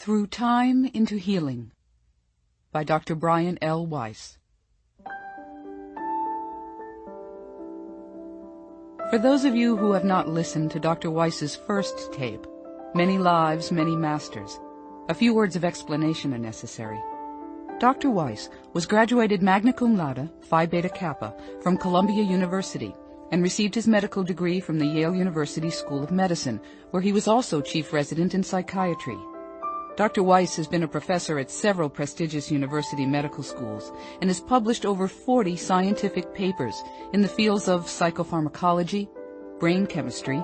Through Time into Healing by Dr. Brian L. Weiss. For those of you who have not listened to Dr. Weiss's first tape, Many Lives, Many Masters, a few words of explanation are necessary. Dr. Weiss was graduated magna cum laude, Phi Beta Kappa, from Columbia University, and received his medical degree from the Yale University School of Medicine, where he was also chief resident in psychiatry. Dr. Weiss has been a professor at several prestigious university medical schools and has published over 40 scientific papers in the fields of psychopharmacology, brain chemistry,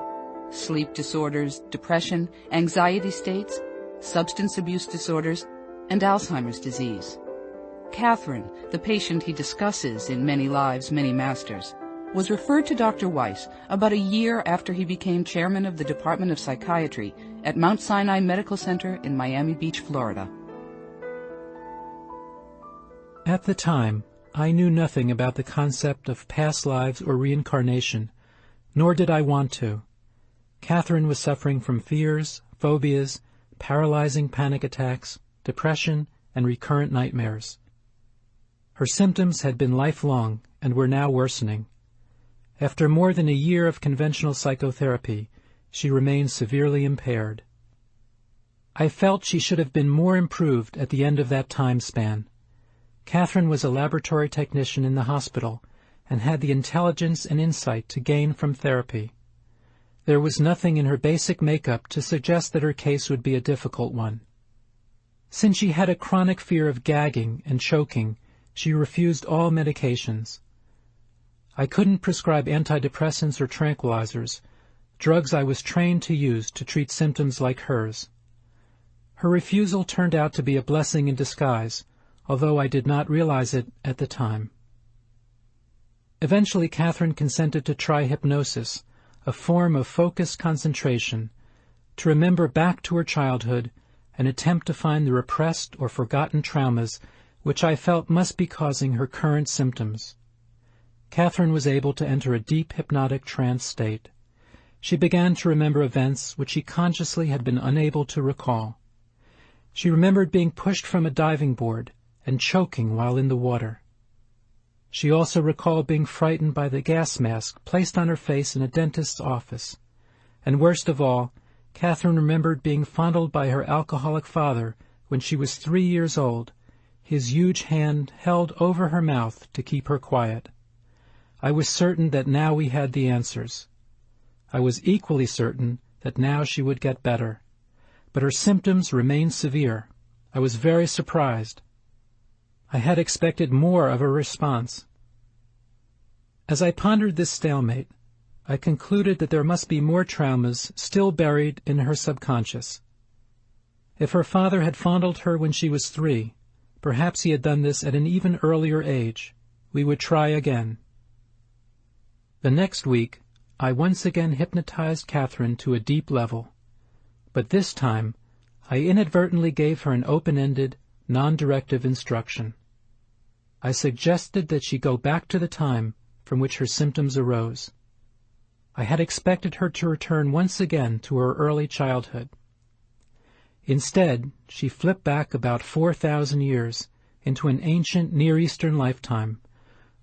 sleep disorders, depression, anxiety states, substance abuse disorders, and Alzheimer's disease. Catherine, the patient he discusses in Many Lives, Many Masters, was referred to Dr. Weiss about a year after he became chairman of the Department of Psychiatry at Mount Sinai Medical Center in Miami Beach, Florida. At the time, I knew nothing about the concept of past lives or reincarnation, nor did I want to. Catherine was suffering from fears, phobias, paralyzing panic attacks, depression, and recurrent nightmares. Her symptoms had been lifelong and were now worsening. After more than a year of conventional psychotherapy, she remained severely impaired. I felt she should have been more improved at the end of that time span. Catherine was a laboratory technician in the hospital and had the intelligence and insight to gain from therapy. There was nothing in her basic makeup to suggest that her case would be a difficult one. Since she had a chronic fear of gagging and choking, she refused all medications. I couldn't prescribe antidepressants or tranquilizers, drugs I was trained to use to treat symptoms like hers. Her refusal turned out to be a blessing in disguise, although I did not realize it at the time. Eventually, Catherine consented to try hypnosis, a form of focused concentration, to remember back to her childhood and attempt to find the repressed or forgotten traumas which I felt must be causing her current symptoms. Catherine was able to enter a deep hypnotic trance state. She began to remember events which she consciously had been unable to recall. She remembered being pushed from a diving board and choking while in the water. She also recalled being frightened by the gas mask placed on her face in a dentist's office. And worst of all, Catherine remembered being fondled by her alcoholic father when she was 3 years old, his huge hand held over her mouth to keep her quiet. I was certain that now we had the answers. I was equally certain that now she would get better. But her symptoms remained severe. I was very surprised. I had expected more of a response. As I pondered this stalemate, I concluded that there must be more traumas still buried in her subconscious. If her father had fondled her when she was 3, perhaps he had done this at an even earlier age. We would try again. The next week, I once again hypnotized Catherine to a deep level. But this time, I inadvertently gave her an open-ended, non-directive instruction. I suggested that she go back to the time from which her symptoms arose. I had expected her to return once again to her early childhood. Instead, she flipped back about 4,000 years into an ancient Near Eastern lifetime,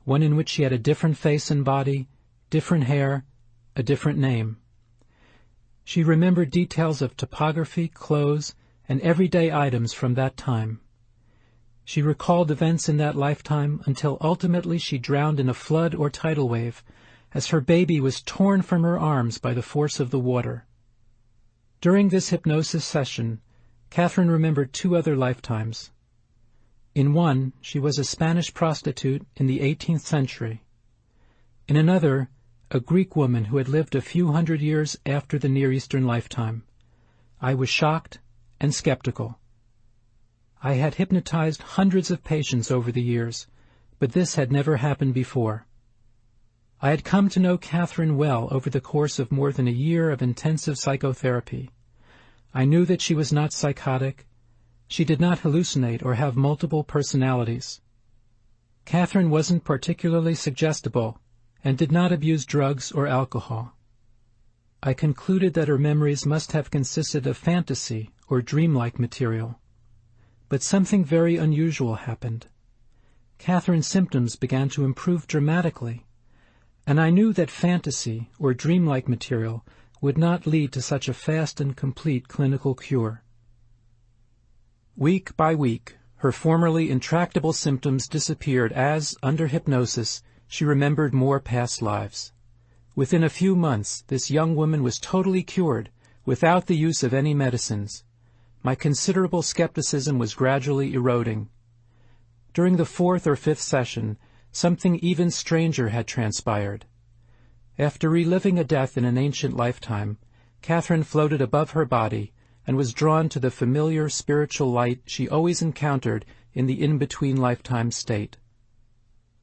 one in which she had a different face and body, different hair, a different name. She remembered details of topography, clothes, and everyday items from that time. She recalled events in that lifetime until ultimately she drowned in a flood or tidal wave as her baby was torn from her arms by the force of the water. During this hypnosis session, Catherine remembered 2 other lifetimes. In one, she was a Spanish prostitute in the 18th century. In another, a Greek woman who had lived a few hundred years after the Near Eastern lifetime. I was shocked and skeptical. I had hypnotized hundreds of patients over the years, but this had never happened before. I had come to know Catherine well over the course of more than a year of intensive psychotherapy. I knew that she was not psychotic. She did not hallucinate or have multiple personalities. Catherine wasn't particularly suggestible and did not abuse drugs or alcohol. I concluded that her memories must have consisted of fantasy or dreamlike material. But something very unusual happened. Catherine's symptoms began to improve dramatically, and I knew that fantasy or dreamlike material would not lead to such a fast and complete clinical cure. Week by week, her formerly intractable symptoms disappeared as, under hypnosis, she remembered more past lives. Within a few months, this young woman was totally cured, without the use of any medicines. My considerable skepticism was gradually eroding. During the 4th or 5th session, something even stranger had transpired. After reliving a death in an ancient lifetime, Catherine floated above her body and was drawn to the familiar spiritual light she always encountered in the in-between lifetime state.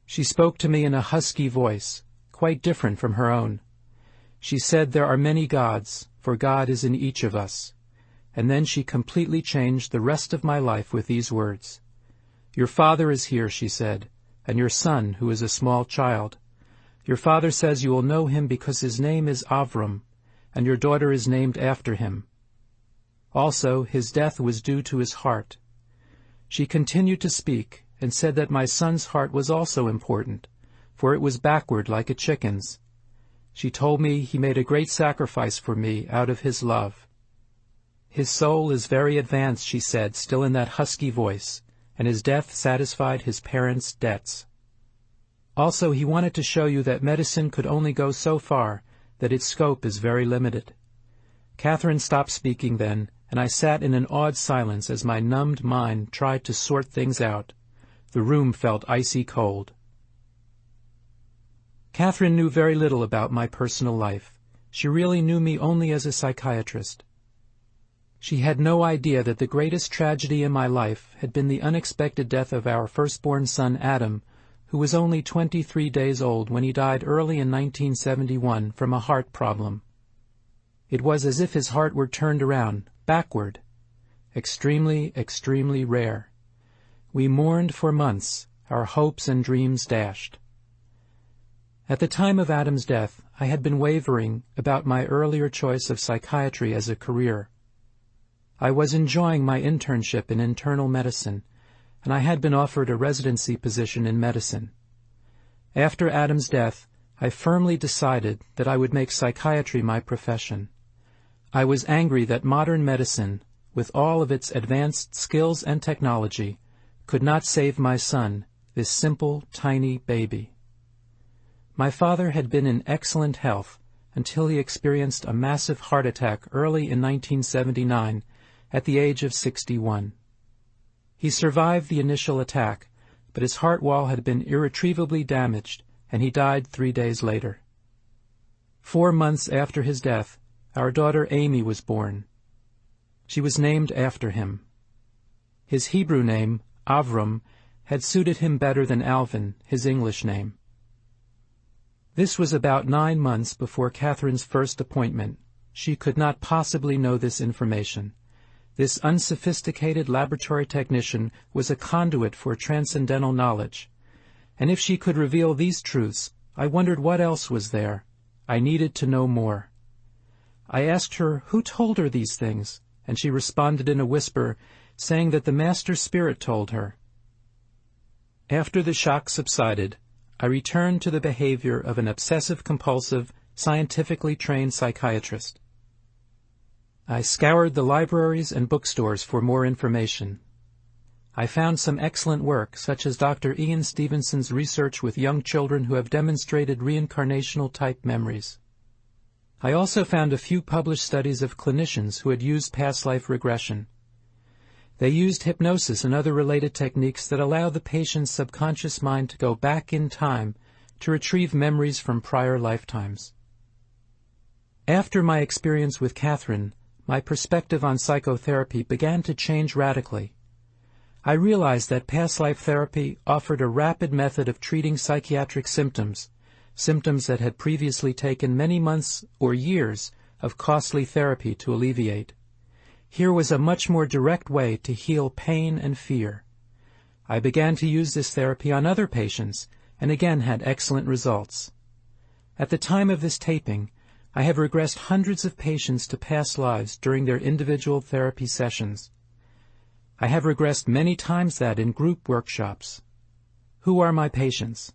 She spoke to me in a husky voice, quite different from her own. She said, "There are many gods, for God is in each of us." And then she completely changed the rest of my life with these words. "Your father is here," she said, "and your son, who is a small child. Your father says you will know him because his name is Avram, and your daughter is named after him. Also, his death was due to his heart." She continued to speak, and said that my son's heart was also important, for it was backward like a chicken's. She told me he made a great sacrifice for me out of his love. "His soul is very advanced," she said, still in that husky voice, "and his death satisfied his parents' debts. Also, he wanted to show you that medicine could only go so far, that its scope is very limited." Catherine stopped speaking then, and I sat in an awed silence as my numbed mind tried to sort things out. The room felt icy cold. Catherine knew very little about my personal life. She really knew me only as a psychiatrist. She had no idea that the greatest tragedy in my life had been the unexpected death of our firstborn son Adam, who was only 23 days old when he died early in 1971 from a heart problem. It was as if his heart were turned around, backward. Extremely, extremely rare. We mourned for months, our hopes and dreams dashed. At the time of Adam's death, I had been wavering about my earlier choice of psychiatry as a career. I was enjoying my internship in internal medicine, and I had been offered a residency position in medicine. After Adam's death, I firmly decided that I would make psychiatry my profession. I was angry that modern medicine, with all of its advanced skills and technology, could not save my son, this simple, tiny baby. My father had been in excellent health until he experienced a massive heart attack early in 1979 at the age of 61. He survived the initial attack, but his heart wall had been irretrievably damaged, and he died 3 days later. 4 months after his death, our daughter Amy was born. She was named after him. His Hebrew name, Avram, had suited him better than Alvin, his English name. This was about 9 months before Catherine's first appointment. She could not possibly know this information. This unsophisticated laboratory technician was a conduit for transcendental knowledge. And if she could reveal these truths, I wondered what else was there. I needed to know more. I asked her who told her these things, and she responded in a whisper, saying that the Master Spirit told her. After the shock subsided, I returned to the behavior of an obsessive-compulsive, scientifically trained psychiatrist. I scoured the libraries and bookstores for more information. I found some excellent work, such as Dr. Ian Stevenson's research with young children who have demonstrated reincarnational-type memories. I also found a few published studies of clinicians who had used past-life regression. They used hypnosis and other related techniques that allow the patient's subconscious mind to go back in time to retrieve memories from prior lifetimes. After my experience with Catherine, my perspective on psychotherapy began to change radically. I realized that past life therapy offered a rapid method of treating psychiatric symptoms, symptoms that had previously taken many months or years of costly therapy to alleviate. Here was a much more direct way to heal pain and fear. I began to use this therapy on other patients, and again had excellent results. At the time of this taping, I have regressed hundreds of patients to past lives during their individual therapy sessions. I have regressed many times that in group workshops. Who are my patients?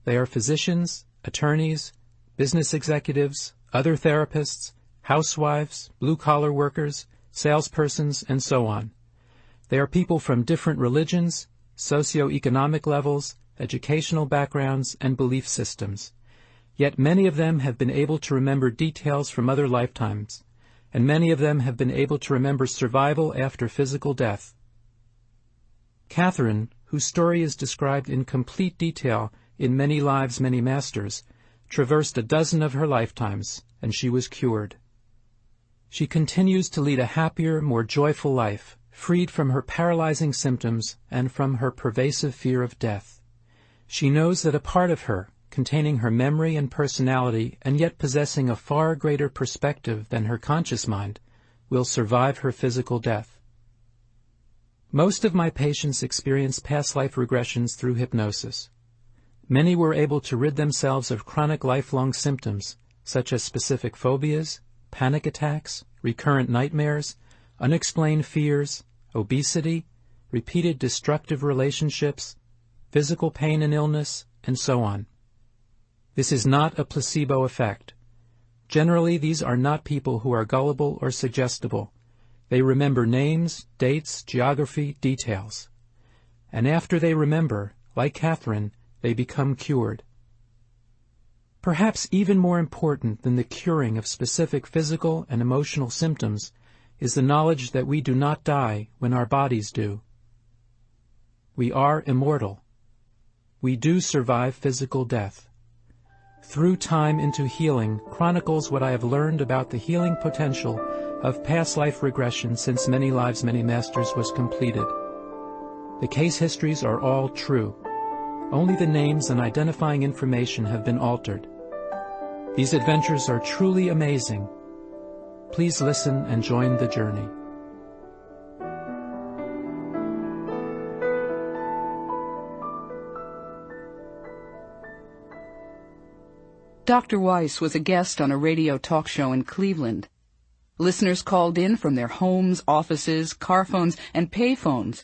They are physicians, attorneys, business executives, other therapists, housewives, blue-collar workers, salespersons, and so on. They are people from different religions, socioeconomic levels, educational backgrounds, and belief systems. Yet many of them have been able to remember details from other lifetimes, and many of them have been able to remember survival after physical death. Catherine, whose story is described in complete detail in Many Lives, Many Masters, traversed a dozen of her lifetimes, and she was cured. She continues to lead a happier, more joyful life, freed from her paralyzing symptoms and from her pervasive fear of death. She knows that a part of her, containing her memory and personality and yet possessing a far greater perspective than her conscious mind, will survive her physical death. Most of my patients experience past life regressions through hypnosis. Many were able to rid themselves of chronic lifelong symptoms, such as specific phobias, panic attacks, recurrent nightmares, unexplained fears, obesity, repeated destructive relationships, physical pain and illness, and so on. This is not a placebo effect. Generally, these are not people who are gullible or suggestible. They remember names, dates, geography, details. And after they remember, like Catherine, they become cured. Perhaps even more important than the curing of specific physical and emotional symptoms is the knowledge that we do not die when our bodies do. We are immortal. We do survive physical death. Through Time into Healing chronicles what I have learned about the healing potential of past life regression since Many Lives, Many Masters was completed. The case histories are all true. Only the names and identifying information have been altered. These adventures are truly amazing. Please listen and join the journey. Dr. Weiss was a guest on a radio talk show in Cleveland. Listeners called in from their homes, offices, car phones, and pay phones.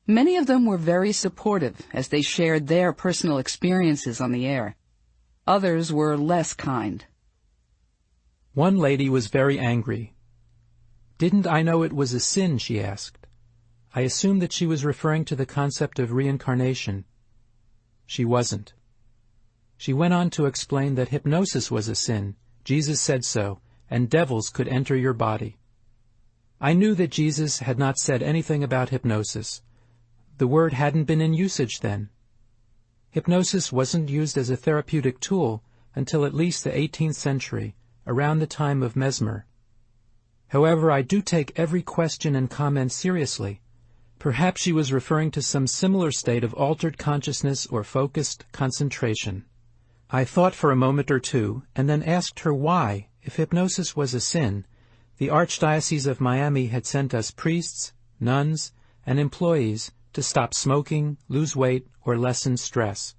Many of them were very supportive as they shared their personal experiences on the air. Others were less kind. One lady was very angry. "Didn't I know it was a sin?" she asked. I assumed that she was referring to the concept of reincarnation. She wasn't. She went on to explain that hypnosis was a sin, Jesus said so, and devils could enter your body. I knew that Jesus had not said anything about hypnosis. The word hadn't been in usage then. Hypnosis wasn't used as a therapeutic tool until at least the 18th century, around the time of Mesmer. However, I do take every question and comment seriously. Perhaps she was referring to some similar state of altered consciousness or focused concentration. I thought for a moment or two, and then asked her why, if hypnosis was a sin, the Archdiocese of Miami had sent us priests, nuns, and employees to stop smoking, lose weight, or lessen stress.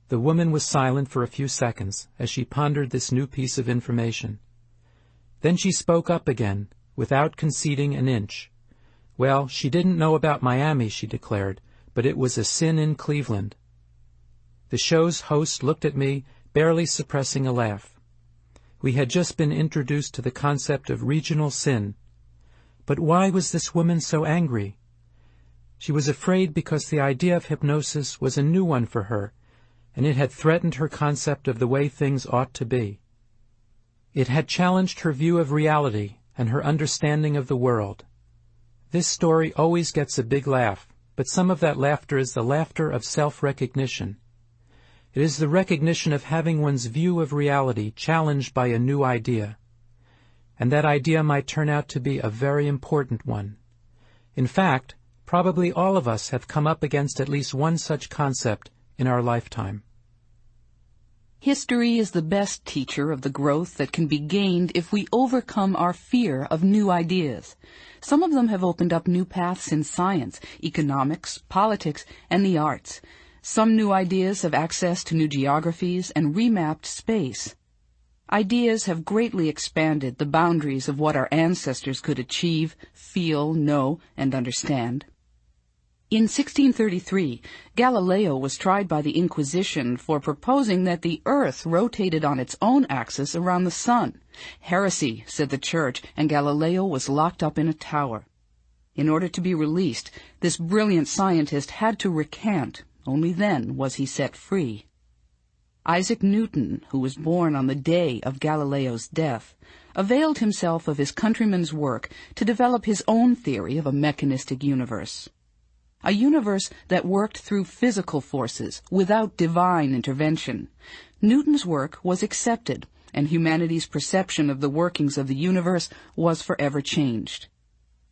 The woman was silent for a few seconds as she pondered this new piece of information. Then she spoke up again, without conceding an inch. Well, she didn't know about Miami, she declared, but it was a sin in Cleveland. The show's host looked at me, barely suppressing a laugh. We had just been introduced to the concept of regional sin. But why was this woman so angry? She was afraid because the idea of hypnosis was a new one for her, and it had threatened her concept of the way things ought to be. It had challenged her view of reality and her understanding of the world. This story always gets a big laugh, but some of that laughter is the laughter of self-recognition. It is the recognition of having one's view of reality challenged by a new idea. And that idea might turn out to be a very important one. In fact, probably all of us have come up against at least one such concept in our lifetime. History is the best teacher of the growth that can be gained if we overcome our fear of new ideas. Some of them have opened up new paths in science, economics, politics, and the arts. Some new ideas have access to new geographies and remapped space. Ideas have greatly expanded the boundaries of what our ancestors could achieve, feel, know, and understand. In 1633, Galileo was tried by the Inquisition for proposing that the Earth rotated on its own axis around the sun. Heresy, said the Church, and Galileo was locked up in a tower. In order to be released, this brilliant scientist had to recant. Only then was he set free. Isaac Newton, who was born on the day of Galileo's death, availed himself of his countryman's work to develop his own theory of a mechanistic universe. A universe that worked through physical forces, without divine intervention. Newton's work was accepted, and humanity's perception of the workings of the universe was forever changed.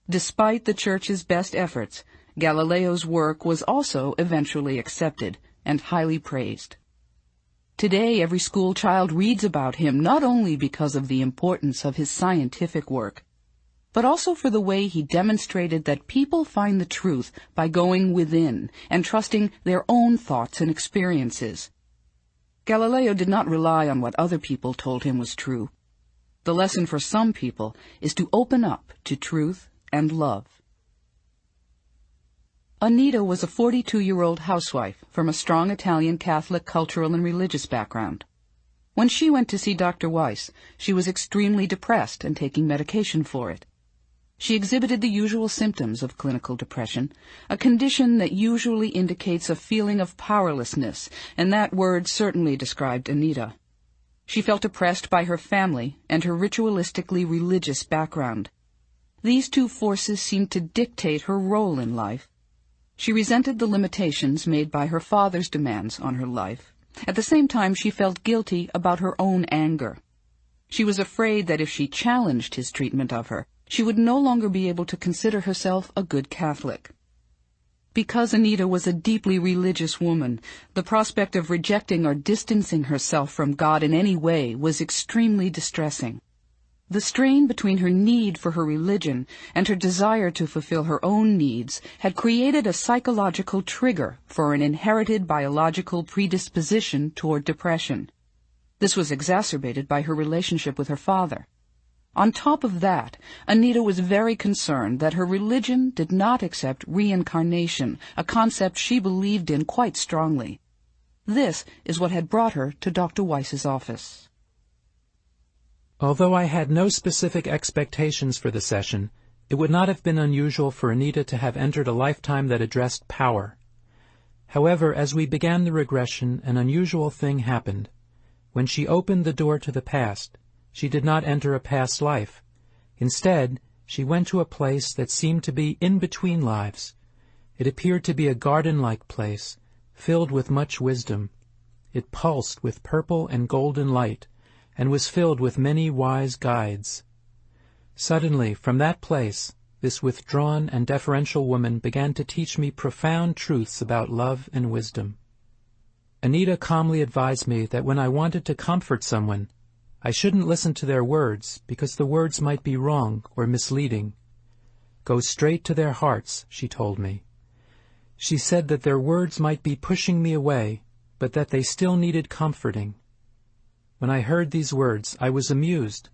Despite the Church's best efforts, Galileo's work was also eventually accepted and highly praised. Today, every school child reads about him not only because of the importance of his scientific work, but also for the way he demonstrated that people find the truth by going within and trusting their own thoughts and experiences. Galileo did not rely on what other people told him was true. The lesson for some people is to open up to truth and love. Anita was a 42-year-old housewife from a strong Italian Catholic cultural and religious background. When she went to see Dr. Weiss, she was extremely depressed and taking medication for it. She exhibited the usual symptoms of clinical depression, a condition that usually indicates a feeling of powerlessness, and that word certainly described Anita. She felt oppressed by her family and her ritualistically religious background. These two forces seemed to dictate her role in life. She resented the limitations made by her father's demands on her life. At the same time, she felt guilty about her own anger. She was afraid that if she challenged his treatment of her, she would no longer be able to consider herself a good Catholic. Because Anita was a deeply religious woman, the prospect of rejecting or distancing herself from God in any way was extremely distressing. The strain between her need for her religion and her desire to fulfill her own needs had created a psychological trigger for an inherited biological predisposition toward depression. This was exacerbated by her relationship with her father. On top of that, Anita was very concerned that her religion did not accept reincarnation, a concept she believed in quite strongly. This is what had brought her to Dr. Weiss's office. Although I had no specific expectations for the session, it would not have been unusual for Anita to have entered a lifetime that addressed power. However, as we began the regression, an unusual thing happened. When she opened the door to the past, she did not enter a past life. Instead, she went to a place that seemed to be in between lives. It appeared to be a garden-like place, filled with much wisdom. It pulsed with purple and golden light, and was filled with many wise guides. Suddenly, from that place, this withdrawn and deferential woman began to teach me profound truths about love and wisdom. Anita calmly advised me that when I wanted to comfort someone, I shouldn't listen to their words, because the words might be wrong or misleading. Go straight to their hearts, she told me. She said that their words might be pushing me away, but that they still needed comforting. When I heard these words, I was amused.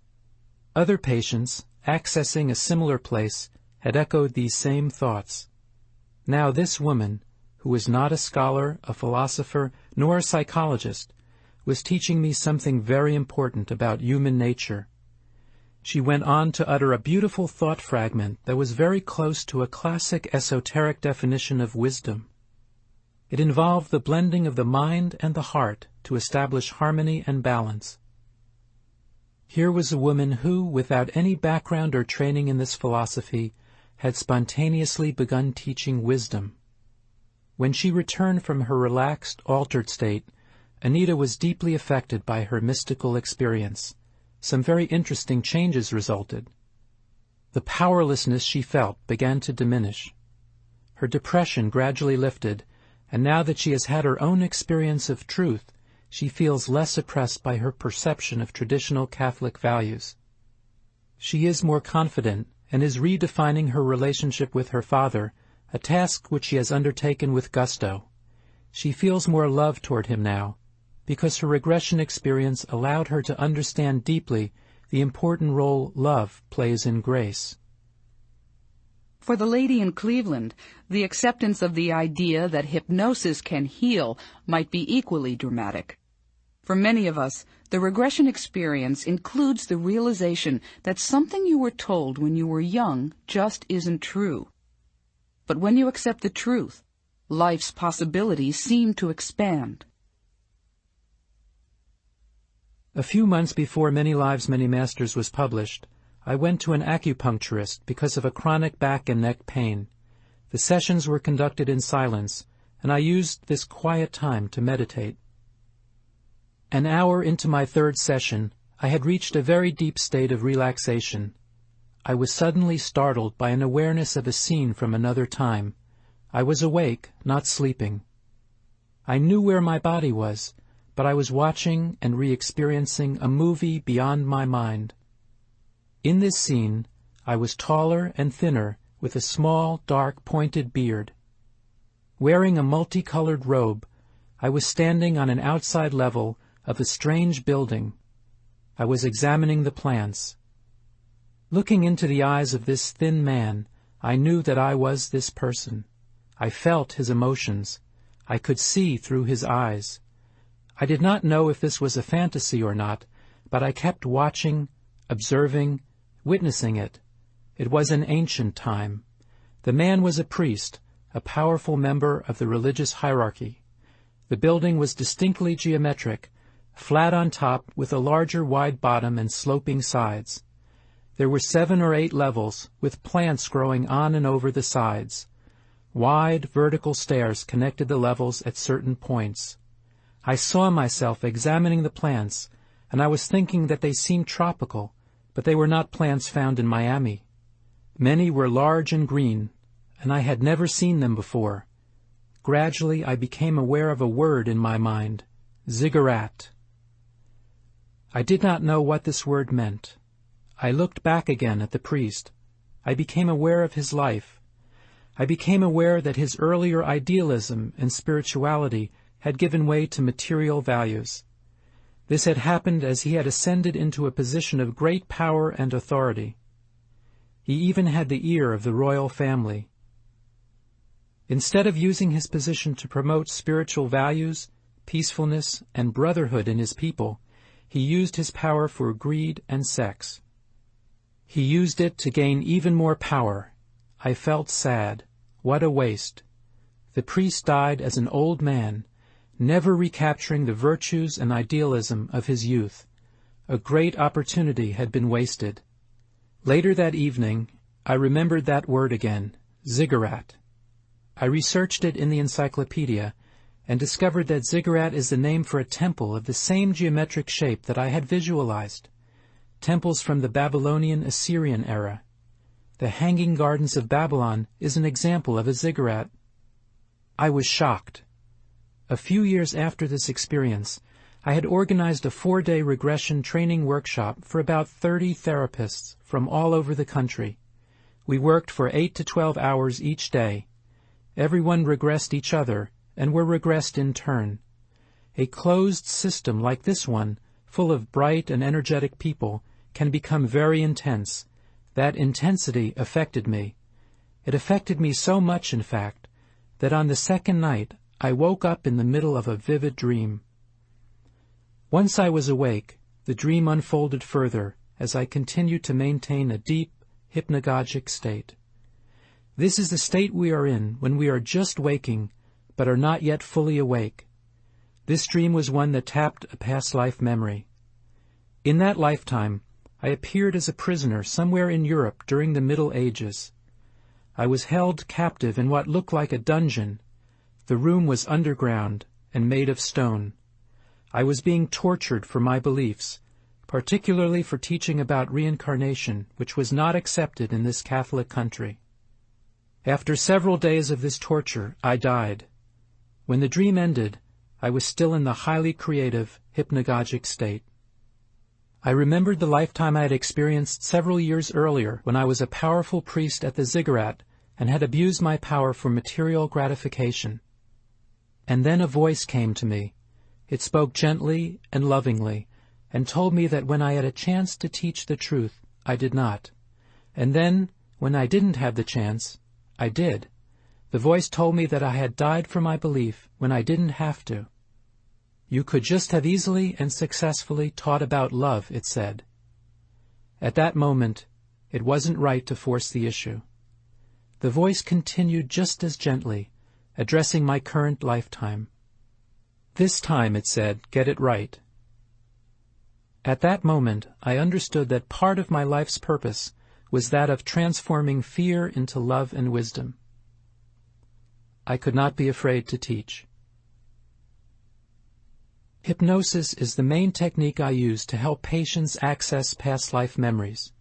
Other patients, accessing a similar place, had echoed these same thoughts. Now this woman, who was not a scholar, a philosopher, nor a psychologist, was teaching me something very important about human nature. She went on to utter a beautiful thought fragment that was very close to a classic esoteric definition of wisdom. It involved the blending of the mind and the heart to establish harmony and balance. Here was a woman who, without any background or training in this philosophy, had spontaneously begun teaching wisdom. When she returned from her relaxed, altered state, Anita was deeply affected by her mystical experience. Some very interesting changes resulted. The powerlessness she felt began to diminish. Her depression gradually lifted, and now that she has had her own experience of truth, she feels less oppressed by her perception of traditional Catholic values. She is more confident and is redefining her relationship with her father, a task which she has undertaken with gusto. She feels more love toward him now, because her regression experience allowed her to understand deeply the important role love plays in grace. For the lady in Cleveland, the acceptance of the idea that hypnosis can heal might be equally dramatic. For many of us, the regression experience includes the realization that something you were told when you were young just isn't true. But when you accept the truth, life's possibilities seem to expand. A few months before Many Lives, Many Masters was published, I went to an acupuncturist because of a chronic back and neck pain. The sessions were conducted in silence, and I used this quiet time to meditate. An hour into my third session, I had reached a very deep state of relaxation. I was suddenly startled by an awareness of a scene from another time. I was awake, not sleeping. I knew where my body was, but I was watching and re-experiencing a movie beyond my mind. In this scene, I was taller and thinner, with a small, dark, pointed beard. Wearing a multicolored robe, I was standing on an outside level of a strange building. I was examining the plants. Looking into the eyes of this thin man, I knew that I was this person. I felt his emotions. I could see through his eyes. I did not know if this was a fantasy or not, but I kept watching, observing, witnessing it. It was an ancient time. The man was a priest, a powerful member of the religious hierarchy. The building was distinctly geometric, flat on top with a larger wide bottom and sloping sides. There were 7 or 8 levels, with plants growing on and over the sides. Wide, vertical stairs connected the levels at certain points. I saw myself examining the plants, and I was thinking that they seemed tropical, but they were not plants found in Miami. Many were large and green, and I had never seen them before. Gradually I became aware of a word in my mind, ziggurat. I did not know what this word meant. I looked back again at the priest. I became aware of his life. I became aware that his earlier idealism and spirituality had given way to material values. This had happened as he had ascended into a position of great power and authority. He even had the ear of the royal family. Instead of using his position to promote spiritual values, peacefulness, and brotherhood in his people, he used his power for greed and sex. He used it to gain even more power. I felt sad. What a waste. The priest died as an old man, never recapturing the virtues and idealism of his youth. A great opportunity had been wasted. Later that evening, I remembered that word again, ziggurat. I researched it in the encyclopedia and discovered that ziggurat is the name for a temple of the same geometric shape that I had visualized. Temples from the Babylonian-Assyrian era. The Hanging Gardens of Babylon is an example of a ziggurat. I was shocked. A few years after this experience, I had organized a 4-day regression training workshop for about 30 therapists from all over the country. We worked for 8 to 12 hours each day. Everyone regressed each other and were regressed in turn. A closed system like this one, full of bright and energetic people, can become very intense. That intensity affected me. It affected me so much, in fact, that on the second night I woke up in the middle of a vivid dream. Once I was awake, the dream unfolded further as I continued to maintain a deep, hypnagogic state. This is the state we are in when we are just waking, but are not yet fully awake. This dream was one that tapped a past life memory. In that lifetime, I appeared as a prisoner somewhere in Europe during the Middle Ages. I was held captive in what looked like a dungeon. The room was underground and made of stone. I was being tortured for my beliefs, particularly for teaching about reincarnation, which was not accepted in this Catholic country. After several days of this torture, I died. When the dream ended, I was still in the highly creative, hypnagogic state. I remembered the lifetime I had experienced several years earlier when I was a powerful priest at the ziggurat and had abused my power for material gratification. And then a voice came to me. It spoke gently and lovingly, and told me that when I had a chance to teach the truth, I did not. And then, when I didn't have the chance, I did. The voice told me that I had died for my belief when I didn't have to. You could just have easily and successfully taught about love, it said. At that moment, it wasn't right to force the issue. The voice continued just as gently, addressing my current lifetime. This time, it said, get it right. At that moment, I understood that part of my life's purpose was that of transforming fear into love and wisdom. I could not be afraid to teach. Hypnosis is the main technique I use to help patients access past life memories.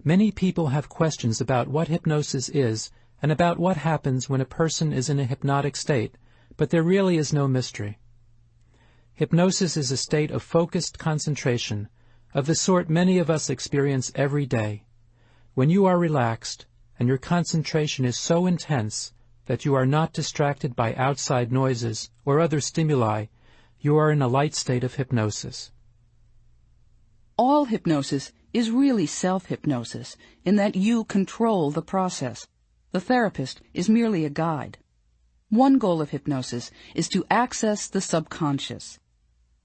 Many people have questions about what hypnosis is and about what happens when a person is in a hypnotic state, but there really is no mystery. Hypnosis is a state of focused concentration, of the sort many of us experience every day. When you are relaxed, and your concentration is so intense that you are not distracted by outside noises or other stimuli, you are in a light state of hypnosis. All hypnosis is really self-hypnosis, in that you control the process. The therapist is merely a guide. One goal of hypnosis is to access the subconscious.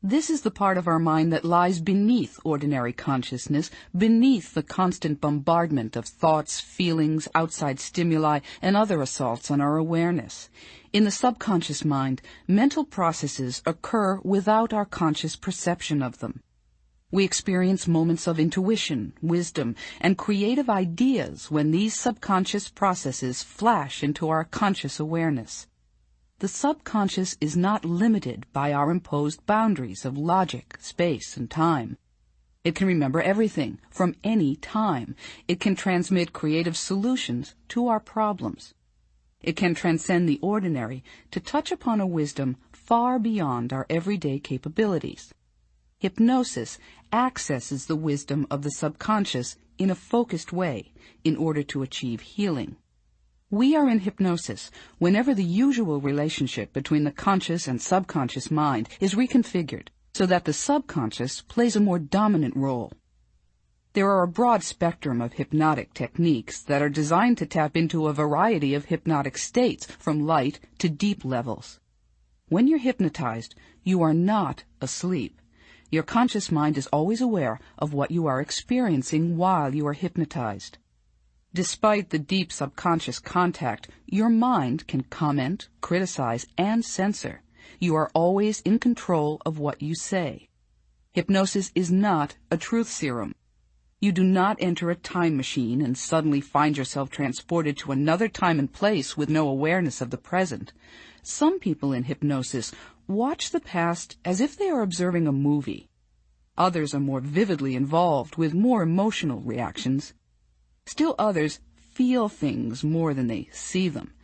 This is the part of our mind that lies beneath ordinary consciousness, beneath the constant bombardment of thoughts, feelings, outside stimuli, and other assaults on our awareness. In the subconscious mind, mental processes occur without our conscious perception of them. We experience moments of intuition, wisdom, and creative ideas when these subconscious processes flash into our conscious awareness. The subconscious is not limited by our imposed boundaries of logic, space, and time. It can remember everything from any time. It can transmit creative solutions to our problems. It can transcend the ordinary to touch upon a wisdom far beyond our everyday capabilities. Hypnosis accesses the wisdom of the subconscious in a focused way in order to achieve healing. We are in hypnosis whenever the usual relationship between the conscious and subconscious mind is reconfigured so that the subconscious plays a more dominant role. There are a broad spectrum of hypnotic techniques that are designed to tap into a variety of hypnotic states from light to deep levels. When you're hypnotized, you are not asleep. Your conscious mind is always aware of what you are experiencing while you are hypnotized. Despite the deep subconscious contact, your mind can comment, criticize, and censor. You are always in control of what you say. Hypnosis is not a truth serum. You do not enter a time machine and suddenly find yourself transported to another time and place with no awareness of the present. Some people in hypnosis watch the past as if they are observing a movie. Others are more vividly involved with more emotional reactions. Still others feel things more than they see them.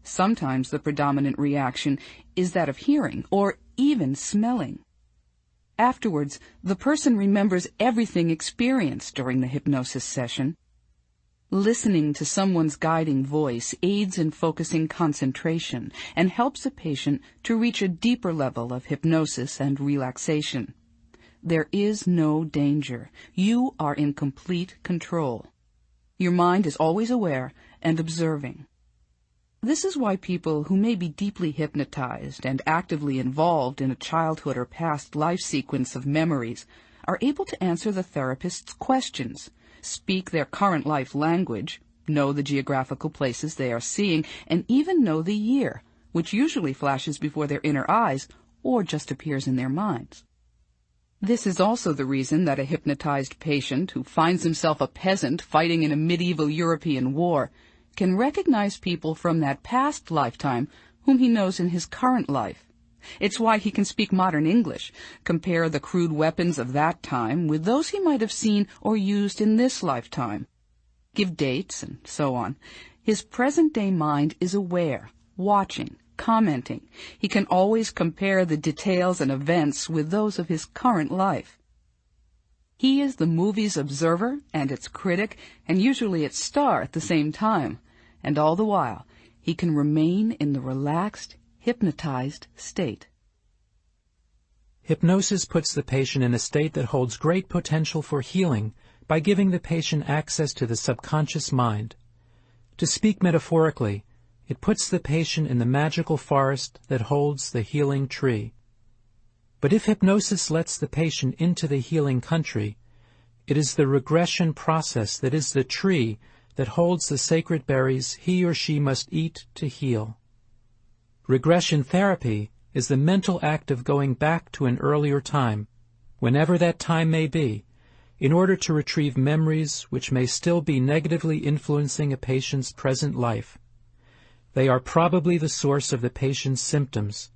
Sometimes the predominant reaction is that of hearing or even smelling. Afterwards, the person remembers everything experienced during the hypnosis session. Listening to someone's guiding voice aids in focusing concentration and helps a patient to reach a deeper level of hypnosis and relaxation. There is no danger. You are in complete control. Your mind is always aware and observing. This is why people who may be deeply hypnotized and actively involved in a childhood or past life sequence of memories are able to answer the therapist's questions, speak their current life language, know the geographical places they are seeing, and even know the year, which usually flashes before their inner eyes or just appears in their minds. This is also the reason that a hypnotized patient who finds himself a peasant fighting in a medieval European war can recognize people from that past lifetime whom he knows in his current life. It's why he can speak modern English, compare the crude weapons of that time with those he might have seen or used in this lifetime, give dates, and so on. His present-day mind is aware, watching, commenting. He can always compare the details and events with those of his current life. He is the movie's observer and its critic, and usually its star at the same time, and all the while he can remain in the relaxed, hypnotized state. Hypnosis puts the patient in a state that holds great potential for healing by giving the patient access to the subconscious mind. To speak metaphorically, it puts the patient in the magical forest that holds the healing tree. But if hypnosis lets the patient into the healing country, it is the regression process that is the tree that holds the sacred berries he or she must eat to heal. Regression therapy is the mental act of going back to an earlier time, whenever that time may be, in order to retrieve memories which may still be negatively influencing a patient's present life. They are probably the source of the patient's symptoms.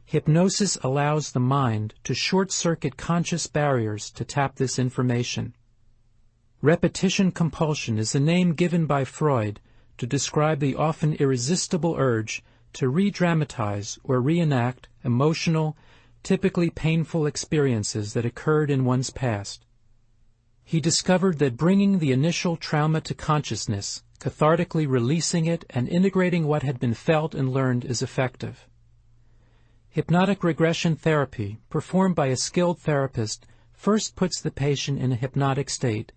Hypnosis allows the mind to short-circuit conscious barriers to tap this information. Repetition compulsion is the name given by Freud to describe the often irresistible urge to re-dramatize or reenact emotional, typically painful experiences that occurred in one's past. He discovered that bringing the initial trauma to consciousness, cathartically releasing it and integrating what had been felt and learned is effective. Hypnotic regression therapy, performed by a skilled therapist, first puts the patient in a hypnotic state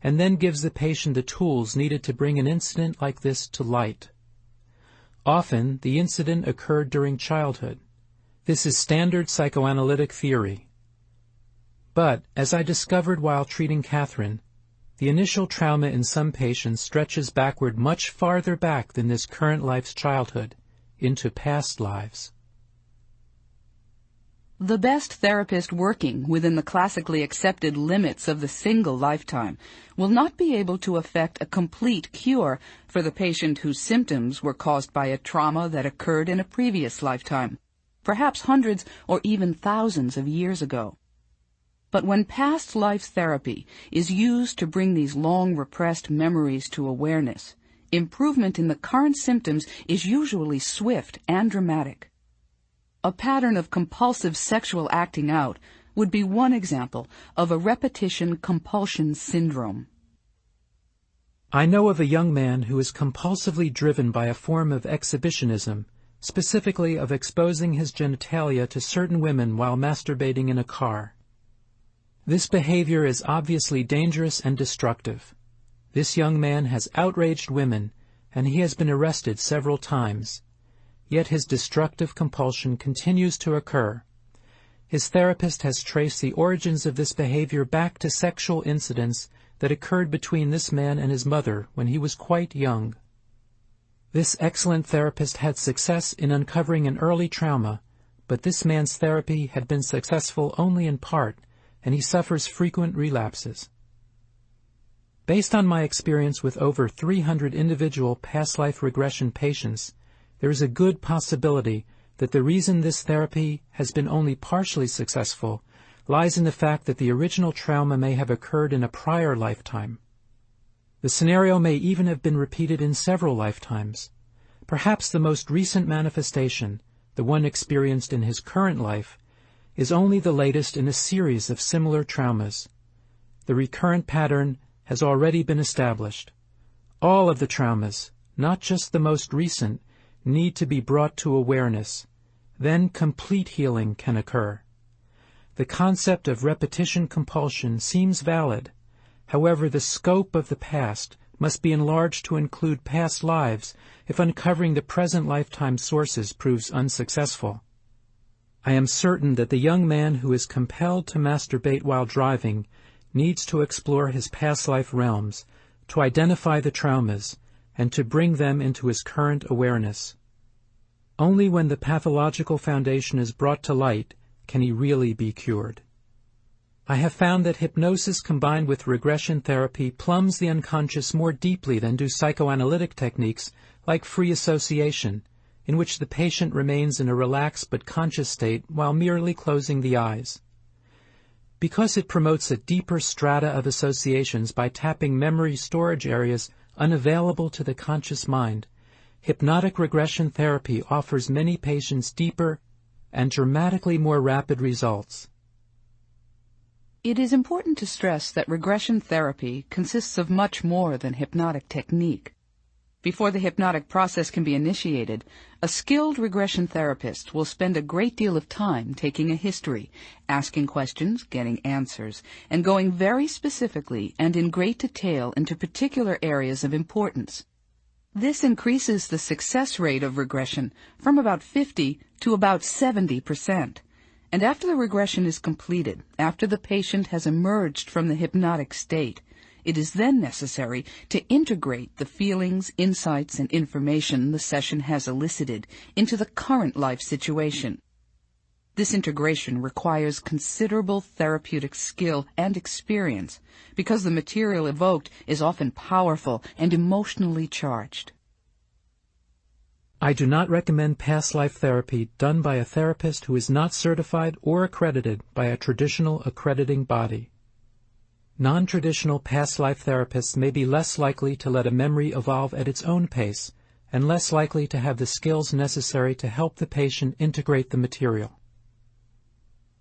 and then gives the patient the tools needed to bring an incident like this to light. Often, the incident occurred during childhood. This is standard psychoanalytic theory. But, as I discovered while treating Catherine, the initial trauma in some patients stretches backward much farther back than this current life's childhood, into past lives. The best therapist working within the classically accepted limits of the single lifetime will not be able to effect a complete cure for the patient whose symptoms were caused by a trauma that occurred in a previous lifetime, perhaps hundreds or even thousands of years ago. But when past life therapy is used to bring these long repressed memories to awareness, improvement in the current symptoms is usually swift and dramatic. A pattern of compulsive sexual acting out would be one example of a repetition compulsion syndrome. I know of a young man who is compulsively driven by a form of exhibitionism, specifically of exposing his genitalia to certain women while masturbating in a car. This behavior is obviously dangerous and destructive. This young man has outraged women, and he has been arrested several times. Yet his destructive compulsion continues to occur. His therapist has traced the origins of this behavior back to sexual incidents that occurred between this man and his mother when he was quite young. This excellent therapist had success in uncovering an early trauma, but this man's therapy had been successful only in part, and he suffers frequent relapses. Based on my experience with over 300 individual past life regression patients, there is a good possibility that the reason this therapy has been only partially successful lies in the fact that the original trauma may have occurred in a prior lifetime. The scenario may even have been repeated in several lifetimes. Perhaps the most recent manifestation, the one experienced in his current life, is only the latest in a series of similar traumas. The recurrent pattern has already been established. All of the traumas, not just the most recent, need to be brought to awareness. Then complete healing can occur. The concept of repetition compulsion seems valid. However, the scope of the past must be enlarged to include past lives if uncovering the present lifetime sources proves unsuccessful. I am certain that the young man who is compelled to masturbate while driving needs to explore his past life realms, to identify the traumas, and to bring them into his current awareness. Only when the pathological foundation is brought to light can he really be cured. I have found that hypnosis combined with regression therapy plumbs the unconscious more deeply than do psychoanalytic techniques like free association, in which the patient remains in a relaxed but conscious state while merely closing the eyes. Because it promotes a deeper strata of associations by tapping memory storage areas unavailable to the conscious mind, hypnotic regression therapy offers many patients deeper and dramatically more rapid results. It is important to stress that regression therapy consists of much more than hypnotic technique. Before the hypnotic process can be initiated, a skilled regression therapist will spend a great deal of time taking a history, asking questions, getting answers, and going very specifically and in great detail into particular areas of importance. This increases the success rate of regression from about 50 to about 70%. And after the regression is completed, after the patient has emerged from the hypnotic state, it is then necessary to integrate the feelings, insights, and information the session has elicited into the current life situation. This integration requires considerable therapeutic skill and experience because the material evoked is often powerful and emotionally charged. I do not recommend past life therapy done by a therapist who is not certified or accredited by a traditional accrediting body. Non-traditional past life therapists may be less likely to let a memory evolve at its own pace and less likely to have the skills necessary to help the patient integrate the material.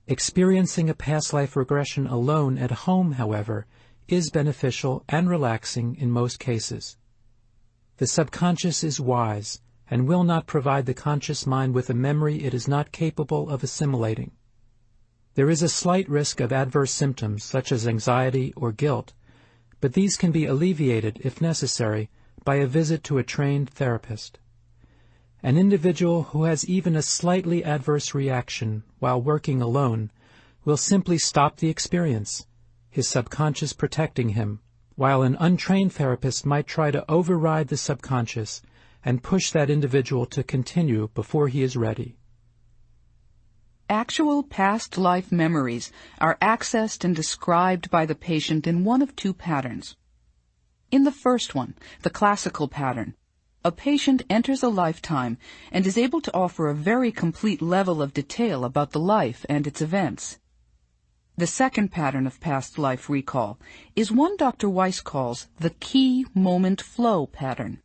Experiencing a past life regression alone at home, however, is beneficial and relaxing in most cases. The subconscious is wise and will not provide the conscious mind with a memory it is not capable of assimilating. There is a slight risk of adverse symptoms such as anxiety or guilt, but these can be alleviated, if necessary, by a visit to a trained therapist. An individual who has even a slightly adverse reaction while working alone will simply stop the experience, his subconscious protecting him, while an untrained therapist might try to override the subconscious and push that individual to continue before he is ready. Actual past life memories are accessed and described by the patient in one of two patterns. In the first one, the classical pattern, a patient enters a lifetime and is able to offer a very complete level of detail about the life and its events. The second pattern of past life recall is one Dr. Weiss calls the key moment flow pattern.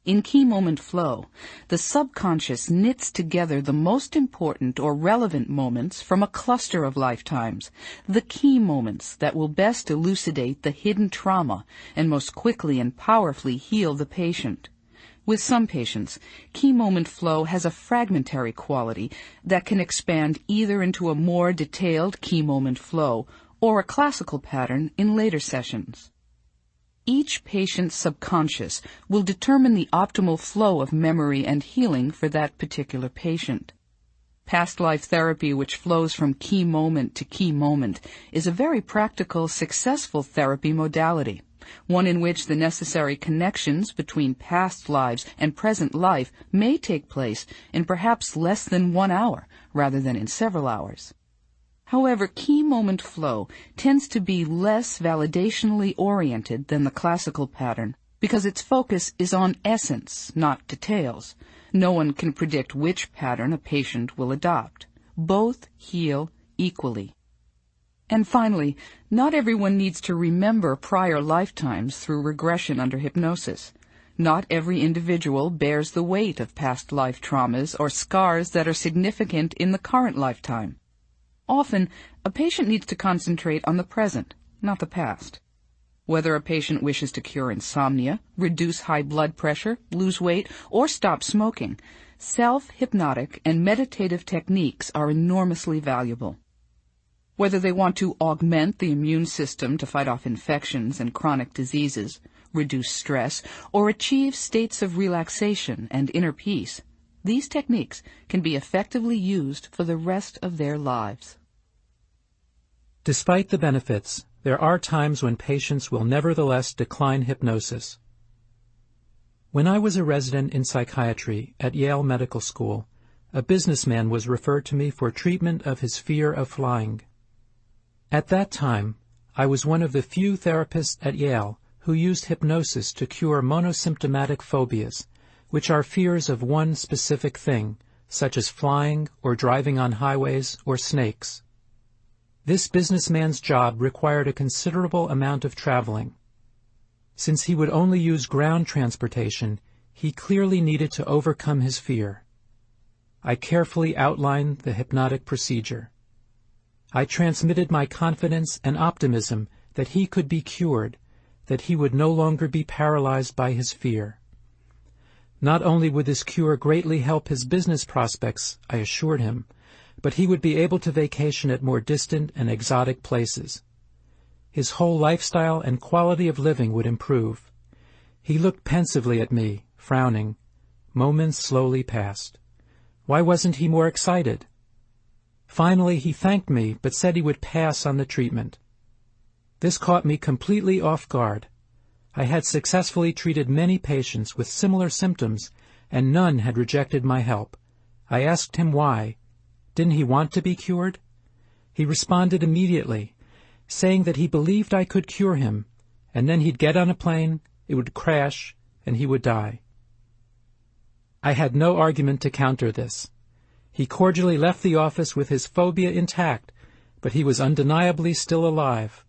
In key moment flow, the subconscious knits together the most important or relevant moments from a cluster of lifetimes, the key moments that will best elucidate the hidden trauma and most quickly and powerfully heal the patient. With some patients, key moment flow has a fragmentary quality that can expand either into a more detailed key moment flow or a classical pattern in later sessions. Each patient's subconscious will determine the optimal flow of memory and healing for that particular patient. Past life therapy, which flows from key moment to key moment, is a very practical, successful therapy modality, one in which the necessary connections between past lives and present life may take place in perhaps less than 1 hour rather than in several hours. However, key moment flow tends to be less validationally oriented than the classical pattern because its focus is on essence, not details. No one can predict which pattern a patient will adopt. Both heal equally. And finally, not everyone needs to remember prior lifetimes through regression under hypnosis. Not every individual bears the weight of past life traumas or scars that are significant in the current lifetime. Often, a patient needs to concentrate on the present, not the past. Whether a patient wishes to cure insomnia, reduce high blood pressure, lose weight, or stop smoking, self-hypnotic and meditative techniques are enormously valuable. Whether they want to augment the immune system to fight off infections and chronic diseases, reduce stress, or achieve states of relaxation and inner peace, these techniques can be effectively used for the rest of their lives. Despite the benefits, there are times when patients will nevertheless decline hypnosis. When I was a resident in psychiatry at Yale Medical School, a businessman was referred to me for treatment of his fear of flying. At that time, I was one of the few therapists at Yale who used hypnosis to cure monosymptomatic phobias, which are fears of one specific thing, such as flying or driving on highways or snakes. This businessman's job required a considerable amount of traveling. Since he would only use ground transportation, he clearly needed to overcome his fear. I carefully outlined the hypnotic procedure. I transmitted my confidence and optimism that he could be cured, that he would no longer be paralyzed by his fear. Not only would this cure greatly help his business prospects, I assured him, but he would be able to vacation at more distant and exotic places. His whole lifestyle and quality of living would improve. He looked pensively at me, frowning. Moments slowly passed. Why wasn't he more excited? Finally, he thanked me, but said he would pass on the treatment. This caught me completely off guard. I had successfully treated many patients with similar symptoms, and none had rejected my help. I asked him why. Didn't he want to be cured? He responded immediately, saying that he believed I could cure him, and then he'd get on a plane, it would crash, and he would die. I had no argument to counter this. He cordially left the office with his phobia intact, but he was undeniably still alive.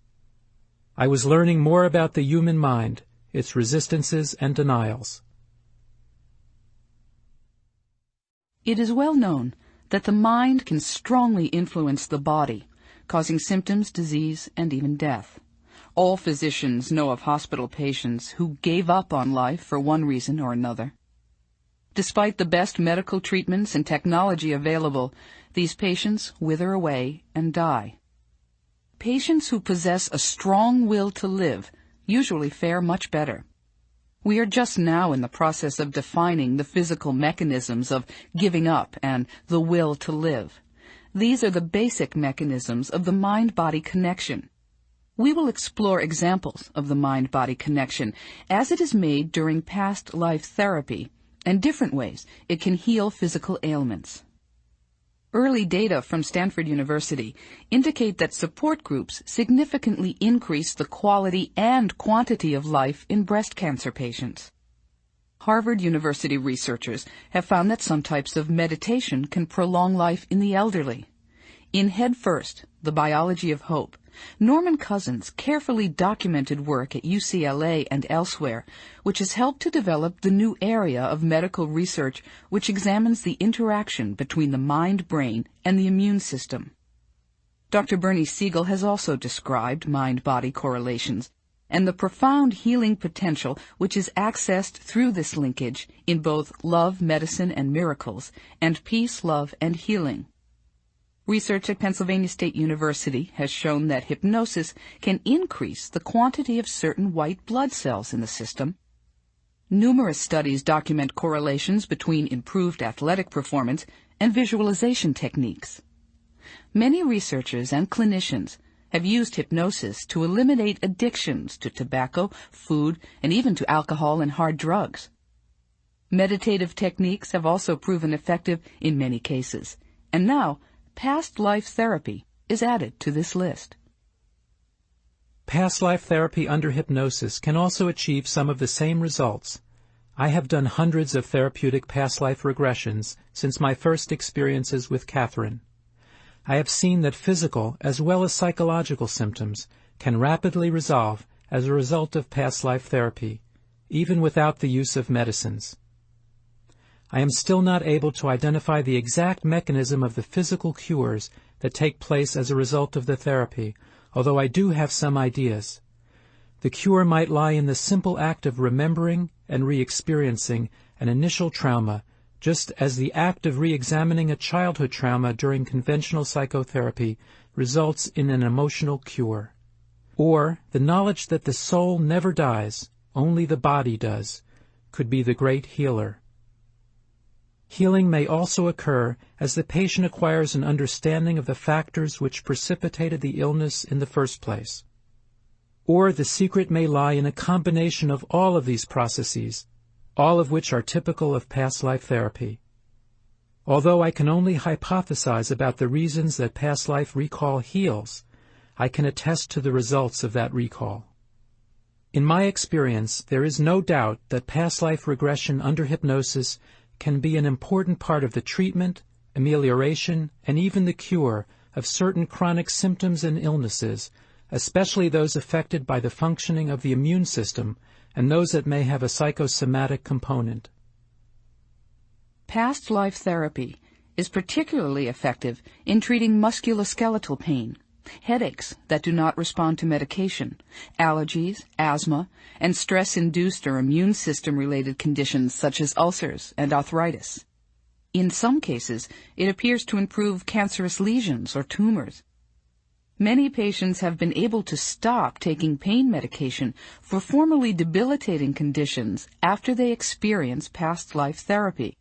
I was learning more about the human mind, its resistances and denials. It is well known that the mind can strongly influence the body, causing symptoms, disease, and even death. All physicians know of hospital patients who gave up on life for one reason or another. Despite the best medical treatments and technology available, these patients wither away and die. Patients who possess a strong will to live usually fare much better. We are just now in the process of defining the physical mechanisms of giving up and the will to live. These are the basic mechanisms of the mind-body connection. We will explore examples of the mind-body connection as it is made during past life therapy and different ways it can heal physical ailments. Early data from Stanford University indicate that support groups significantly increase the quality and quantity of life in breast cancer patients. Harvard University researchers have found that some types of meditation can prolong life in the elderly. In Head First, The Biology of Hope, Norman Cousins carefully documented work at UCLA and elsewhere, which has helped to develop the new area of medical research which examines the interaction between the mind-brain and the immune system. Dr. Bernie Siegel has also described mind-body correlations and the profound healing potential which is accessed through this linkage in both Love, Medicine, and Miracles and Peace, Love, and Healing. Research at Pennsylvania State University has shown that hypnosis can increase the quantity of certain white blood cells in the system. Numerous studies document correlations between improved athletic performance and visualization techniques. Many researchers and clinicians have used hypnosis to eliminate addictions to tobacco, food, and even to alcohol and hard drugs. Meditative techniques have also proven effective in many cases, and now past life therapy is added to this list. Past life therapy under hypnosis can also achieve some of the same results. I have done hundreds of therapeutic past life regressions since my first experiences with Catherine. I have seen that physical as well as psychological symptoms can rapidly resolve as a result of past life therapy, even without the use of medicines. I am still not able to identify the exact mechanism of the physical cures that take place as a result of the therapy, although I do have some ideas. The cure might lie in the simple act of remembering and re-experiencing an initial trauma, just as the act of re-examining a childhood trauma during conventional psychotherapy results in an emotional cure. Or the knowledge that the soul never dies, only the body does, could be the great healer. Healing may also occur as the patient acquires an understanding of the factors which precipitated the illness in the first place. Or the secret may lie in a combination of all of these processes, all of which are typical of past life therapy. Although I can only hypothesize about the reasons that past life recall heals, I can attest to the results of that recall. In my experience, there is no doubt that past life regression under hypnosis can be an important part of the treatment, amelioration, and even the cure of certain chronic symptoms and illnesses, especially those affected by the functioning of the immune system and those that may have a psychosomatic component. Past life therapy is particularly effective in treating musculoskeletal pain, headaches that do not respond to medication, allergies, asthma, and stress-induced or immune system-related conditions such as ulcers and arthritis. In some cases, it appears to improve cancerous lesions or tumors. Many patients have been able to stop taking pain medication for formerly debilitating conditions after they experience past life therapy.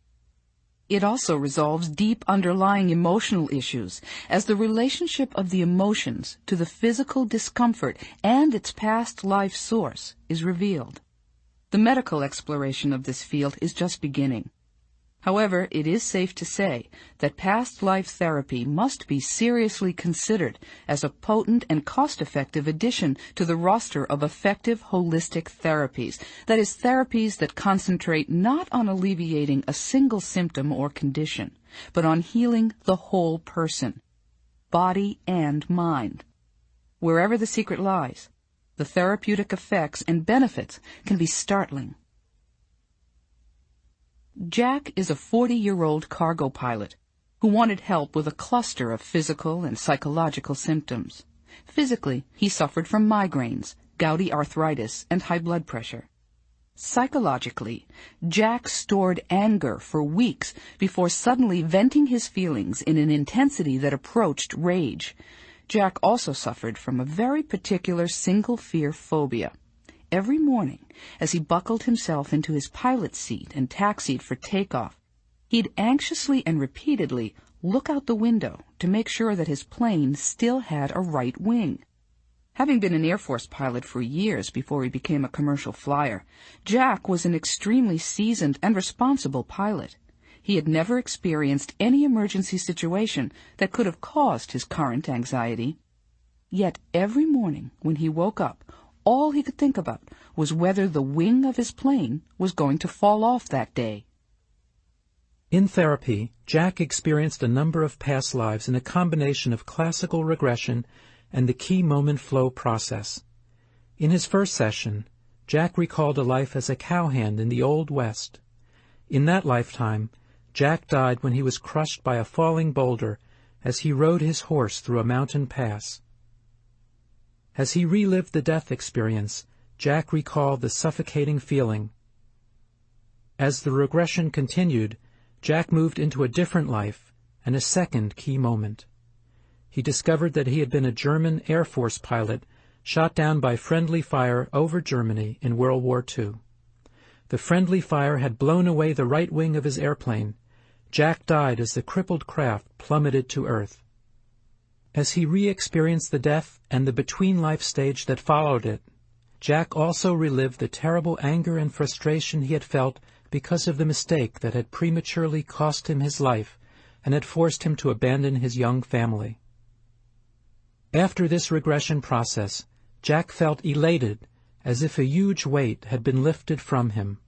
It also resolves deep underlying emotional issues, as the relationship of the emotions to the physical discomfort and its past life source is revealed. The medical exploration of this field is just beginning. However, it is safe to say that past life therapy must be seriously considered as a potent and cost-effective addition to the roster of effective holistic therapies, that is, therapies that concentrate not on alleviating a single symptom or condition, but on healing the whole person, body and mind. Wherever the secret lies, the therapeutic effects and benefits can be startling. Jack is a 40-year-old cargo pilot who wanted help with a cluster of physical and psychological symptoms. Physically, he suffered from migraines, gouty arthritis, and high blood pressure. Psychologically, Jack stored anger for weeks before suddenly venting his feelings in an intensity that approached rage. Jack also suffered from a very particular single fear phobia. Every morning, as he buckled himself into his pilot's seat and taxied for takeoff, he'd anxiously and repeatedly look out the window to make sure that his plane still had a right wing. Having been an Air Force pilot for years before he became a commercial flyer, Jack was an extremely seasoned and responsible pilot. He had never experienced any emergency situation that could have caused his current anxiety. Yet every morning when he woke up, all he could think about was whether the wing of his plane was going to fall off that day. In therapy, Jack experienced a number of past lives in a combination of classical regression and the key moment flow process. In his first session, Jack recalled a life as a cowhand in the Old West. In that lifetime, Jack died when he was crushed by a falling boulder as he rode his horse through a mountain pass. As he relived the death experience, Jack recalled the suffocating feeling. As the regression continued, Jack moved into a different life and a second key moment. He discovered that he had been a German Air Force pilot shot down by friendly fire over Germany in World War II. The friendly fire had blown away the right wing of his airplane. Jack died as the crippled craft plummeted to Earth. As he re-experienced the death and the between-life stage that followed it, Jack also relived the terrible anger and frustration he had felt because of the mistake that had prematurely cost him his life and had forced him to abandon his young family. After this regression process, Jack felt elated, as if a huge weight had been lifted from him.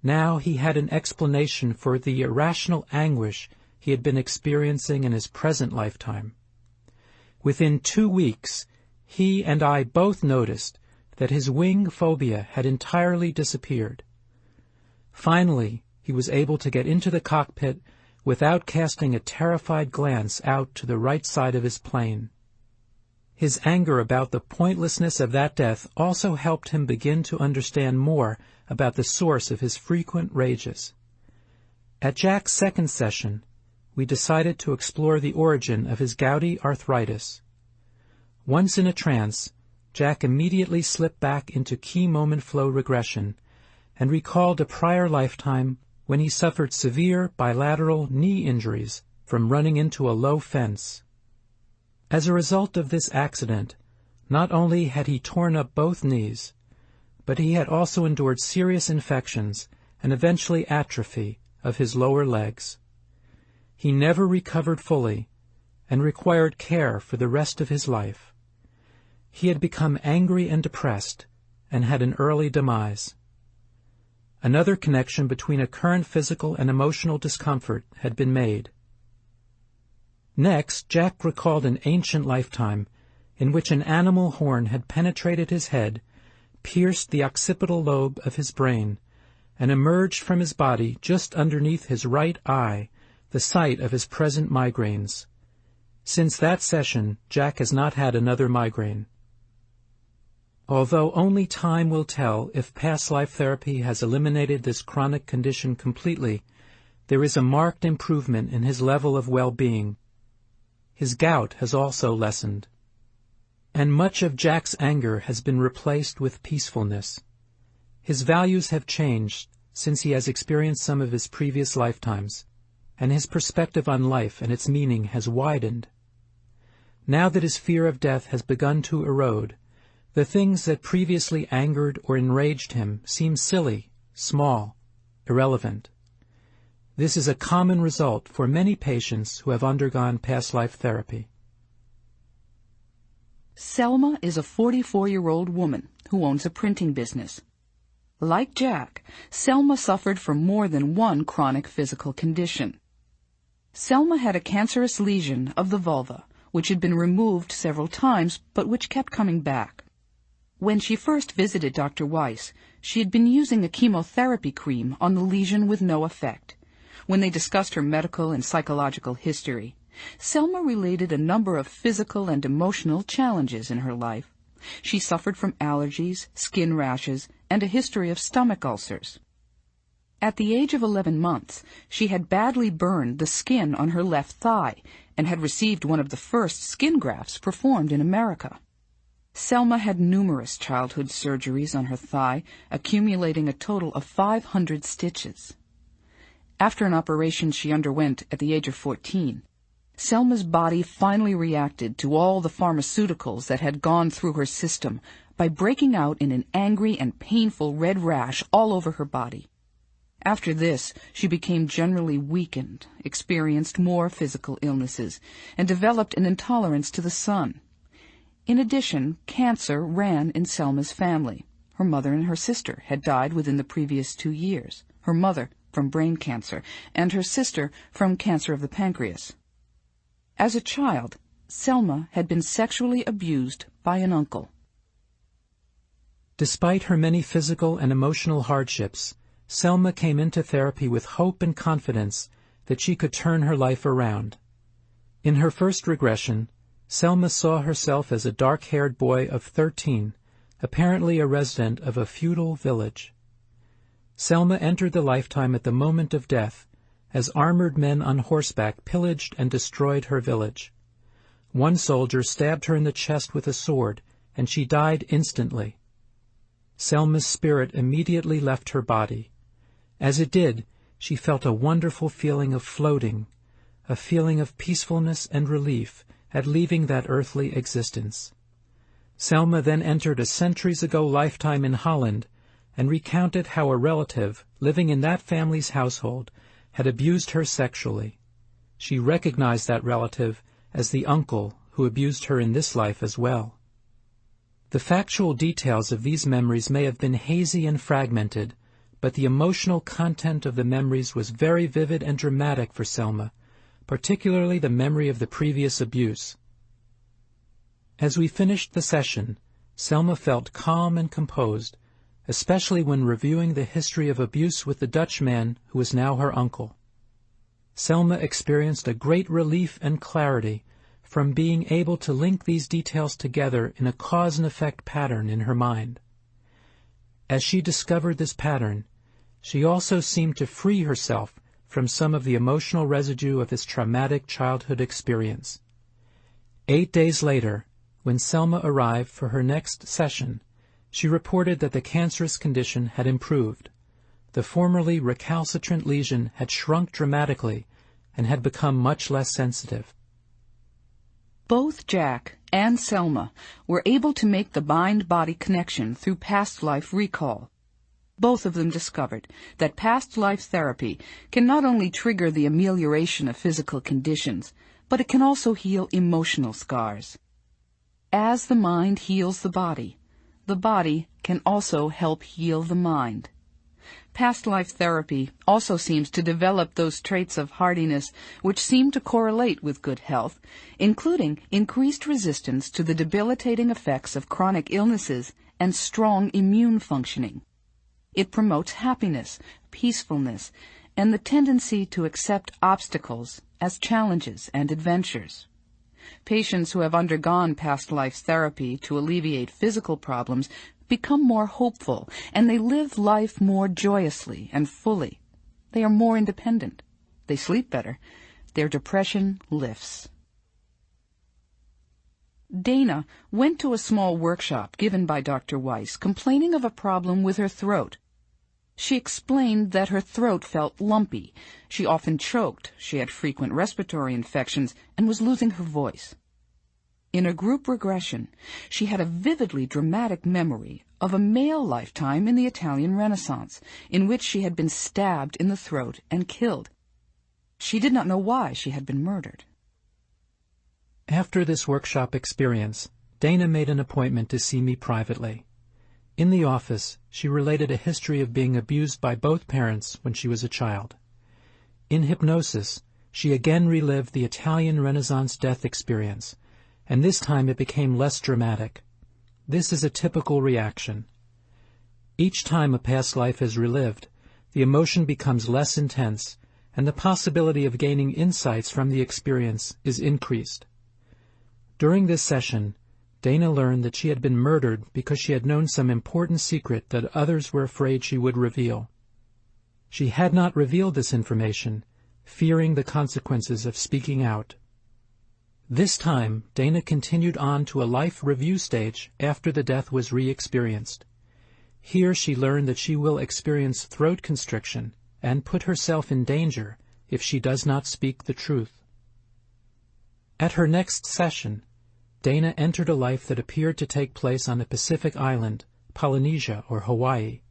Now he had an explanation for the irrational anguish he had been experiencing in his present lifetime. Within 2 weeks, he and I both noticed that his wing phobia had entirely disappeared. Finally, he was able to get into the cockpit without casting a terrified glance out to the right side of his plane. His anger about the pointlessness of that death also helped him begin to understand more about the source of his frequent rages. At Jack's second session, we decided to explore the origin of his gouty arthritis. Once in a trance, Jack immediately slipped back into key moment flow regression and recalled a prior lifetime when he suffered severe bilateral knee injuries from running into a low fence. As a result of this accident, not only had he torn up both knees, but he had also endured serious infections and eventually atrophy of his lower legs. He never recovered fully and required care for the rest of his life. He had become angry and depressed and had an early demise. Another connection between a current physical and emotional discomfort had been made. Next, Jack recalled an ancient lifetime in which an animal horn had penetrated his head, pierced the occipital lobe of his brain, and emerged from his body just underneath his right eye, the site of his present migraines. Since that session, Jack has not had another migraine. Although only time will tell if past life therapy has eliminated this chronic condition completely, there is a marked improvement in his level of well-being. His gout has also lessened. And much of Jack's anger has been replaced with peacefulness. His values have changed since he has experienced some of his previous lifetimes, and his perspective on life and its meaning has widened. Now that his fear of death has begun to erode, the things that previously angered or enraged him seem silly, small, irrelevant. This is a common result for many patients who have undergone past life therapy. Selma is a 44-year-old woman who owns a printing business. Like Jack, Selma suffered from more than one chronic physical condition. Selma had a cancerous lesion of the vulva, which had been removed several times, but which kept coming back. When she first visited Dr. Weiss, she had been using a chemotherapy cream on the lesion with no effect. When they discussed her medical and psychological history, Selma related a number of physical and emotional challenges in her life. She suffered from allergies, skin rashes, and a history of stomach ulcers. At the age of 11 months, she had badly burned the skin on her left thigh and had received one of the first skin grafts performed in America. Selma had numerous childhood surgeries on her thigh, accumulating a total of 500 stitches. After an operation she underwent at the age of 14, Selma's body finally reacted to all the pharmaceuticals that had gone through her system by breaking out in an angry and painful red rash all over her body. After this, she became generally weakened, experienced more physical illnesses, and developed an intolerance to the sun. In addition, cancer ran in Selma's family. Her mother and her sister had died within the previous 2 years, her mother from brain cancer, and her sister from cancer of the pancreas. As a child, Selma had been sexually abused by an uncle. Despite her many physical and emotional hardships, Selma came into therapy with hope and confidence that she could turn her life around. In her first regression, Selma saw herself as a dark-haired boy of 13, apparently a resident of a feudal village. Selma entered the lifetime at the moment of death, as armored men on horseback pillaged and destroyed her village. One soldier stabbed her in the chest with a sword, and she died instantly. Selma's spirit immediately left her body. As it did, she felt a wonderful feeling of floating, a feeling of peacefulness and relief at leaving that earthly existence. Selma then entered a centuries-ago lifetime in Holland and recounted how a relative living in that family's household had abused her sexually. She recognized that relative as the uncle who abused her in this life as well. The factual details of these memories may have been hazy and fragmented, but the emotional content of the memories was very vivid and dramatic for Selma, particularly the memory of the previous abuse. As we finished the session, Selma felt calm and composed, especially when reviewing the history of abuse with the Dutch man who was now her uncle. Selma experienced a great relief and clarity from being able to link these details together in a cause-and-effect pattern in her mind. As she discovered this pattern, she also seemed to free herself from some of the emotional residue of this traumatic childhood experience. 8 days later, when Selma arrived for her next session, she reported that the cancerous condition had improved. The formerly recalcitrant lesion had shrunk dramatically and had become much less sensitive. Both Jack and Selma were able to make the mind-body connection through past life recall. Both of them discovered that past life therapy can not only trigger the amelioration of physical conditions, but it can also heal emotional scars. As the mind heals the body can also help heal the mind. Past life therapy also seems to develop those traits of hardiness which seem to correlate with good health, including increased resistance to the debilitating effects of chronic illnesses and strong immune functioning. It promotes happiness, peacefulness, and the tendency to accept obstacles as challenges and adventures. Patients who have undergone past life therapy to alleviate physical problems become more hopeful, and they live life more joyously and fully. They are more independent. They sleep better. Their depression lifts. Dana went to a small workshop given by Dr. Weiss, complaining of a problem with her throat. She explained that her throat felt lumpy. She often choked, she had frequent respiratory infections, and was losing her voice. In a group regression, she had a vividly dramatic memory of a male lifetime in the Italian Renaissance, in which she had been stabbed in the throat and killed. She did not know why she had been murdered. After this workshop experience, Dana made an appointment to see me privately. In the office, she related a history of being abused by both parents when she was a child. In hypnosis, she again relived the Italian Renaissance death experience, and this time it became less dramatic. This is a typical reaction. Each time a past life is relived, the emotion becomes less intense, and the possibility of gaining insights from the experience is increased. During this session, Dana learned that she had been murdered because she had known some important secret that others were afraid she would reveal. She had not revealed this information, fearing the consequences of speaking out. This time, Dana continued on to a life review stage after the death was re-experienced. Here she learned that she will experience throat constriction and put herself in danger if she does not speak the truth. At her next session, Dana entered a life that appeared to take place on a Pacific island, Polynesia or Hawaii.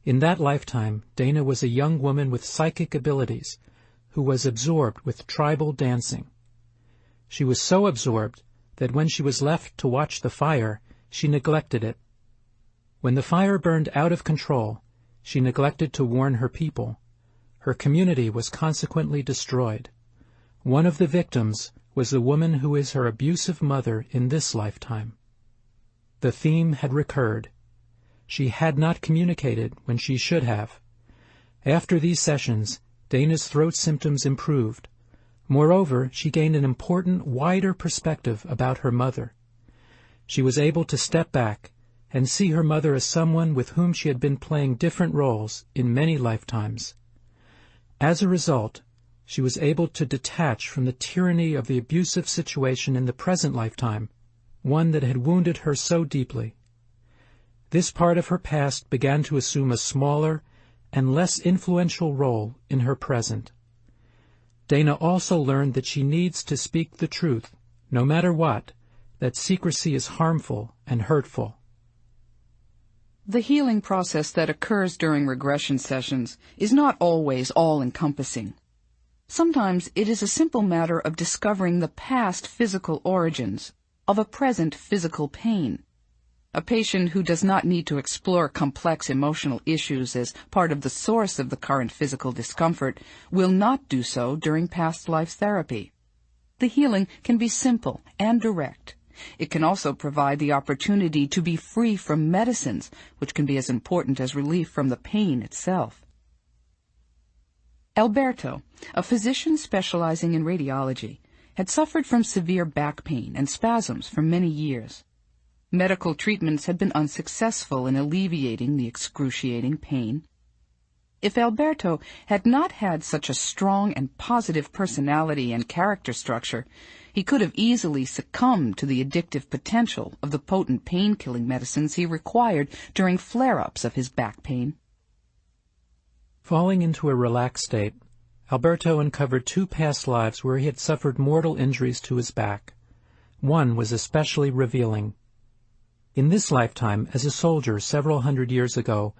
In that lifetime, Dana was a young woman with psychic abilities who was absorbed with tribal dancing. She was so absorbed that when she was left to watch the fire, she neglected it. When the fire burned out of control, she neglected to warn her people. Her community was consequently destroyed. One of the victims was the woman who is her abusive mother in this lifetime. The theme had recurred. She had not communicated when she should have. After these sessions, Dana's throat symptoms improved. Moreover, she gained an important, wider perspective about her mother. She was able to step back and see her mother as someone with whom she had been playing different roles in many lifetimes. As a result, she was able to detach from the tyranny of the abusive situation in the present lifetime, one that had wounded her so deeply. This part of her past began to assume a smaller and less influential role in her present. Dana also learned that she needs to speak the truth, no matter what, that secrecy is harmful and hurtful. The healing process that occurs during regression sessions is not always all-encompassing. Sometimes it is a simple matter of discovering the past physical origins of a present physical pain. A patient who does not need to explore complex emotional issues as part of the source of the current physical discomfort will not do so during past life therapy. The healing can be simple and direct. It can also provide the opportunity to be free from medicines, which can be as important as relief from the pain itself. Alberto, a physician specializing in radiology, had suffered from severe back pain and spasms for many years. Medical treatments had been unsuccessful in alleviating the excruciating pain. If Alberto had not had such a strong and positive personality and character structure, he could have easily succumbed to the addictive potential of the potent pain-killing medicines he required during flare-ups of his back pain. Falling into a relaxed state, Alberto uncovered 2 past lives where he had suffered mortal injuries to his back. One was especially revealing. In this lifetime, as a soldier several hundred years ago,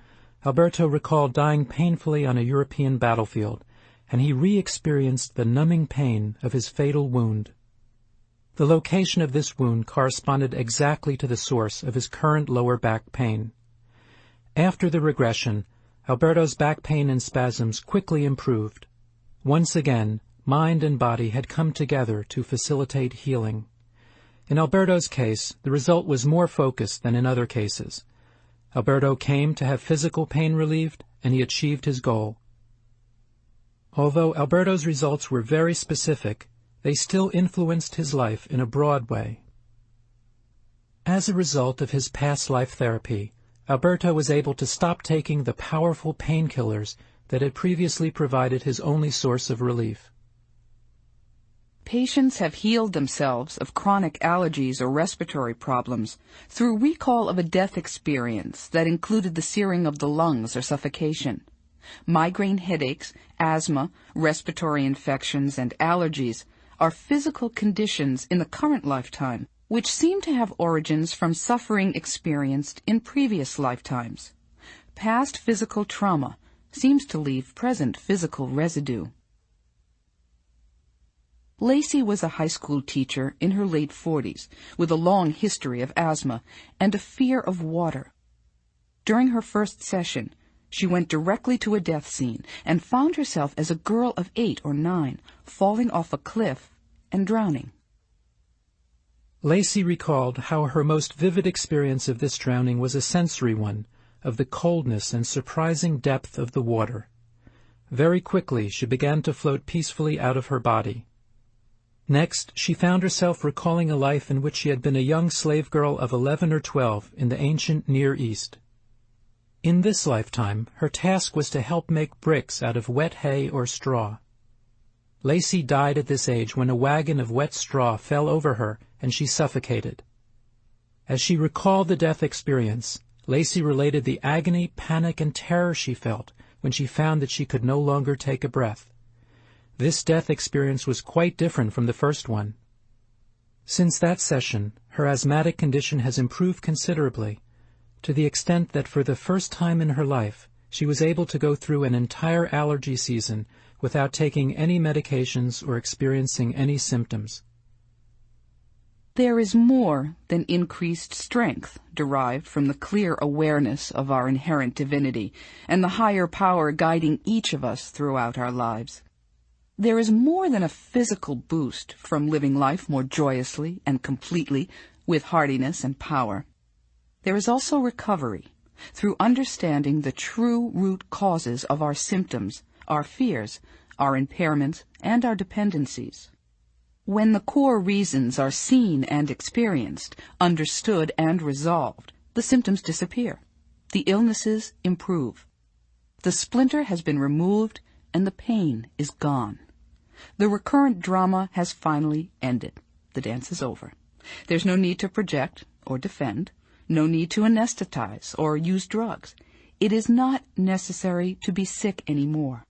Alberto recalled dying painfully on a European battlefield, and he re-experienced the numbing pain of his fatal wound. The location of this wound corresponded exactly to the source of his current lower back pain. After the regression, Alberto's back pain and spasms quickly improved. Once again, mind and body had come together to facilitate healing. In Alberto's case, the result was more focused than in other cases. Alberto came to have physical pain relieved, and he achieved his goal. Although Alberto's results were very specific, they still influenced his life in a broad way. As a result of his past life therapy, Alberto was able to stop taking the powerful painkillers that had previously provided his only source of relief. Patients have healed themselves of chronic allergies or respiratory problems through recall of a death experience that included the searing of the lungs or suffocation. Migraine headaches, asthma, respiratory infections, and allergies are physical conditions in the current lifetime which seem to have origins from suffering experienced in previous lifetimes. Past physical trauma seems to leave present physical residue. Lacey was a high school teacher in her late 40s with a long history of asthma and a fear of water. During her first session, she went directly to a death scene and found herself as a girl of 8 or 9 falling off a cliff and drowning. Lacey recalled how her most vivid experience of this drowning was a sensory one, of the coldness and surprising depth of the water. Very quickly she began to float peacefully out of her body. Next, she found herself recalling a life in which she had been a young slave girl of 11 or 12 in the ancient Near East. In this lifetime, her task was to help make bricks out of wet hay or straw. Lacey died at this age when a wagon of wet straw fell over her and she suffocated. As she recalled the death experience, Lacey related the agony, panic, and terror she felt when she found that she could no longer take a breath. This death experience was quite different from the first one. Since that session, her asthmatic condition has improved considerably, to the extent that for the first time in her life, she was able to go through an entire allergy season without taking any medications or experiencing any symptoms. There is more than increased strength derived from the clear awareness of our inherent divinity and the higher power guiding each of us throughout our lives. There is more than a physical boost from living life more joyously and completely with hardiness and power. There is also recovery through understanding the true root causes of our symptoms, our fears, our impairments, and our dependencies. When the core reasons are seen and experienced, understood and resolved, the symptoms disappear. The illnesses improve. The splinter has been removed and the pain is gone. The recurrent drama has finally ended. The dance is over. There's no need to project or defend, no need to anesthetize or use drugs. It is not necessary to be sick anymore.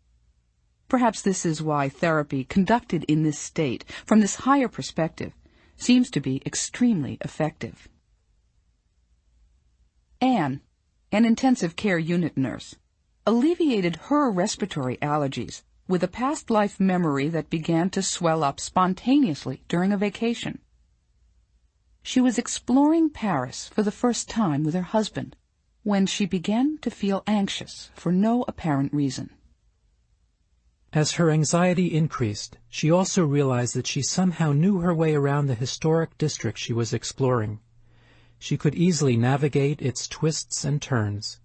Perhaps this is why therapy conducted in this state, from this higher perspective, seems to be extremely effective. Anne, an intensive care unit nurse, alleviated her respiratory allergies with a past life memory that began to swell up spontaneously during a vacation. She was exploring Paris for the first time with her husband when she began to feel anxious for no apparent reason. As her anxiety increased, she also realized that she somehow knew her way around the historic district she was exploring. She could easily navigate its twists and turns.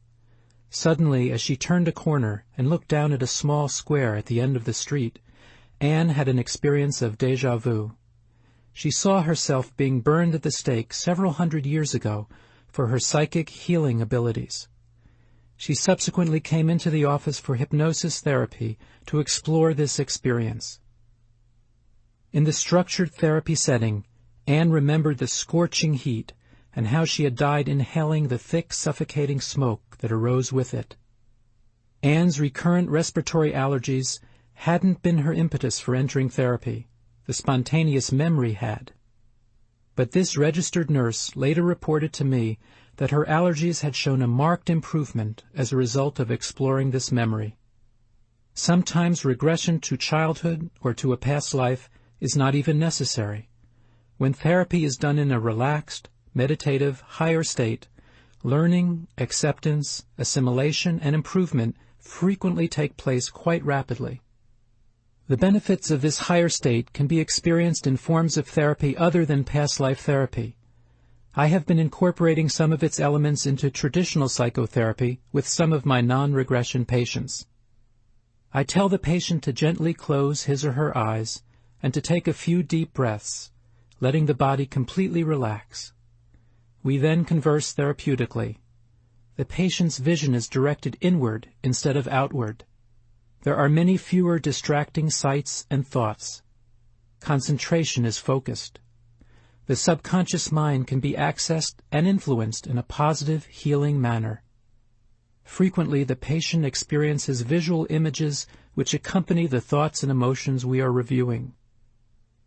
Suddenly, as she turned a corner and looked down at a small square at the end of the street, Anne had an experience of déjà vu. She saw herself being burned at the stake several hundred years ago for her psychic healing abilities. She subsequently came into the office for hypnosis therapy to explore this experience. In the structured therapy setting, Anne remembered the scorching heat and how she had died inhaling the thick, suffocating smoke that arose with it. Anne's recurrent respiratory allergies hadn't been her impetus for entering therapy. The spontaneous memory had. But this registered nurse later reported to me that her allergies had shown a marked improvement as a result of exploring this memory. Sometimes regression to childhood or to a past life is not even necessary. When therapy is done in a relaxed, meditative, higher state, learning, acceptance, assimilation, and improvement frequently take place quite rapidly. The benefits of this higher state can be experienced in forms of therapy other than past life therapy. I have been incorporating some of its elements into traditional psychotherapy with some of my non-regression patients. I tell the patient to gently close his or her eyes and to take a few deep breaths, letting the body completely relax. We then converse therapeutically. The patient's vision is directed inward instead of outward. There are many fewer distracting sights and thoughts. Concentration is focused. The subconscious mind can be accessed and influenced in a positive, healing manner. Frequently, the patient experiences visual images which accompany the thoughts and emotions we are reviewing.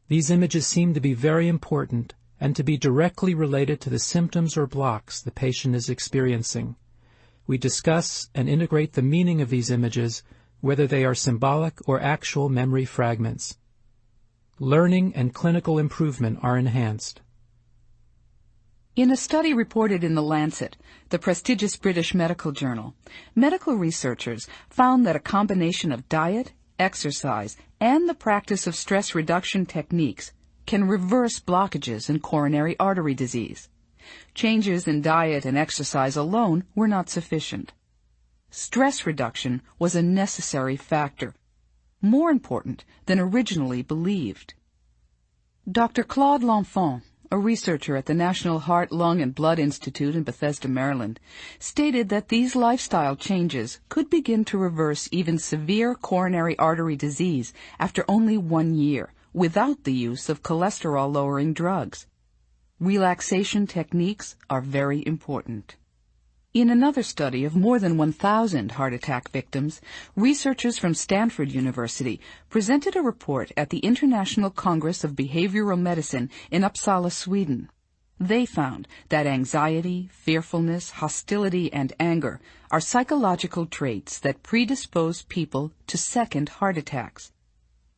These images seem to be very important and to be directly related to the symptoms or blocks the patient is experiencing. We discuss and integrate the meaning of these images, whether they are symbolic or actual memory fragments. Learning and clinical improvement are enhanced. In a study reported in The Lancet, the prestigious British medical journal, medical researchers found that a combination of diet, exercise, and the practice of stress reduction techniques can reverse blockages in coronary artery disease. Changes in diet and exercise alone were not sufficient. Stress reduction was a necessary factor, more important than originally believed. Dr. Claude L'Enfant, a researcher at the National Heart, Lung, and Blood Institute in Bethesda, Maryland, stated that these lifestyle changes could begin to reverse even severe coronary artery disease after only 1 year, without the use of cholesterol-lowering drugs. Relaxation techniques are very important. In another study of more than 1,000 heart attack victims, researchers from Stanford University presented a report at the International Congress of Behavioral Medicine in Uppsala, Sweden. They found that anxiety, fearfulness, hostility, and anger are psychological traits that predispose people to second heart attacks.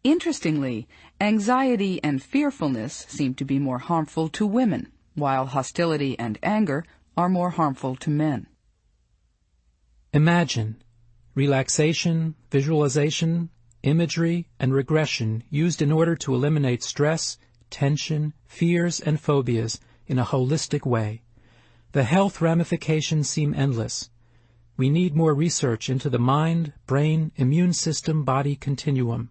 Interestingly, anxiety and fearfulness seem to be more harmful to women, while hostility and anger are more harmful to men. Imagine, relaxation, visualization, imagery, and regression used in order to eliminate stress, tension, fears, and phobias in a holistic way. The health ramifications seem endless. We need more research into the mind, brain, immune system, body continuum.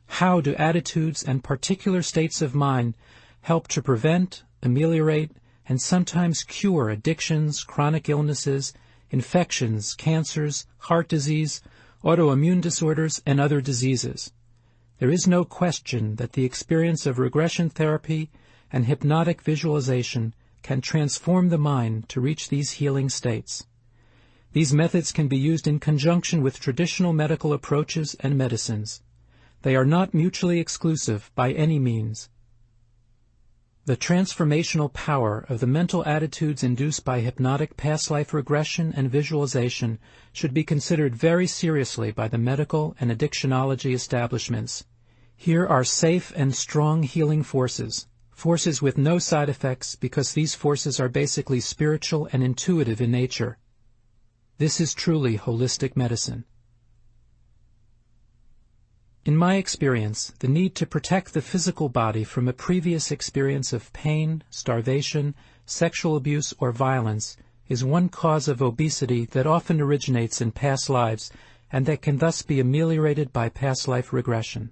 How do attitudes and particular states of mind help to prevent, ameliorate, and sometimes cure addictions, chronic illnesses, infections, cancers, heart disease, autoimmune disorders, and other diseases? There is no question that the experience of regression therapy and hypnotic visualization can transform the mind to reach these healing states. These methods can be used in conjunction with traditional medical approaches and medicines. They are not mutually exclusive by any means. The transformational power of the mental attitudes induced by hypnotic past life regression and visualization should be considered very seriously by the medical and addictionology establishments. Here are safe and strong healing forces, forces with no side effects because these forces are basically spiritual and intuitive in nature. This is truly holistic medicine. In my experience, the need to protect the physical body from a previous experience of pain, starvation, sexual abuse, or violence is one cause of obesity that often originates in past lives and that can thus be ameliorated by past life regression.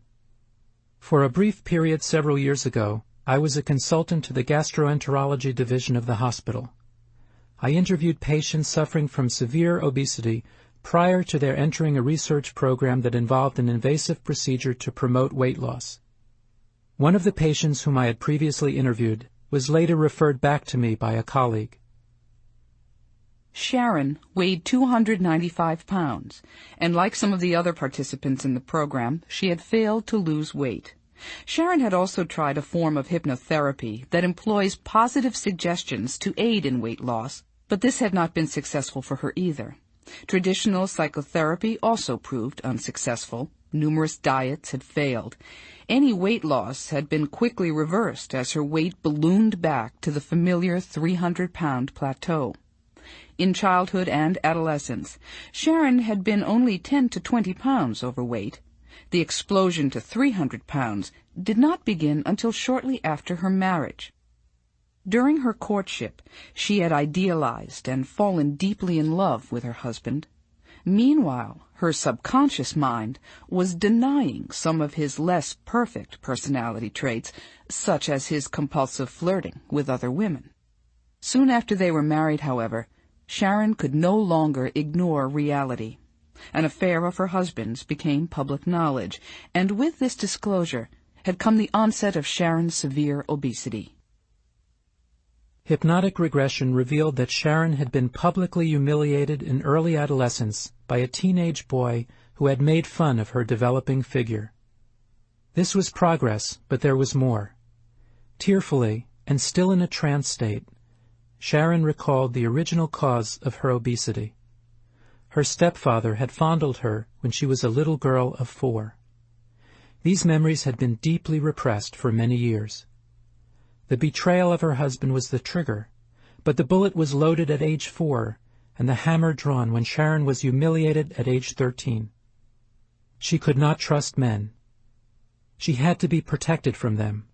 For a brief period several years ago, I was a consultant to the gastroenterology division of the hospital. I interviewed patients suffering from severe obesity prior to their entering a research program that involved an invasive procedure to promote weight loss. One of the patients whom I had previously interviewed was later referred back to me by a colleague. Sharon weighed 295 pounds, and like some of the other participants in the program, she had failed to lose weight. Sharon had also tried a form of hypnotherapy that employs positive suggestions to aid in weight loss, but this had not been successful for her either. Traditional psychotherapy also proved unsuccessful. Numerous diets had failed. Any weight loss had been quickly reversed as her weight ballooned back to the familiar 300-pound plateau. In childhood and adolescence, Sharon had been only 10 to 20 pounds overweight. The explosion to 300 pounds did not begin until shortly after her marriage. During her courtship, she had idealized and fallen deeply in love with her husband. Meanwhile, her subconscious mind was denying some of his less perfect personality traits, such as his compulsive flirting with other women. Soon after they were married, however, Sharon could no longer ignore reality. An affair of her husband's became public knowledge, and with this disclosure had come the onset of Sharon's severe obesity. Hypnotic regression revealed that Sharon had been publicly humiliated in early adolescence by a teenage boy who had made fun of her developing figure. This was progress, but there was more. Tearfully, and still in a trance state, Sharon recalled the original cause of her obesity. Her stepfather had fondled her when she was a little girl of 4. These memories had been deeply repressed for many years. The betrayal of her husband was the trigger, but the bullet was loaded at age 4 and the hammer drawn when Sharon was humiliated at age 13. She could not trust men. She had to be protected from them.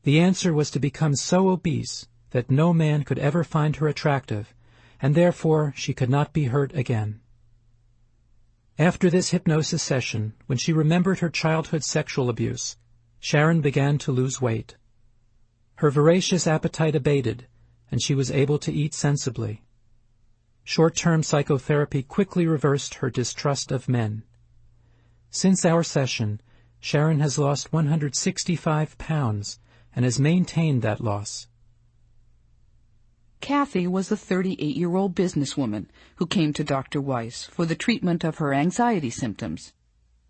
The answer was to become so obese that no man could ever find her attractive, and therefore she could not be hurt again. After this hypnosis session, when she remembered her childhood sexual abuse, Sharon began to lose weight. Her voracious appetite abated, and she was able to eat sensibly. Short-term psychotherapy quickly reversed her distrust of men. Since our session, Sharon has lost 165 pounds and has maintained that loss. Kathy was a 38-year-old businesswoman who came to Dr. Weiss for the treatment of her anxiety symptoms.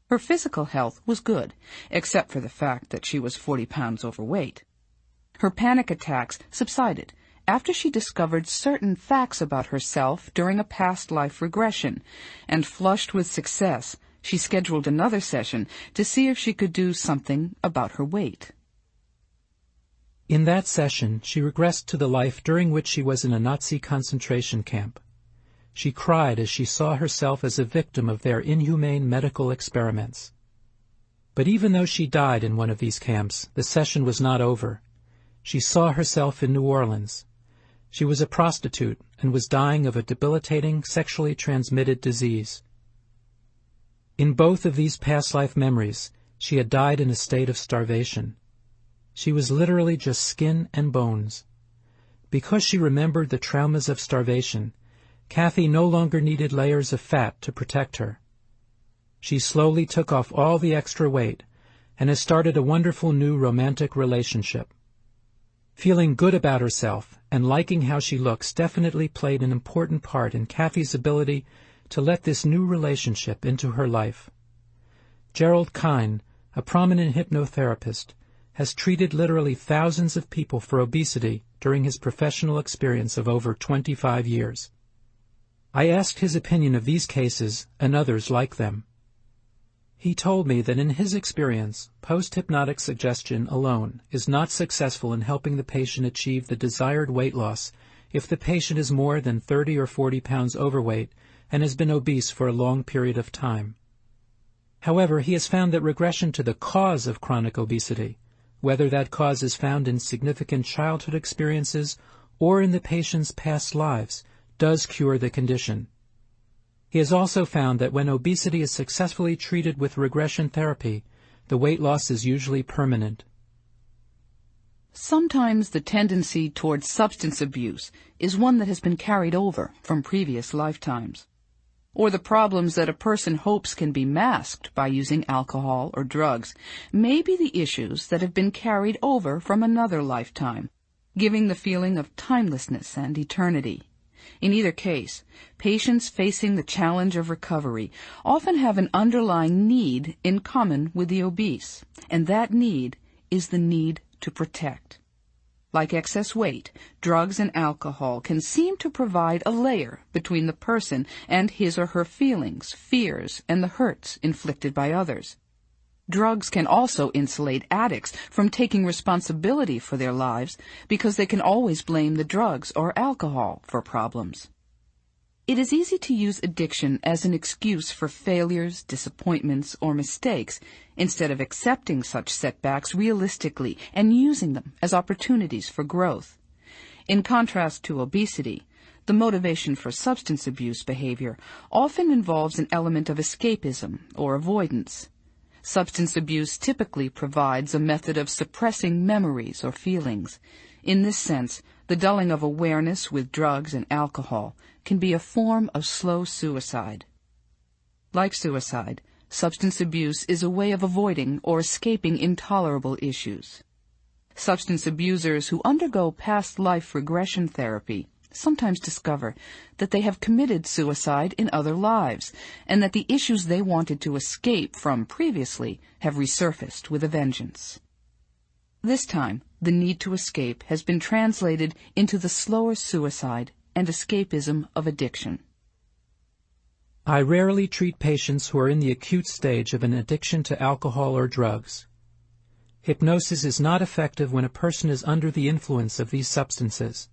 Her physical health was good, except for the fact that she was 40 pounds overweight. Her panic attacks subsided after she discovered certain facts about herself during a past life regression, and flushed with success, she scheduled another session to see if she could do something about her weight. In that session, she regressed to the life during which she was in a Nazi concentration camp. She cried as she saw herself as a victim of their inhumane medical experiments. But even though she died in one of these camps, the session was not over. She saw herself in New Orleans. She was a prostitute and was dying of a debilitating sexually transmitted disease. In both of these past life memories, she had died in a state of starvation. She was literally just skin and bones. Because she remembered the traumas of starvation, Kathy no longer needed layers of fat to protect her. She slowly took off all the extra weight and has started a wonderful new romantic relationship. Feeling good about herself and liking how she looks definitely played an important part in Kathy's ability to let this new relationship into her life. Gerald Kine, a prominent hypnotherapist, has treated literally thousands of people for obesity during his professional experience of over 25 years. I asked his opinion of these cases and others like them. He told me that in his experience, post-hypnotic suggestion alone is not successful in helping the patient achieve the desired weight loss if the patient is more than 30 or 40 pounds overweight and has been obese for a long period of time. However, he has found that regression to the cause of chronic obesity, whether that cause is found in significant childhood experiences or in the patient's past lives, does cure the condition. He has also found that when obesity is successfully treated with regression therapy, the weight loss is usually permanent. Sometimes the tendency towards substance abuse is one that has been carried over from previous lifetimes, or the problems that a person hopes can be masked by using alcohol or drugs may be the issues that have been carried over from another lifetime, giving the feeling of timelessness and eternity. In either case, patients facing the challenge of recovery often have an underlying need in common with the obese, and that need is the need to protect. Like excess weight, drugs and alcohol can seem to provide a layer between the person and his or her feelings, fears, and the hurts inflicted by others. Drugs can also insulate addicts from taking responsibility for their lives because they can always blame the drugs or alcohol for problems. It is easy to use addiction as an excuse for failures, disappointments, or mistakes, instead of accepting such setbacks realistically and using them as opportunities for growth. In contrast to obesity, The motivation for substance abuse behavior often involves an element of escapism or avoidance. Substance abuse typically provides a method of suppressing memories or feelings. In this sense, the dulling of awareness with drugs and alcohol can be a form of slow suicide. Like suicide, substance abuse is a way of avoiding or escaping intolerable issues. Substance abusers who undergo past life regression therapy sometimes discover that they have committed suicide in other lives, and that the issues they wanted to escape from previously have resurfaced with a vengeance. This time, the need to escape has been translated into the slower suicide and escapism of addiction. I rarely treat patients who are in the acute stage of an addiction to alcohol or drugs. Hypnosis is not effective when a person is under the influence of these substances.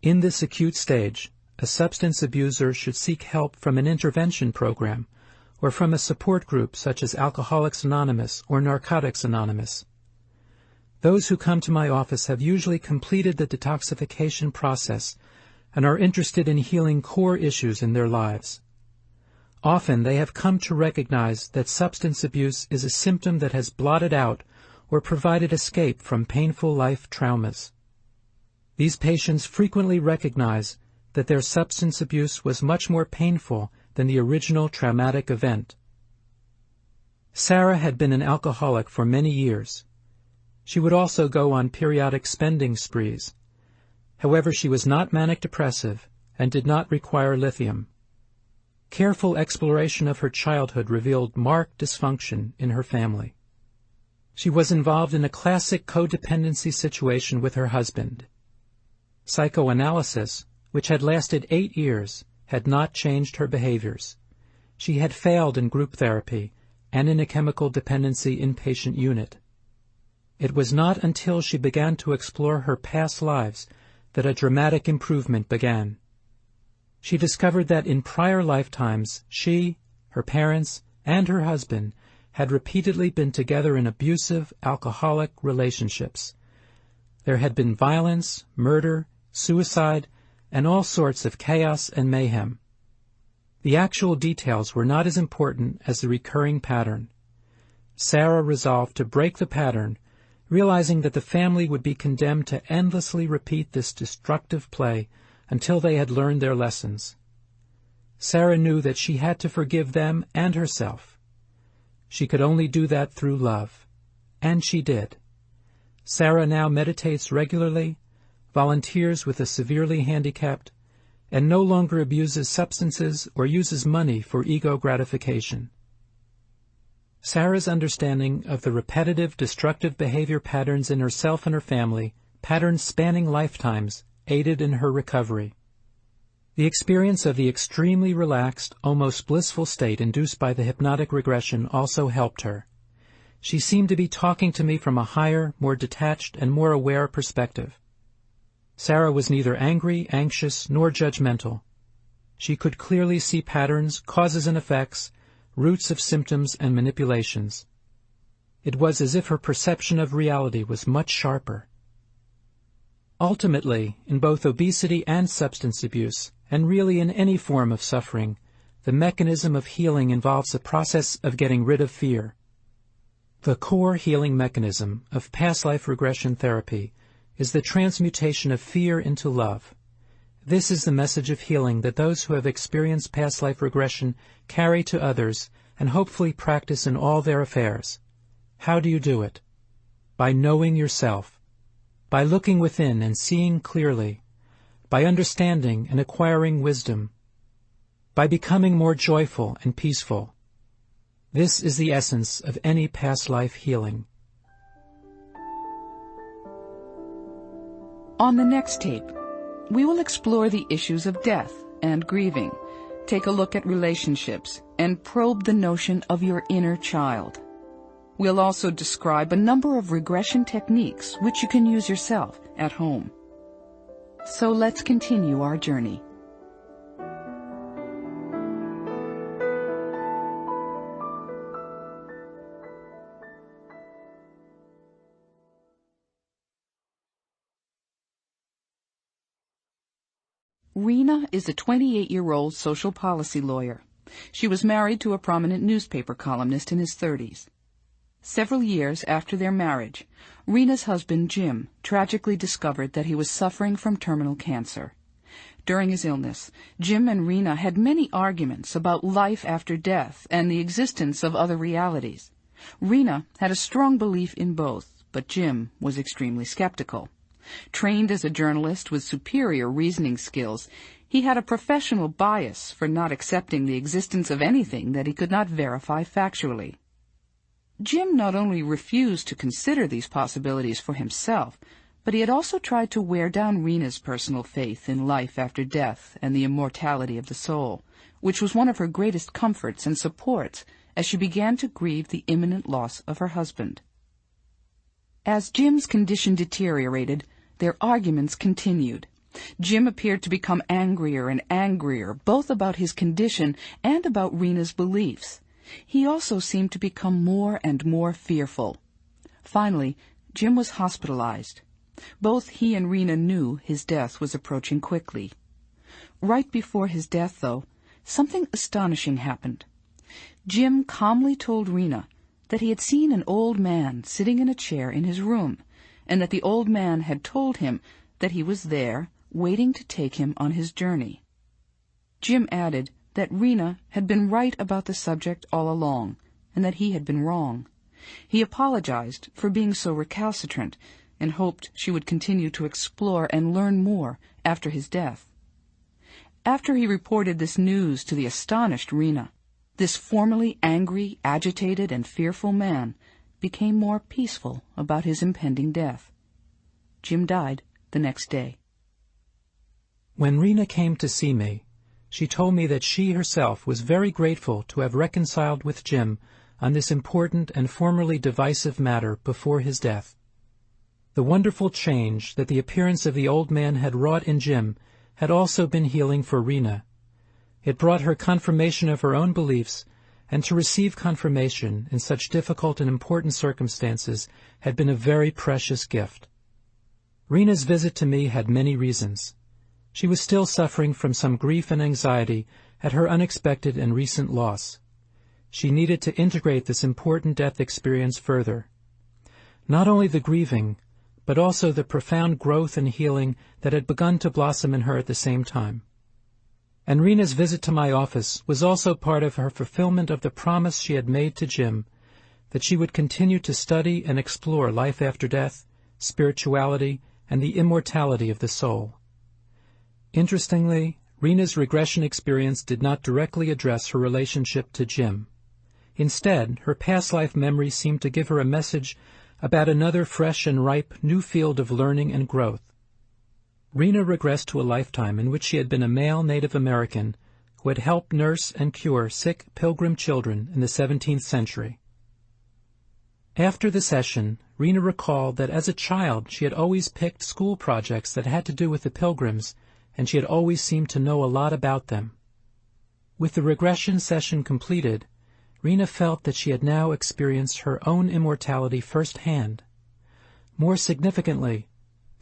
In this acute stage, a substance abuser should seek help from an intervention program or from a support group such as Alcoholics Anonymous or Narcotics Anonymous. Those who come to my office have usually completed the detoxification process and are interested in healing core issues in their lives. Often they have come to recognize that substance abuse is a symptom that has blotted out or provided escape from painful life traumas. These patients frequently recognize that their substance abuse was much more painful than the original traumatic event. Sarah had been an alcoholic for many years. She would also go on periodic spending sprees. However, she was not manic-depressive and did not require lithium. Careful exploration of her childhood revealed marked dysfunction in her family. She was involved in a classic codependency situation with her husband. Psychoanalysis, which had lasted 8 years, had not changed her behaviors. She had failed in group therapy and in a chemical dependency inpatient unit. It was not until she began to explore her past lives that a dramatic improvement began. She discovered that in prior lifetimes she, her parents, and her husband had repeatedly been together in abusive, alcoholic relationships. There had been violence, murder, suicide, and all sorts of chaos and mayhem. The actual details were not as important as the recurring pattern. Sarah resolved to break the pattern, realizing that the family would be condemned to endlessly repeat this destructive play until they had learned their lessons. Sarah knew that she had to forgive them and herself. She could only do that through love, and she did. Sarah now meditates regularly, volunteers with the severely handicapped, and no longer abuses substances or uses money for ego gratification. Sarah's understanding of the repetitive, destructive behavior patterns in herself and her family, patterns spanning lifetimes, aided in her recovery. The experience of the extremely relaxed, almost blissful state induced by the hypnotic regression also helped her. She seemed to be talking to me from a higher, more detached, and more aware perspective. Sarah was neither angry, anxious, nor judgmental. She could clearly see patterns, causes and effects, roots of symptoms and manipulations. It was as if her perception of reality was much sharper. Ultimately, in both obesity and substance abuse, and really in any form of suffering, the mechanism of healing involves the process of getting rid of fear. The core healing mechanism of past life regression therapy is the transmutation of fear into love. This is the message of healing that those who have experienced past life regression carry to others and hopefully practice in all their affairs. How do you do it? By knowing yourself, by looking within and seeing clearly, by understanding and acquiring wisdom, by becoming more joyful and peaceful. This is the essence of any past life healing. On the next tape, we will explore the issues of death and grieving, take a look at relationships, and probe the notion of your inner child. We'll also describe a number of regression techniques which you can use yourself at home. So let's continue our journey. Rena is a 28-year-old social policy lawyer. She was married to a prominent newspaper columnist in his 30s. Several years after their marriage, Rena's husband, Jim, tragically discovered that he was suffering from terminal cancer. During his illness, Jim and Rena had many arguments about life after death and the existence of other realities. Rena had a strong belief in both, but Jim was extremely skeptical. Trained as a journalist with superior reasoning skills, he had a professional bias for not accepting the existence of anything that he could not verify factually. Jim not only refused to consider these possibilities for himself, but he had also tried to wear down Rena's personal faith in life after death and the immortality of the soul, which was one of her greatest comforts and supports as she began to grieve the imminent loss of her husband. As Jim's condition deteriorated, their arguments continued. Jim appeared to become angrier and angrier, both about his condition and about Rena's beliefs. He also seemed to become more and more fearful. Finally, Jim was hospitalized. Both he and Rena knew his death was approaching quickly. Right before his death, though, something astonishing happened. Jim calmly told Rena that he had seen an old man sitting in a chair in his room, and that the old man had told him that he was there, waiting to take him on his journey. Jim added that Rena had been right about the subject all along, and that he had been wrong. He apologized for being so recalcitrant, and hoped she would continue to explore and learn more after his death. After he reported this news to the astonished Rena, this formerly angry, agitated, and fearful man became more peaceful about his impending death. Jim died the next day. When Rena came to see me, she told me that she herself was very grateful to have reconciled with Jim on this important and formerly divisive matter before his death. The wonderful change that the appearance of the old man had wrought in Jim had also been healing for Rena. It brought her confirmation of her own beliefs, and to receive confirmation in such difficult and important circumstances had been a very precious gift. Rena's visit to me had many reasons. She was still suffering from some grief and anxiety at her unexpected and recent loss. She needed to integrate this important death experience further. Not only the grieving, but also the profound growth and healing that had begun to blossom in her at the same time. And Rena's visit to my office was also part of her fulfillment of the promise she had made to Jim, that she would continue to study and explore life after death, spirituality, and the immortality of the soul. Interestingly, Rena's regression experience did not directly address her relationship to Jim. Instead, her past life memory seemed to give her a message about another fresh and ripe new field of learning and growth. Rena regressed to a lifetime in which she had been a male Native American who had helped nurse and cure sick Pilgrim children in the 17th century. After the session, Rena recalled that as a child she had always picked school projects that had to do with the Pilgrims, and she had always seemed to know a lot about them. With the regression session completed, Rena felt that she had now experienced her own immortality firsthand. More significantly,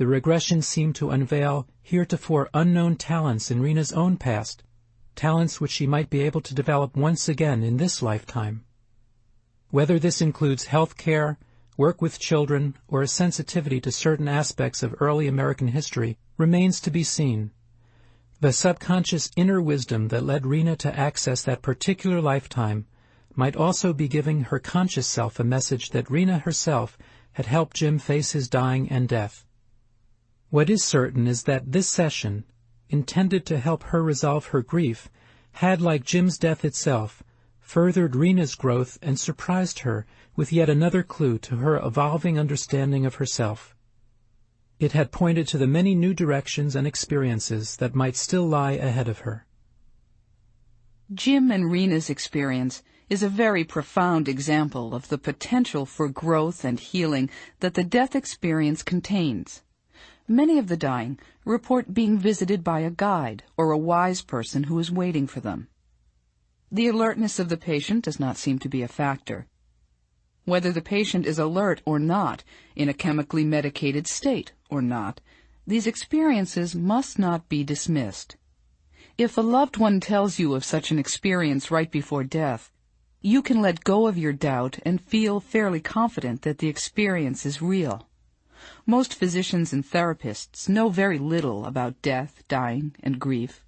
the regression seemed to unveil heretofore unknown talents in Rena's own past, talents which she might be able to develop once again in this lifetime. Whether this includes health care, work with children, or a sensitivity to certain aspects of early American history remains to be seen. The subconscious inner wisdom that led Rena to access that particular lifetime might also be giving her conscious self a message that Rena herself had helped Jim face his dying and death. What is certain is that this session, intended to help her resolve her grief, had, like Jim's death itself, furthered Rena's growth and surprised her with yet another clue to her evolving understanding of herself. It had pointed to the many new directions and experiences that might still lie ahead of her. Jim and Rena's experience is a very profound example of the potential for growth and healing that the death experience contains. Many of the dying report being visited by a guide or a wise person who is waiting for them. The alertness of the patient does not seem to be a factor. Whether the patient is alert or not, in a chemically medicated state or not, these experiences must not be dismissed. If a loved one tells you of such an experience right before death, you can let go of your doubt and feel fairly confident that the experience is real. Most physicians and therapists know very little about death, dying, and grief.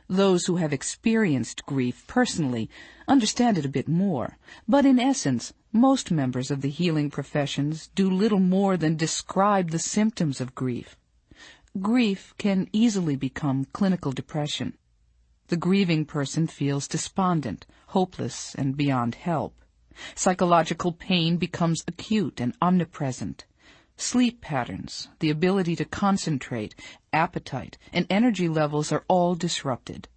Those who have experienced grief personally understand it a bit more, but in essence, most members of the healing professions do little more than describe the symptoms of grief. Grief can easily become clinical depression. The grieving person feels despondent, hopeless, and beyond help. Psychological pain becomes acute and omnipresent. Sleep patterns, the ability to concentrate, appetite, and energy levels are all disrupted.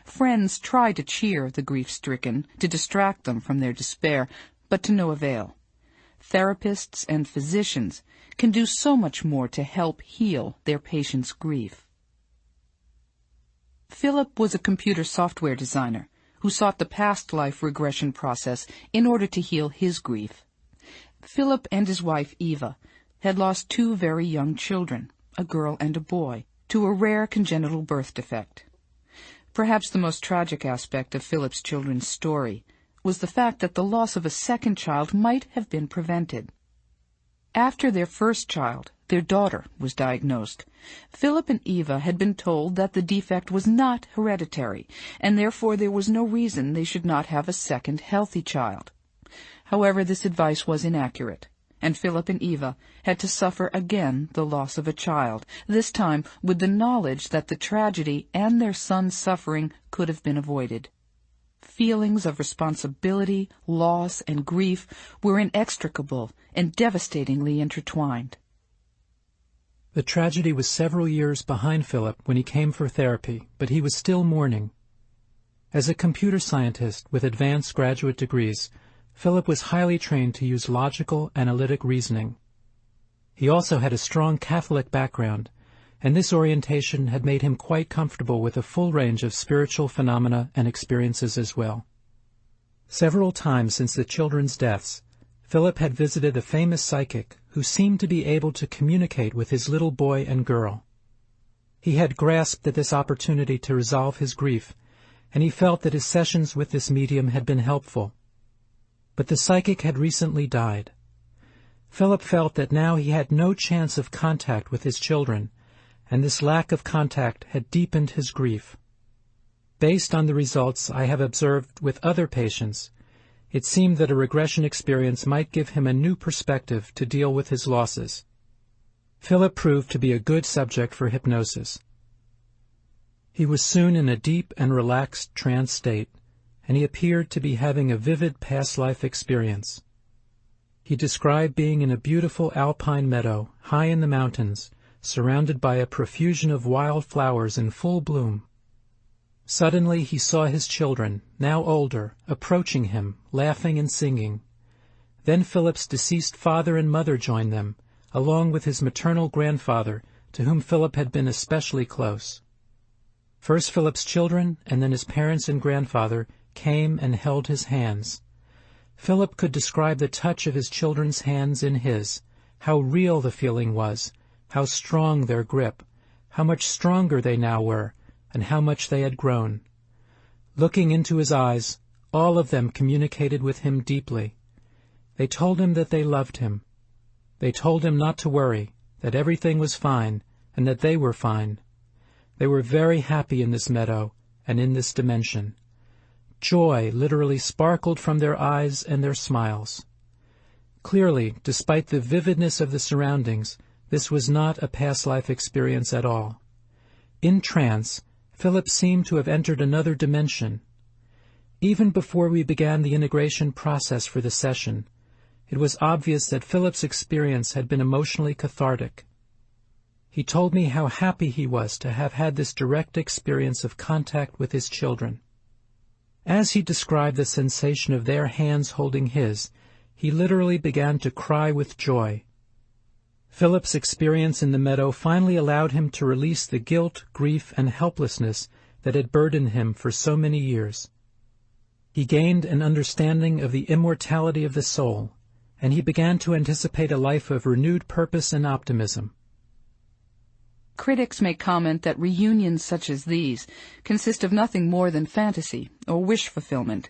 Friends try to cheer the grief-stricken, to distract them from their despair, but to no avail. Therapists and physicians can do so much more to help heal their patients' grief. Philip was a computer software designer who sought the past life regression process in order to heal his grief. Philip and his wife, Eva, had lost 2 very young children, a girl and a boy, to a rare congenital birth defect. Perhaps the most tragic aspect of Philip's children's story was the fact that the loss of a second child might have been prevented. After their first child, their daughter, was diagnosed, Philip and Eva had been told that the defect was not hereditary, and therefore there was no reason they should not have a second healthy child. However, this advice was inaccurate, and Philip and Eva had to suffer again the loss of a child, this time with the knowledge that the tragedy and their son's suffering could have been avoided. Feelings of responsibility, loss, and grief were inextricable and devastatingly intertwined. The tragedy was several years behind Philip when he came for therapy, but he was still mourning. As a computer scientist with advanced graduate degrees, Philip was highly trained to use logical, analytic reasoning. He also had a strong Catholic background, and this orientation had made him quite comfortable with a full range of spiritual phenomena and experiences as well. Several times since the children's deaths, Philip had visited a famous psychic who seemed to be able to communicate with his little boy and girl. He had grasped at this opportunity to resolve his grief, and he felt that his sessions with this medium had been helpful. But the psychic had recently died. Philip felt that now he had no chance of contact with his children, and this lack of contact had deepened his grief. Based on the results I have observed with other patients, it seemed that a regression experience might give him a new perspective to deal with his losses. Philip proved to be a good subject for hypnosis. He was soon in a deep and relaxed trance state, and he appeared to be having a vivid past life experience. He described being in a beautiful alpine meadow, high in the mountains, surrounded by a profusion of wild flowers in full bloom. Suddenly he saw his children, now older, approaching him, laughing and singing. Then Philip's deceased father and mother joined them, along with his maternal grandfather, to whom Philip had been especially close. First Philip's children, and then his parents and grandfather, came and held his hands. Philip could describe the touch of his children's hands in his, how real the feeling was, how strong their grip, how much stronger they now were, and how much they had grown. Looking into his eyes, all of them communicated with him deeply. They told him that they loved him. They told him not to worry, that everything was fine, and that they were fine. They were very happy in this meadow and in this dimension. Joy literally sparkled from their eyes and their smiles. Clearly, despite the vividness of the surroundings, this was not a past life experience at all. In trance, Philip seemed to have entered another dimension. Even before we began the integration process for the session, it was obvious that Philip's experience had been emotionally cathartic. He told me how happy he was to have had this direct experience of contact with his children. As he described the sensation of their hands holding his, he literally began to cry with joy. Philip's experience in the meadow finally allowed him to release the guilt, grief, and helplessness that had burdened him for so many years. He gained an understanding of the immortality of the soul, and he began to anticipate a life of renewed purpose and optimism. Critics may comment that reunions such as these consist of nothing more than fantasy or wish fulfillment.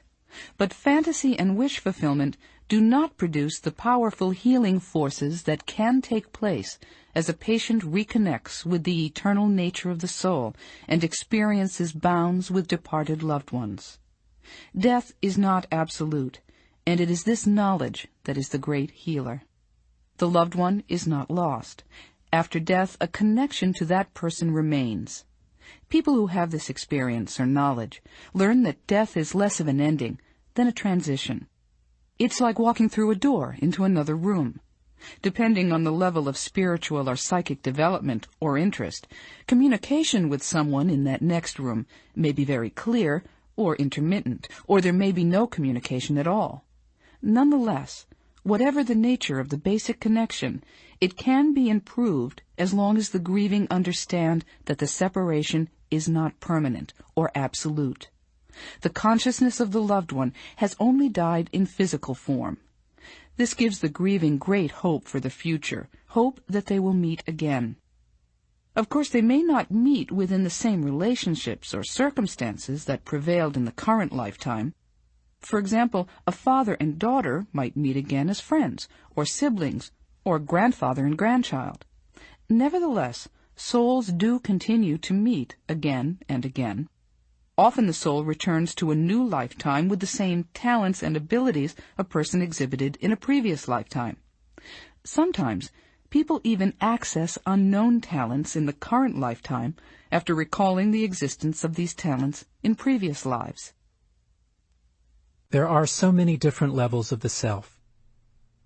But fantasy and wish fulfillment do not produce the powerful healing forces that can take place as a patient reconnects with the eternal nature of the soul and experiences bounds with departed loved ones. Death is not absolute, and it is this knowledge that is the great healer. The loved one is not lost. After death, a connection to that person remains. People who have this experience or knowledge learn that death is less of an ending than a transition. It's like walking through a door into another room. Depending on the level of spiritual or psychic development or interest, communication with someone in that next room may be very clear or intermittent, or there may be no communication at all. Nonetheless, whatever the nature of the basic connection, it can be improved as long as the grieving understand that the separation is not permanent or absolute. The consciousness of the loved one has only died in physical form. This gives the grieving great hope for the future, hope that they will meet again. Of course, they may not meet within the same relationships or circumstances that prevailed in the current lifetime. For example, a father and daughter might meet again as friends, or siblings, or grandfather and grandchild. Nevertheless, souls do continue to meet again and again. Often the soul returns to a new lifetime with the same talents and abilities a person exhibited in a previous lifetime. Sometimes, people even access unknown talents in the current lifetime after recalling the existence of these talents in previous lives. There are so many different levels of the self.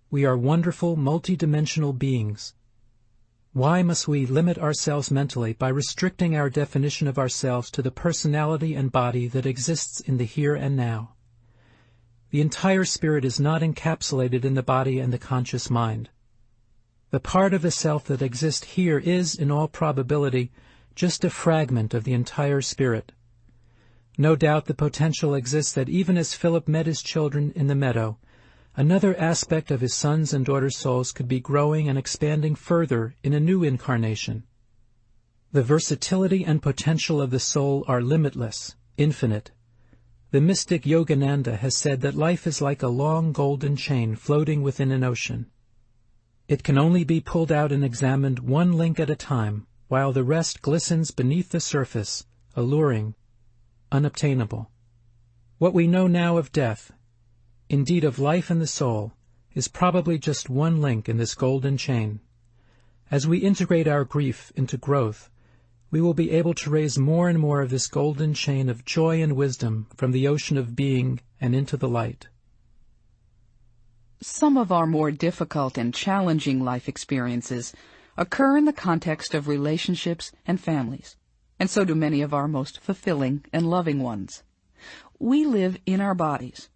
We are wonderful, multidimensional beings. Why must we limit ourselves mentally by restricting our definition of ourselves to the personality and body that exists in the here and now? The entire spirit is not encapsulated in the body and the conscious mind. The part of the self that exists here is, in all probability, just a fragment of the entire spirit. No doubt the potential exists that even as Philip met his children in the meadow, another aspect of his sons' and daughters' souls could be growing and expanding further in a new incarnation. The versatility and potential of the soul are limitless, infinite. The mystic Yogananda has said that life is like a long golden chain floating within an ocean. It can only be pulled out and examined one link at a time, while the rest glistens beneath the surface, alluring, unobtainable. What we know now of death, indeed of life and the soul, is probably just one link in this golden chain. As we integrate our grief into growth, we will be able to raise more and more of this golden chain of joy and wisdom from the ocean of being and into the light. Some of our more difficult and challenging life experiences occur in the context of relationships and families, and so do many of our most fulfilling and loving ones. We live in our bodies,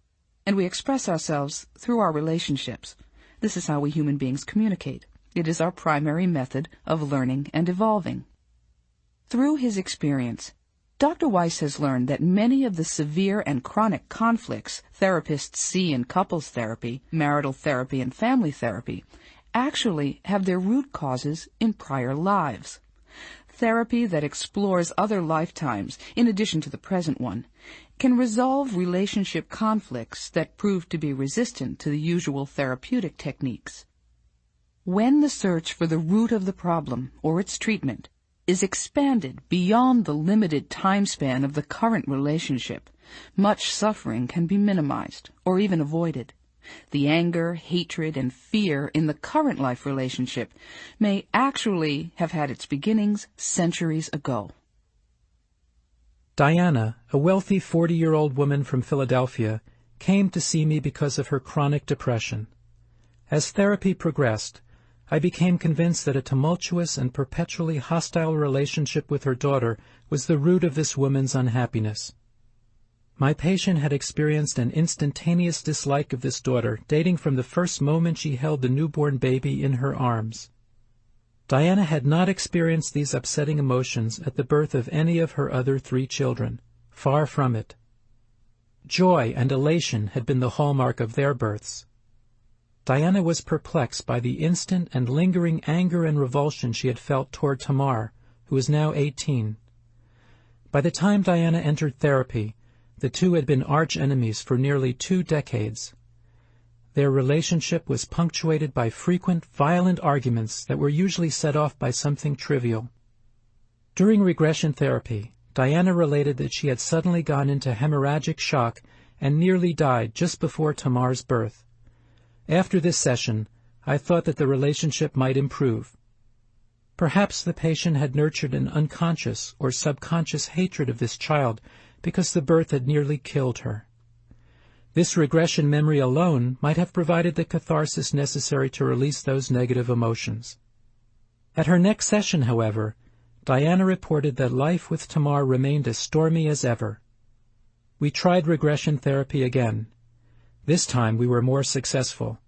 and we express ourselves through our relationships. This is how we human beings communicate. It is our primary method of learning and evolving. Through his experience, Dr. Weiss has learned that many of the severe and chronic conflicts therapists see in couples therapy, marital therapy, and family therapy actually have their root causes in prior lives. Therapy that explores other lifetimes, in addition to the present one, can resolve relationship conflicts that prove to be resistant to the usual therapeutic techniques. When the search for the root of the problem or its treatment is expanded beyond the limited time span of the current relationship, much suffering can be minimized or even avoided. The anger, hatred, and fear in the current life relationship may actually have had its beginnings centuries ago. Diana, a wealthy 40-year-old woman from Philadelphia, came to see me because of her chronic depression. As therapy progressed, I became convinced that a tumultuous and perpetually hostile relationship with her daughter was the root of this woman's unhappiness. My patient had experienced an instantaneous dislike of this daughter, dating from the first moment she held the newborn baby in her arms. Diana had not experienced these upsetting emotions at the birth of any of her other 3 children. Far from it. Joy and elation had been the hallmark of their births. Diana was perplexed by the instant and lingering anger and revulsion she had felt toward Tamar, who was now 18. By the time Diana entered therapy, the two had been arch enemies for nearly 2 decades. Their relationship was punctuated by frequent, violent arguments that were usually set off by something trivial. During regression therapy, Diana related that she had suddenly gone into hemorrhagic shock and nearly died just before Tamar's birth. After this session, I thought that the relationship might improve. Perhaps the patient had nurtured an unconscious or subconscious hatred of this child because the birth had nearly killed her. This regression memory alone might have provided the catharsis necessary to release those negative emotions. At her next session, however, Diana reported that life with Tamar remained as stormy as ever. We tried regression therapy again. This time we were more successful.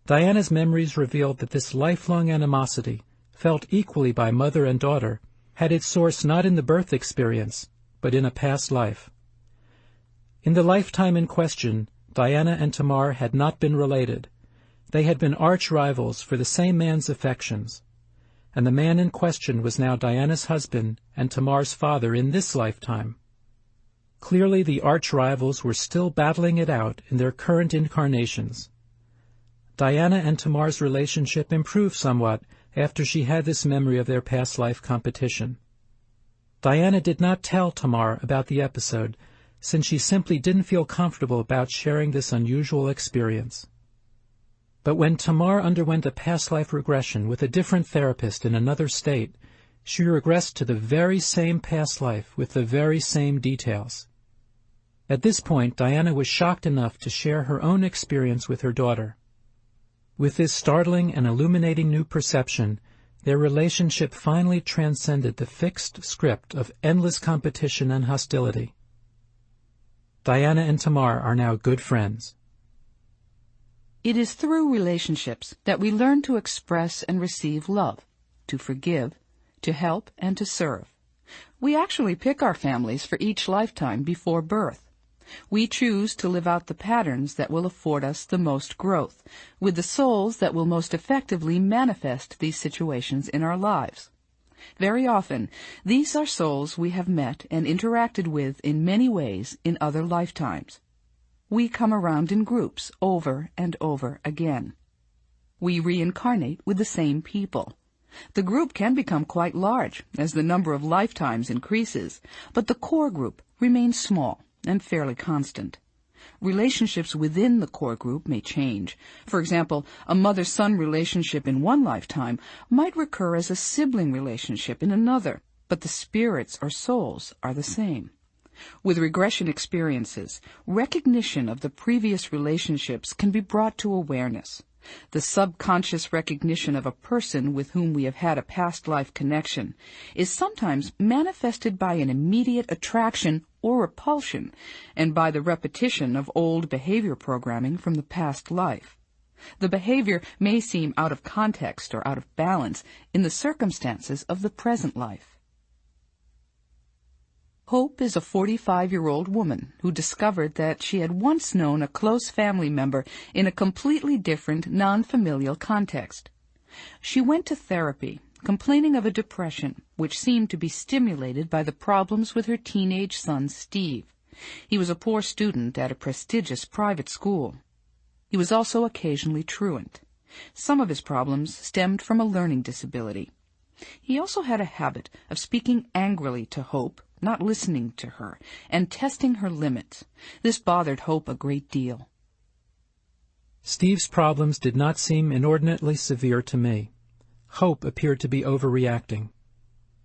Diana's memories revealed that this lifelong animosity, felt equally by mother and daughter, had its source not in the birth experience, but in a past life. In the lifetime in question, Diana and Tamar had not been related. They had been arch rivals for the same man's affections, and the man in question was now Diana's husband and Tamar's father in this lifetime. Clearly the arch rivals were still battling it out in their current incarnations. Diana and Tamar's relationship improved somewhat after she had this memory of their past life competition. Diana did not tell Tamar about the episode, since she simply didn't feel comfortable about sharing this unusual experience. But when Tamar underwent a past life regression with a different therapist in another state, she regressed to the very same past life with the very same details. At this point, Diana was shocked enough to share her own experience with her daughter. With this startling and illuminating new perception, their relationship finally transcended the fixed script of endless competition and hostility. Diana and Tamar are now good friends. It is through relationships that we learn to express and receive love, to forgive, to help, and to serve. We actually pick our families for each lifetime before birth. We choose to live out the patterns that will afford us the most growth, with the souls that will most effectively manifest these situations in our lives. Very often, these are souls we have met and interacted with in many ways in other lifetimes. We come around in groups over and over again. We reincarnate with the same people. The group can become quite large as the number of lifetimes increases, but the core group remains small and fairly constant. Relationships within the core group may change. For example, a mother-son relationship in one lifetime might recur as a sibling relationship in another, but the spirits or souls are the same. With regression experiences, recognition of the previous relationships can be brought to awareness. The subconscious recognition of a person with whom we have had a past life connection is sometimes manifested by an immediate attraction or repulsion, and by the repetition of old behavior programming from the past life. The behavior may seem out of context or out of balance in the circumstances of the present life. Hope is a 45-year-old woman who discovered that she had once known a close family member in a completely different, non-familial context. She went to therapy, complaining of a depression which seemed to be stimulated by the problems with her teenage son, Steve. He was a poor student at a prestigious private school. He was also occasionally truant. Some of his problems stemmed from a learning disability. He also had a habit of speaking angrily to Hope, not listening to her, and testing her limits. This bothered Hope a great deal. Steve's problems did not seem inordinately severe to me. Hope appeared to be overreacting.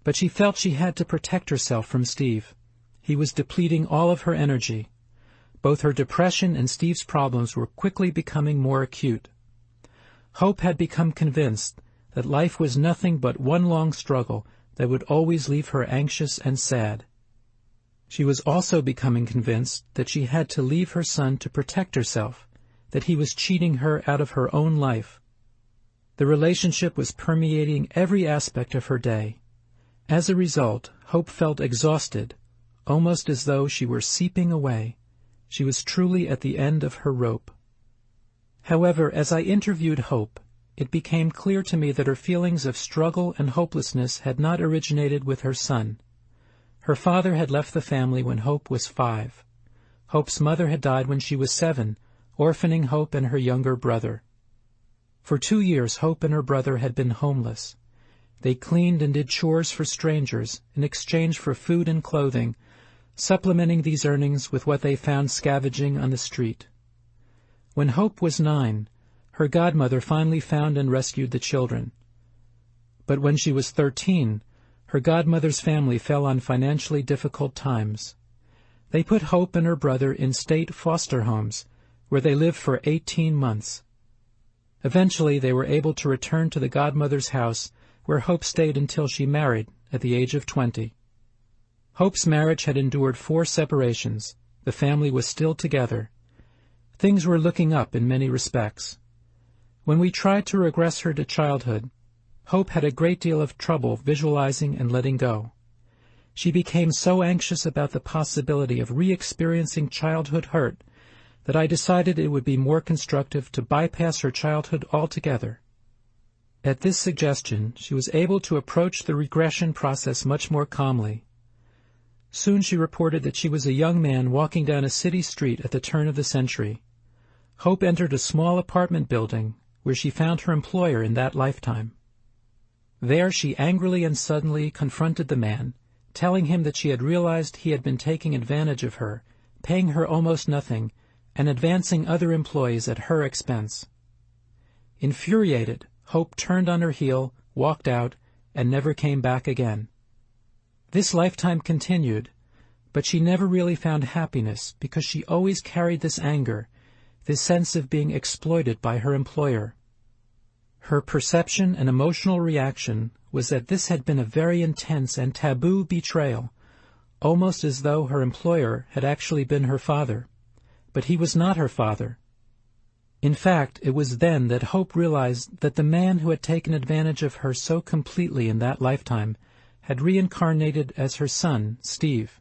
But she felt she had to protect herself from Steve. He was depleting all of her energy. Both her depression and Steve's problems were quickly becoming more acute. Hope had become convinced that life was nothing but one long struggle that would always leave her anxious and sad. She was also becoming convinced that she had to leave her son to protect herself, that he was cheating her out of her own life. The relationship was permeating every aspect of her day. As a result, Hope felt exhausted, almost as though she were seeping away. She was truly at the end of her rope. However, as I interviewed Hope, it became clear to me that her feelings of struggle and hopelessness had not originated with her son. Her father had left the family when Hope was 5. Hope's mother had died when she was 7, orphaning Hope and her younger brother. For 2 years, Hope and her brother had been homeless. They cleaned and did chores for strangers in exchange for food and clothing, supplementing these earnings with what they found scavenging on the street. When Hope was 9, her godmother finally found and rescued the children. But when she was 13, her godmother's family fell on financially difficult times. They put Hope and her brother in state foster homes, where they lived for 18 months. Eventually, they were able to return to the godmother's house, where Hope stayed until she married at the age of 20. Hope's marriage had endured 4 separations. The family was still together. Things were looking up in many respects. When we tried to regress her to childhood, Hope had a great deal of trouble visualizing and letting go. She became so anxious about the possibility of re-experiencing childhood hurt that I decided it would be more constructive to bypass her childhood altogether. At this suggestion, she was able to approach the regression process much more calmly. Soon she reported that she was a young man walking down a city street at the turn of the century. Hope entered a small apartment building where she found her employer in that lifetime. There she angrily and suddenly confronted the man, telling him that she had realized he had been taking advantage of her, paying her almost nothing, and advancing other employees at her expense. Infuriated, Hope turned on her heel, walked out, and never came back again. This lifetime continued, but she never really found happiness because she always carried this anger, this sense of being exploited by her employer. Her perception and emotional reaction was that this had been a very intense and taboo betrayal, almost as though her employer had actually been her father. But he was not her father. In fact, it was then that Hope realized that the man who had taken advantage of her so completely in that lifetime had reincarnated as her son, Steve.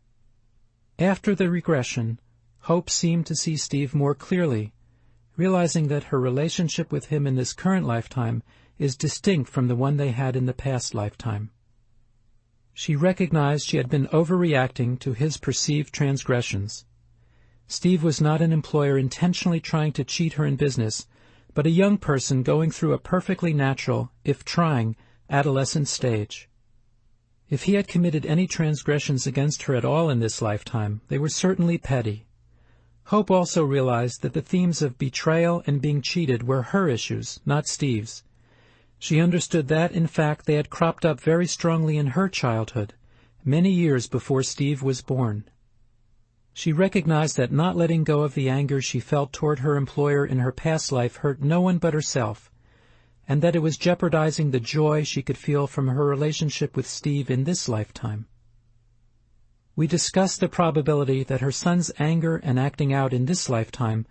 After the regression, Hope seemed to see Steve more clearly, realizing that her relationship with him in this current lifetime is distinct from the one they had in the past lifetime. She recognized she had been overreacting to his perceived transgressions. Steve was not an employer intentionally trying to cheat her in business, but a young person going through a perfectly natural, if trying, adolescent stage. If he had committed any transgressions against her at all in this lifetime, they were certainly petty. Hope also realized that the themes of betrayal and being cheated were her issues, not Steve's. She understood that, in fact, they had cropped up very strongly in her childhood, many years before Steve was born. She recognized that not letting go of the anger she felt toward her employer in her past life hurt no one but herself, and that it was jeopardizing the joy she could feel from her relationship with Steve in this lifetime. We discussed the probability that her son's anger and acting out in this lifetime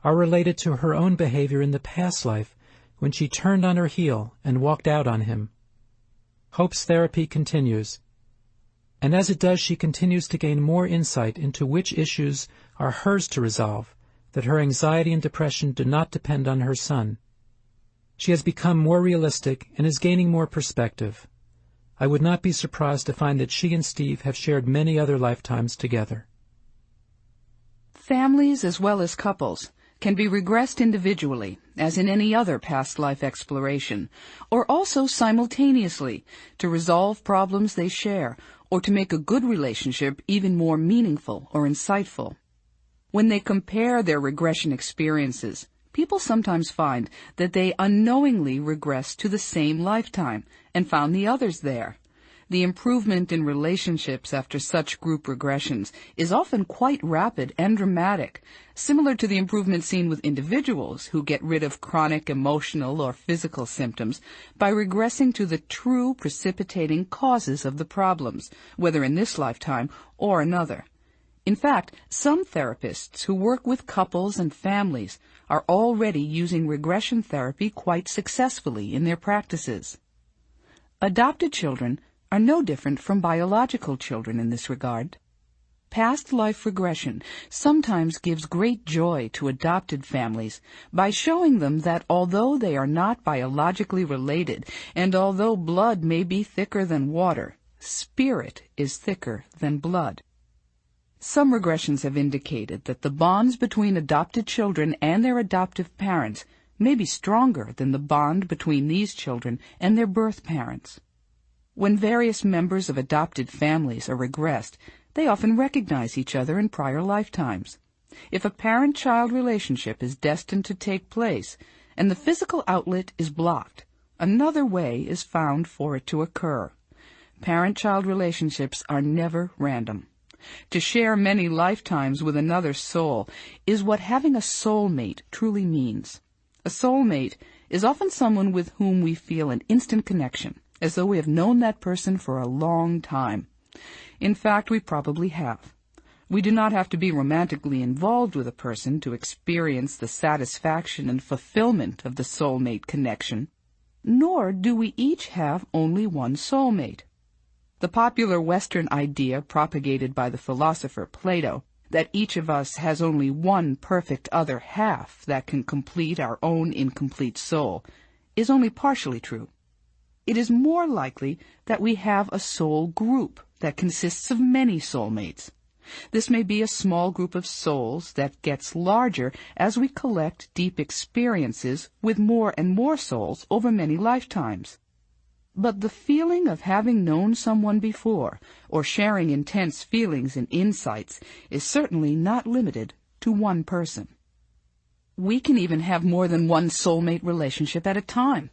are related to her own behavior in the past life when she turned on her heel and walked out on him. Hope's therapy continues, and as it does, she continues to gain more insight into which issues are hers to resolve, that her anxiety and depression do not depend on her son. She has become more realistic and is gaining more perspective. I would not be surprised to find that she and Steve have shared many other lifetimes together. Families, as well as couples, can be regressed individually, as in any other past life exploration, or also simultaneously to resolve problems they share, or to make a good relationship even more meaningful or insightful. When they compare their regression experiences, people sometimes find that they unknowingly regress to the same lifetime and found the others there. The improvement in relationships after such group regressions is often quite rapid and dramatic, similar to the improvement seen with individuals who get rid of chronic emotional or physical symptoms by regressing to the true precipitating causes of the problems, whether in this lifetime or another. In fact, some therapists who work with couples and families are already using regression therapy quite successfully in their practices. Adopted children are no different from biological children in this regard. Past life regression sometimes gives great joy to adopted families by showing them that although they are not biologically related, and although blood may be thicker than water, spirit is thicker than blood. Some regressions have indicated that the bonds between adopted children and their adoptive parents may be stronger than the bond between these children and their birth parents. When various members of adopted families are regressed, they often recognize each other in prior lifetimes. If a parent-child relationship is destined to take place, and the physical outlet is blocked, another way is found for it to occur. Parent-child relationships are never random. To share many lifetimes with another soul is what having a soulmate truly means. A soulmate is often someone with whom we feel an instant connection, as though we have known that person for a long time. In fact, we probably have. We do not have to be romantically involved with a person to experience the satisfaction and fulfillment of the soulmate connection, nor do we each have only one soulmate. The popular Western idea propagated by the philosopher Plato, that each of us has only one perfect other half that can complete our own incomplete soul, is only partially true. It is more likely that we have a soul group that consists of many soulmates. This may be a small group of souls that gets larger as we collect deep experiences with more and more souls over many lifetimes. But the feeling of having known someone before, or sharing intense feelings and insights, is certainly not limited to one person. We can even have more than one soulmate relationship at a time.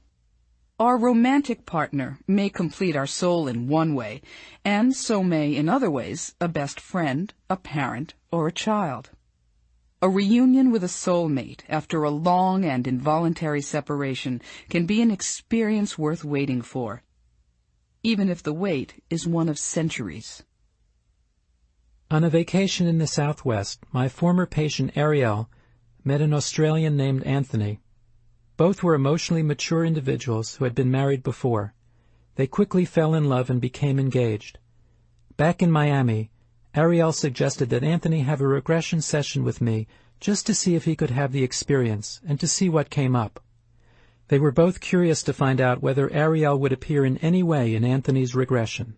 Our romantic partner may complete our soul in one way, and so may, in other ways, a best friend, a parent, or a child. A reunion with a soulmate after a long and involuntary separation can be an experience worth waiting for, even if the wait is one of centuries. On a vacation in the Southwest, my former patient Ariel met an Australian named Anthony. Both were emotionally mature individuals who had been married before. They quickly fell in love and became engaged. Back in Miami, Ariel suggested that Anthony have a regression session with me just to see if he could have the experience and to see what came up. They were both curious to find out whether Ariel would appear in any way in Anthony's regression.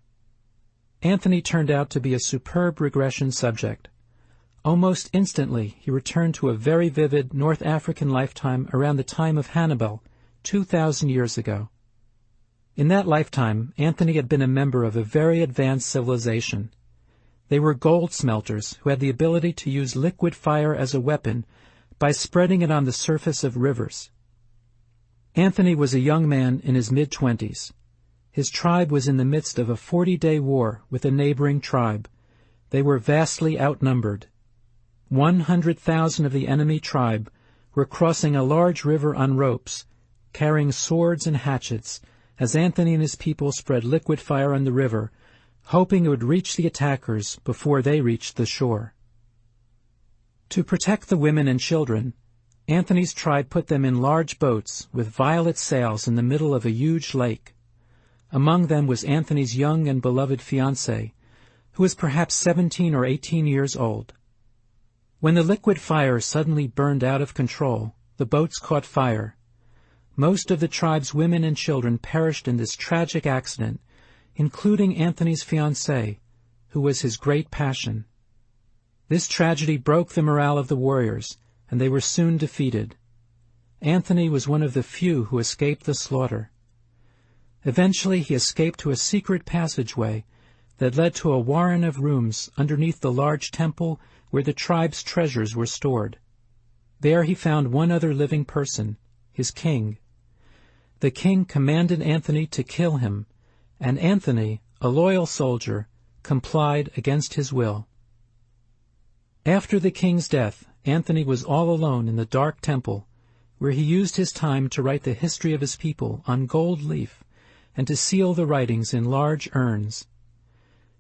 Anthony turned out to be a superb regression subject. Almost instantly, he returned to a very vivid North African lifetime around the time of Hannibal, 2,000 years ago. In that lifetime, Anthony had been a member of a very advanced civilization. They were gold smelters who had the ability to use liquid fire as a weapon by spreading it on the surface of rivers. Anthony was a young man in his mid-20s. His tribe was in the midst of a 40-day war with a neighboring tribe. They were vastly outnumbered. 100,000 of the enemy tribe were crossing a large river on ropes, carrying swords and hatchets, as Anthony and his people spread liquid fire on the river, hoping it would reach the attackers before they reached the shore. To protect the women and children, Anthony's tribe put them in large boats with violet sails in the middle of a huge lake. Among them was Anthony's young and beloved fiancée, who was perhaps 17 or 18 years old. When the liquid fire suddenly burned out of control, the boats caught fire. Most of the tribe's women and children perished in this tragic accident, including Anthony's fiancée, who was his great passion. This tragedy broke the morale of the warriors, and they were soon defeated. Anthony was one of the few who escaped the slaughter. Eventually he escaped to a secret passageway that led to a warren of rooms underneath the large temple where the tribe's treasures were stored. There he found one other living person, his king. The king commanded Anthony to kill him, and Anthony, a loyal soldier, complied against his will. After the king's death, Anthony was all alone in the dark temple, where he used his time to write the history of his people on gold leaf and to seal the writings in large urns.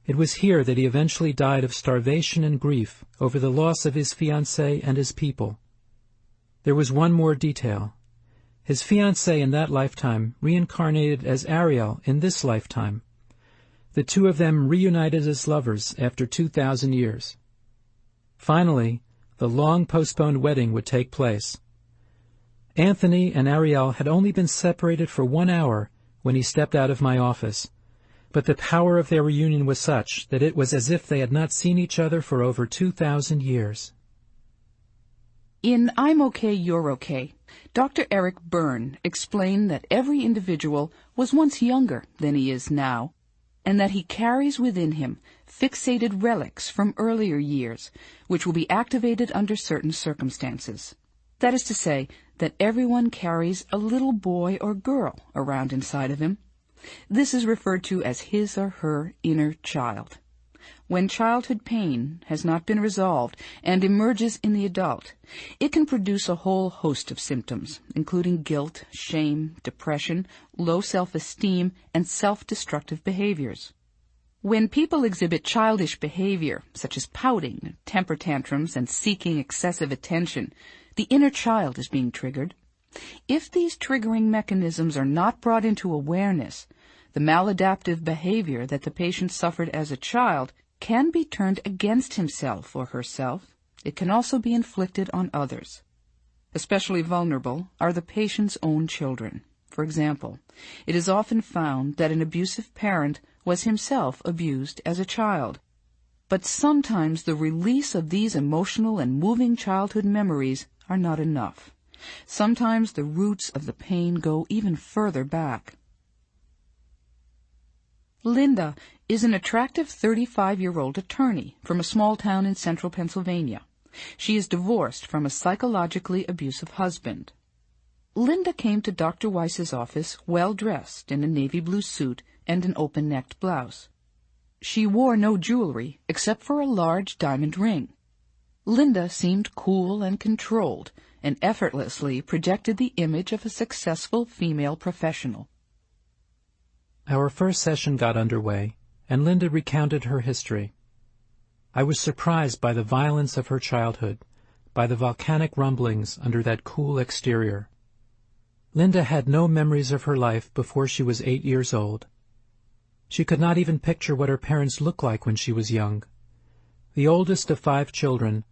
It was here that he eventually died of starvation and grief over the loss of his fiancée and his people. There was one more detail. His fiancée in that lifetime reincarnated as Ariel in this lifetime. The two of them reunited as lovers after 2,000 years. Finally, the long-postponed wedding would take place. Anthony and Ariel had only been separated for 1 hour when he stepped out of my office, but the power of their reunion was such that it was as if they had not seen each other for over 2,000 years. In I'm Okay, You're Okay, Dr. Eric Byrne explained that every individual was once younger than he is now, and that he carries within him fixated relics from earlier years, which will be activated under certain circumstances. That is to say, that everyone carries a little boy or girl around inside of him. This is referred to as his or her inner child. When childhood pain has not been resolved and emerges in the adult, it can produce a whole host of symptoms, including guilt, shame, depression, low self-esteem, and self-destructive behaviors. When people exhibit childish behavior, such as pouting, temper tantrums, and seeking excessive attention, the inner child is being triggered. If these triggering mechanisms are not brought into awareness, the maladaptive behavior that the patient suffered as a child can be turned against himself or herself. It can also be inflicted on others. Especially vulnerable are the patient's own children. For example, it is often found that an abusive parent was himself abused as a child. But sometimes the release of these emotional and moving childhood memories are not enough. Sometimes the roots of the pain go even further back. Linda is an attractive 35-year-old attorney from a small town in central Pennsylvania. She is divorced from a psychologically abusive husband. Linda came to Dr. Weiss's office well-dressed in a navy blue suit and an open-necked blouse. She wore no jewelry except for a large diamond ring. Linda seemed cool and controlled and effortlessly projected the image of a successful female professional. Our first session got underway, and Linda recounted her history. I was surprised by the violence of her childhood, by the volcanic rumblings under that cool exterior. Linda had no memories of her life before she was 8 years old. She could not even picture what her parents looked like when she was young. The oldest of 5 children,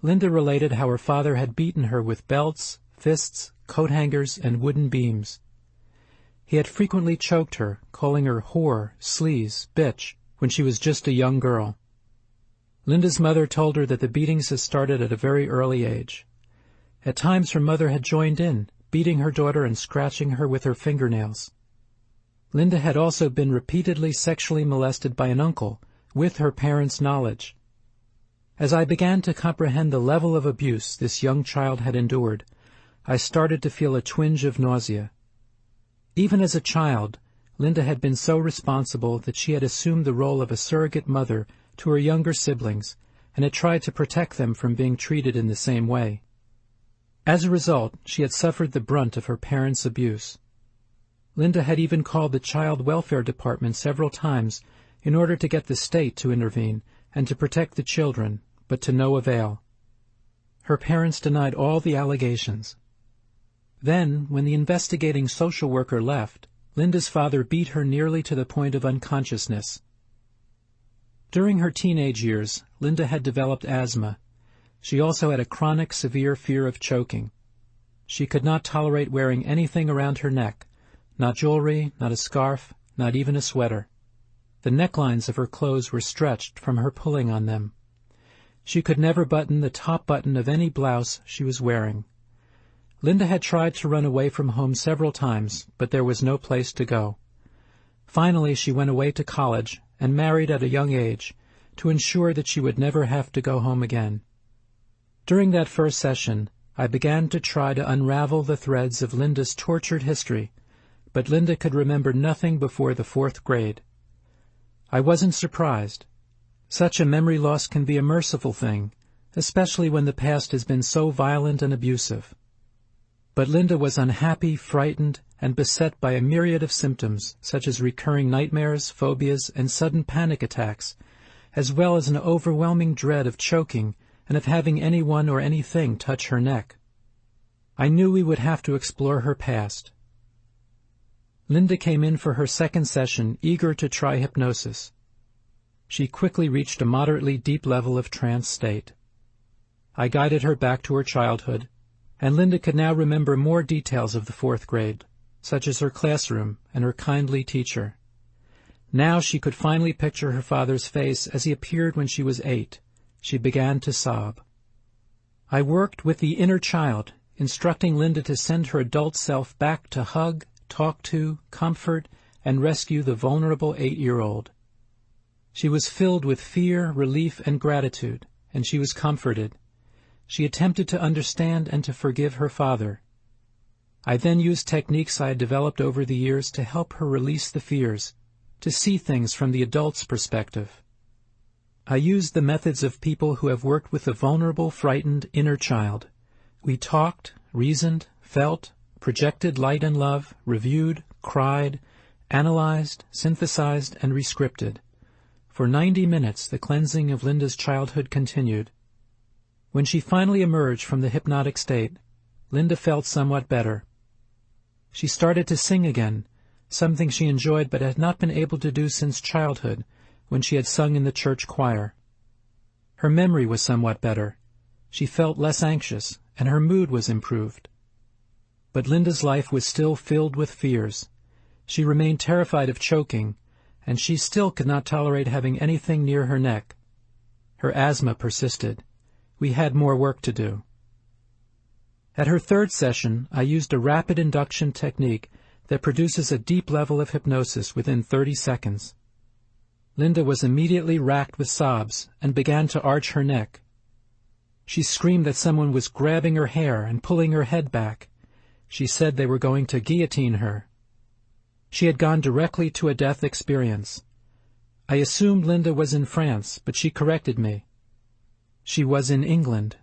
Linda related how her father had beaten her with belts, fists, coat hangers, and wooden beams. He had frequently choked her, calling her whore, sleaze, bitch, when she was just a young girl. Linda's mother told her that the beatings had started at a very early age. At times her mother had joined in, beating her daughter and scratching her with her fingernails. Linda had also been repeatedly sexually molested by an uncle, with her parents' knowledge. As I began to comprehend the level of abuse this young child had endured, I started to feel a twinge of nausea. Even as a child, Linda had been so responsible that she had assumed the role of a surrogate mother to her younger siblings and had tried to protect them from being treated in the same way. As a result, she had suffered the brunt of her parents' abuse. Linda had even called the Child Welfare Department several times in order to get the state to intervene and to protect the children, but to no avail. Her parents denied all the allegations. Then, when the investigating social worker left, Linda's father beat her nearly to the point of unconsciousness. During her teenage years, Linda had developed asthma. She also had a chronic, severe fear of choking. She could not tolerate wearing anything around her neck, not jewelry, not a scarf, not even a sweater. The necklines of her clothes were stretched from her pulling on them. She could never button the top button of any blouse she was wearing. Linda had tried to run away from home several times, but there was no place to go. Finally, she went away to college and married at a young age to ensure that she would never have to go home again. During that first session, I began to try to unravel the threads of Linda's tortured history, but Linda could remember nothing before the 4th grade. I wasn't surprised. Such a memory loss can be a merciful thing, especially when the past has been so violent and abusive. But Linda was unhappy, frightened, and beset by a myriad of symptoms, such as recurring nightmares, phobias, and sudden panic attacks, as well as an overwhelming dread of choking and of having anyone or anything touch her neck. I knew we would have to explore her past. Linda came in for her second session, eager to try hypnosis. She quickly reached a moderately deep level of trance state. I guided her back to her childhood, and Linda could now remember more details of the 4th grade, such as her classroom and her kindly teacher. Now she could finally picture her father's face as he appeared when she was 8. She began to sob. I worked with the inner child, instructing Linda to send her adult self back to hug, talk to, comfort, and rescue the vulnerable 8-year-old. She was filled with fear, relief, and gratitude, and she was comforted. She attempted to understand and to forgive her father. I then used techniques I had developed over the years to help her release the fears, to see things from the adult's perspective. I used the methods of people who have worked with the vulnerable, frightened inner child. We talked, reasoned, felt, projected light and love, reviewed, cried, analyzed, synthesized, and rescripted. For 90 minutes, the cleansing of Linda's childhood continued. When she finally emerged from the hypnotic state, Linda felt somewhat better. She started to sing again, something she enjoyed but had not been able to do since childhood, when she had sung in the church choir. Her memory was somewhat better. She felt less anxious, and her mood was improved. But Linda's life was still filled with fears. She remained terrified of choking, and she still could not tolerate having anything near her neck. Her asthma persisted. We had more work to do. At her 3rd session, I used a rapid induction technique that produces a deep level of hypnosis within 30 seconds. Linda was immediately racked with sobs and began to arch her neck. She screamed that someone was grabbing her hair and pulling her head back. She said they were going to guillotine her. She had gone directly to a death experience. I assumed Linda was in France, but she corrected me. She was in England.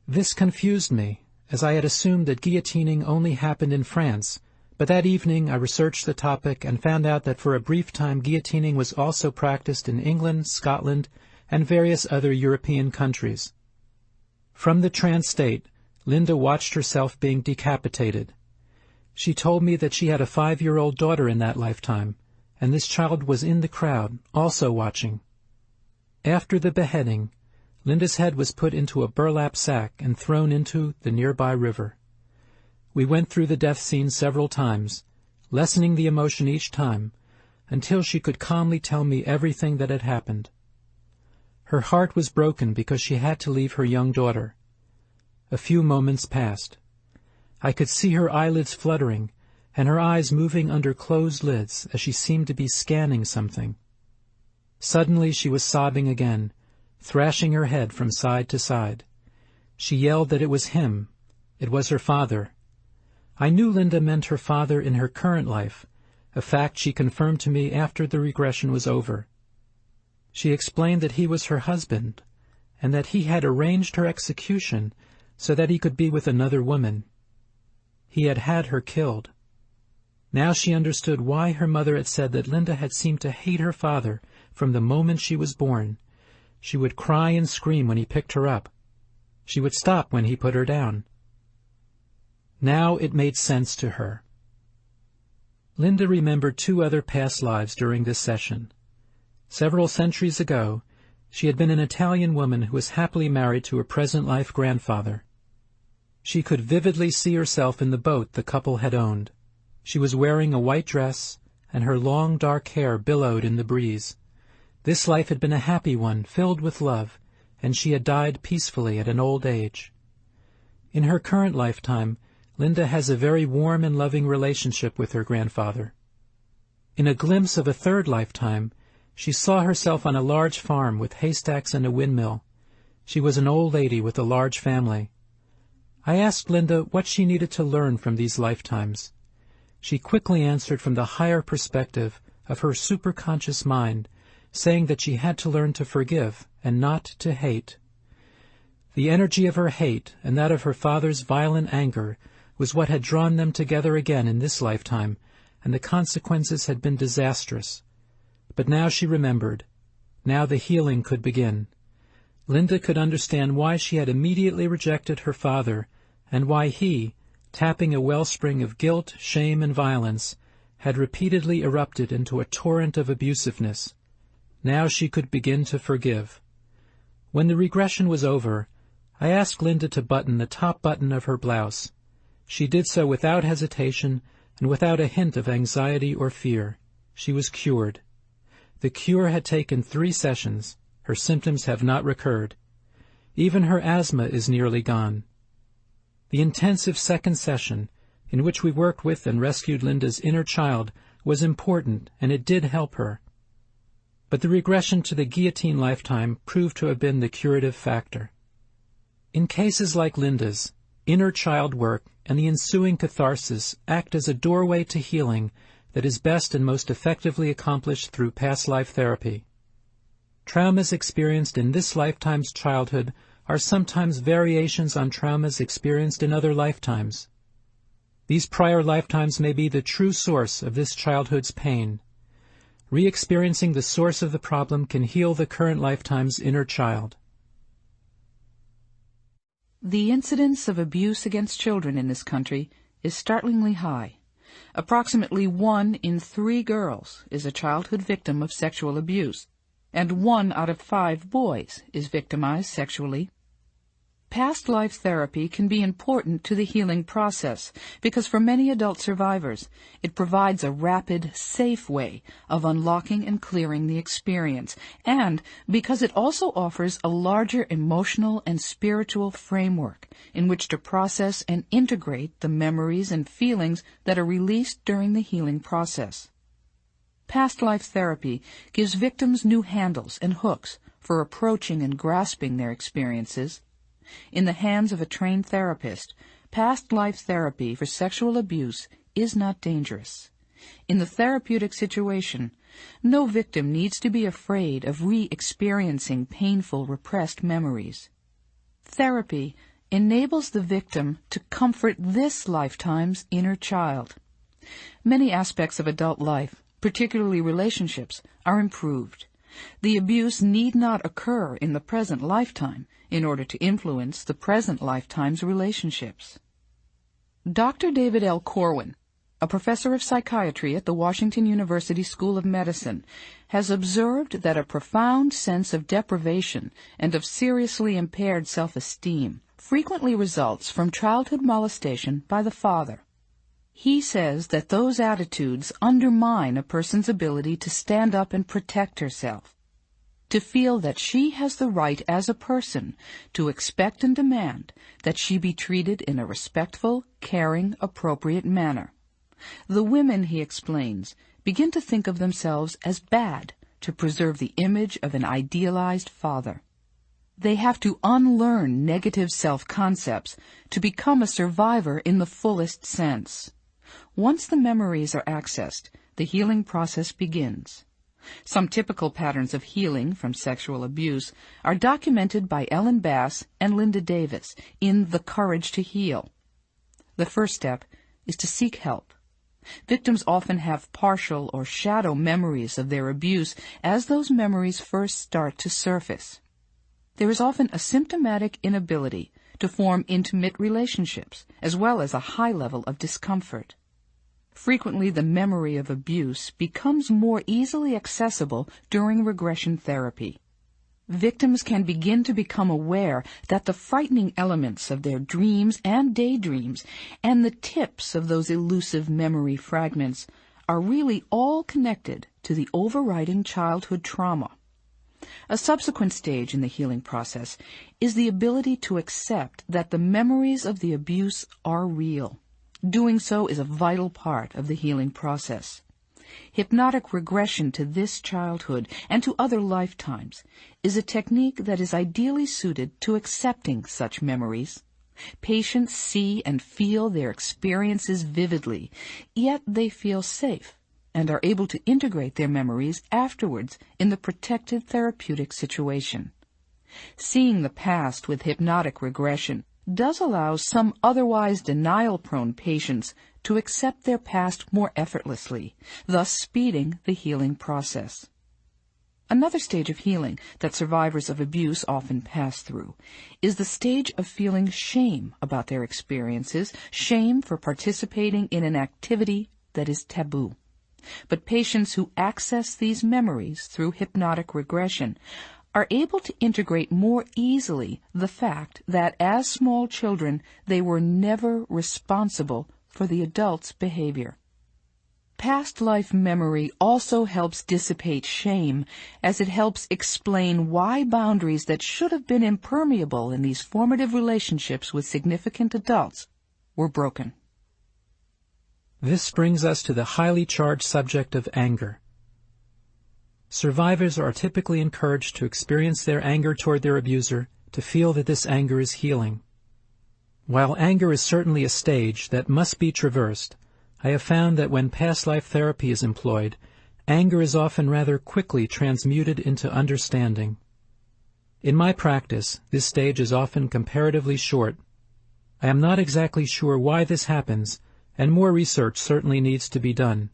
This confused me, as I had assumed that guillotining only happened in France, but that evening I researched the topic and found out that for a brief time guillotining was also practiced in England, Scotland, and various other European countries. From the trance state, Linda watched herself being decapitated. She told me that she had a 5-year-old daughter in that lifetime, and this child was in the crowd, also watching. After the beheading, Linda's head was put into a burlap sack and thrown into the nearby river. We went through the death scene several times, lessening the emotion each time, until she could calmly tell me everything that had happened. Her heart was broken because she had to leave her young daughter. A few moments passed. I could see her eyelids fluttering, and her eyes moving under closed lids as she seemed to be scanning something. Suddenly she was sobbing again, thrashing her head from side to side. She yelled that it was him. It was her father. I knew Linda meant her father in her current life, a fact she confirmed to me after the regression was over. She explained that he was her husband, and that he had arranged her execution so that he could be with another woman. He had had her killed. Now she understood why her mother had said that Linda had seemed to hate her father from the moment she was born. She would cry and scream when he picked her up. She would stop when he put her down. Now it made sense to her. Linda remembered 2 other past lives during this session. Several centuries ago, she had been an Italian woman who was happily married to her present-life grandfather. She could vividly see herself in the boat the couple had owned. She was wearing a white dress, and her long dark hair billowed in the breeze. This life had been a happy one, filled with love, and she had died peacefully at an old age. In her current lifetime, Linda has a very warm and loving relationship with her grandfather. In a glimpse of a 3rd lifetime, she saw herself on a large farm with haystacks and a windmill. She was an old lady with a large family. I asked Linda what she needed to learn from these lifetimes. She quickly answered from the higher perspective of her superconscious mind, saying that she had to learn to forgive and not to hate. The energy of her hate and that of her father's violent anger was what had drawn them together again in this lifetime, and the consequences had been disastrous. But now she remembered. Now the healing could begin. Linda could understand why she had immediately rejected her father, and why he, tapping a wellspring of guilt, shame, and violence, had repeatedly erupted into a torrent of abusiveness. Now she could begin to forgive. When the regression was over, I asked Linda to button the top button of her blouse. She did so without hesitation and without a hint of anxiety or fear. She was cured. The cure had taken 3 sessions. Her symptoms have not recurred. Even her asthma is nearly gone. The intensive second session, in which we worked with and rescued Linda's inner child, was important, and it did help her. But the regression to the guillotine lifetime proved to have been the curative factor. In cases like Linda's, inner child work and the ensuing catharsis act as a doorway to healing that is best and most effectively accomplished through past life therapy. Traumas experienced in this lifetime's childhood are sometimes variations on traumas experienced in other lifetimes. These prior lifetimes may be the true source of this childhood's pain. Re-experiencing the source of the problem can heal the current lifetime's inner child. The incidence of abuse against children in this country is startlingly high. Approximately 1 in 3 girls is a childhood victim of sexual abuse, and 1 out of 5 boys is victimized sexually. Past life therapy can be important to the healing process because for many adult survivors, it provides a rapid, safe way of unlocking and clearing the experience, and because it also offers a larger emotional and spiritual framework in which to process and integrate the memories and feelings that are released during the healing process. Past life therapy gives victims new handles and hooks for approaching and grasping their experiences. In the hands of a trained therapist, past life therapy for sexual abuse is not dangerous. In the therapeutic situation, no victim needs to be afraid of re-experiencing painful, repressed memories. Therapy enables the victim to comfort this lifetime's inner child. Many aspects of adult life, particularly relationships, are improved. The abuse need not occur in the present lifetime in order to influence the present lifetime's relationships. Dr. David L. Corwin, a professor of psychiatry at the Washington University School of Medicine, has observed that a profound sense of deprivation and of seriously impaired self-esteem frequently results from childhood molestation by the father. He says that those attitudes undermine a person's ability to stand up and protect herself, to feel that she has the right as a person to expect and demand that she be treated in a respectful, caring, appropriate manner. The women, he explains, begin to think of themselves as bad to preserve the image of an idealized father. They have to unlearn negative self-concepts to become a survivor in the fullest sense. Once the memories are accessed, the healing process begins. Some typical patterns of healing from sexual abuse are documented by Ellen Bass and Linda Davis in The Courage to Heal. The first step is to seek help. Victims often have partial or shadow memories of their abuse as those memories first start to surface. There is often a symptomatic inability to form intimate relationships, as well as a high level of discomfort. Frequently, the memory of abuse becomes more easily accessible during regression therapy. Victims can begin to become aware that the frightening elements of their dreams and daydreams and the tips of those elusive memory fragments are really all connected to the overriding childhood trauma. A subsequent stage in the healing process is the ability to accept that the memories of the abuse are real. Doing so is a vital part of the healing process. Hypnotic regression to this childhood and to other lifetimes is a technique that is ideally suited to accepting such memories. Patients see and feel their experiences vividly, yet they feel safe and are able to integrate their memories afterwards in the protected therapeutic situation. Seeing the past with hypnotic regression does allow some otherwise denial-prone patients to accept their past more effortlessly, thus speeding the healing process. Another stage of healing that survivors of abuse often pass through is the stage of feeling shame about their experiences, shame for participating in an activity that is taboo. But patients who access these memories through hypnotic regression are able to integrate more easily the fact that as small children they were never responsible for the adult's behavior. Past life memory also helps dissipate shame, as it helps explain why boundaries that should have been impermeable in these formative relationships with significant adults were broken. This brings us to the highly charged subject of anger. Survivors are typically encouraged to experience their anger toward their abuser, to feel that this anger is healing. While anger is certainly a stage that must be traversed, I have found that when past life therapy is employed, anger is often rather quickly transmuted into understanding. In my practice, this stage is often comparatively short. I am not exactly sure why this happens, and more research certainly needs to be done.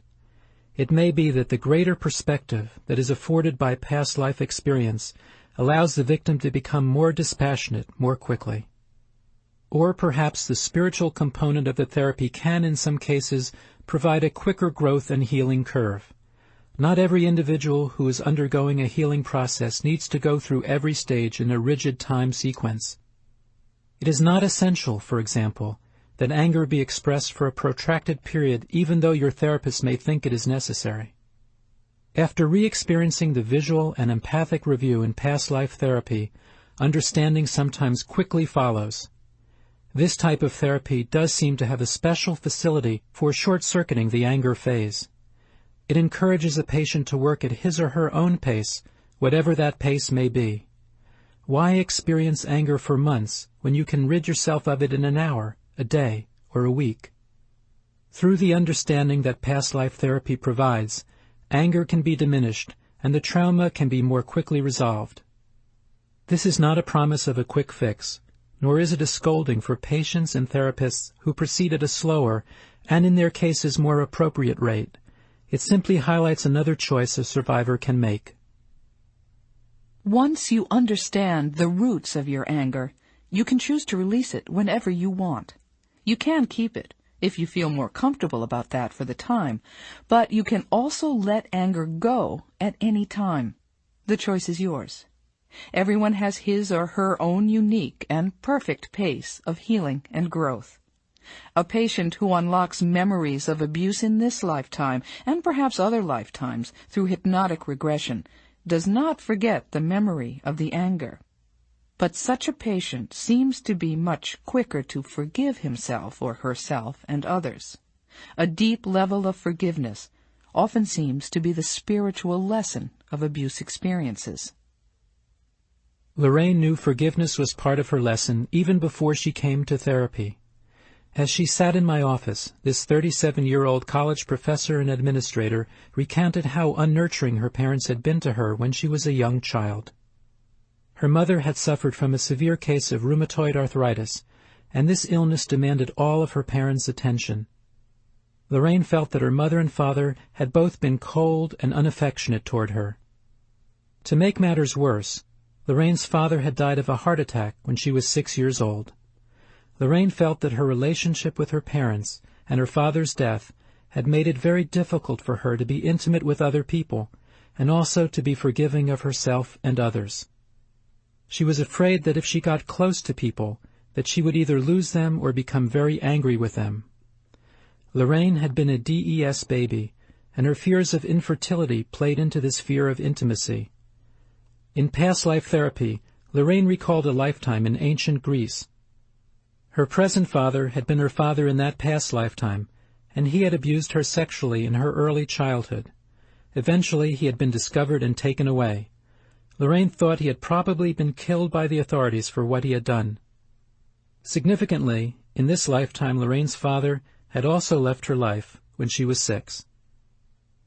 It may be that the greater perspective that is afforded by past life experience allows the victim to become more dispassionate more quickly. Or perhaps the spiritual component of the therapy can, in some cases, provide a quicker growth and healing curve. Not every individual who is undergoing a healing process needs to go through every stage in a rigid time sequence. It is not essential, for example, that anger be expressed for a protracted period even though your therapist may think it is necessary. After re-experiencing the visual and empathic review in past life therapy, understanding sometimes quickly follows. This type of therapy does seem to have a special facility for short-circuiting the anger phase. It encourages a patient to work at his or her own pace, whatever that pace may be. Why experience anger for months when you can rid yourself of it in an hour, a day, or a week? Through the understanding that past life therapy provides, anger can be diminished and the trauma can be more quickly resolved. This is not a promise of a quick fix, nor is it a scolding for patients and therapists who proceed at a slower, and in their cases more appropriate rate. It simply highlights another choice a survivor can make. Once you understand the roots of your anger, you can choose to release it whenever you want. You can keep it, if you feel more comfortable about that for the time, but you can also let anger go at any time. The choice is yours. Everyone has his or her own unique and perfect pace of healing and growth. A patient who unlocks memories of abuse in this lifetime, and perhaps other lifetimes, through hypnotic regression, does not forget the memory of the anger. But such a patient seems to be much quicker to forgive himself or herself and others. A deep level of forgiveness often seems to be the spiritual lesson of abuse experiences. Lorraine knew forgiveness was part of her lesson even before she came to therapy. As she sat in my office, this 37-year-old college professor and administrator recounted how unnurturing her parents had been to her when she was a young child. Her mother had suffered from a severe case of rheumatoid arthritis, and this illness demanded all of her parents' attention. Lorraine felt that her mother and father had both been cold and unaffectionate toward her. To make matters worse, Lorraine's father had died of a heart attack when she was 6 years old. Lorraine felt that her relationship with her parents and her father's death had made it very difficult for her to be intimate with other people, and also to be forgiving of herself and others. She was afraid that if she got close to people, that she would either lose them or become very angry with them. Lorraine had been a DES baby, and her fears of infertility played into this fear of intimacy. In past life therapy, Lorraine recalled a lifetime in ancient Greece. Her present father had been her father in that past lifetime, and he had abused her sexually in her early childhood. Eventually, he had been discovered and taken away. Lorraine thought he had probably been killed by the authorities for what he had done. Significantly, in this lifetime, Lorraine's father had also left her life when she was 6.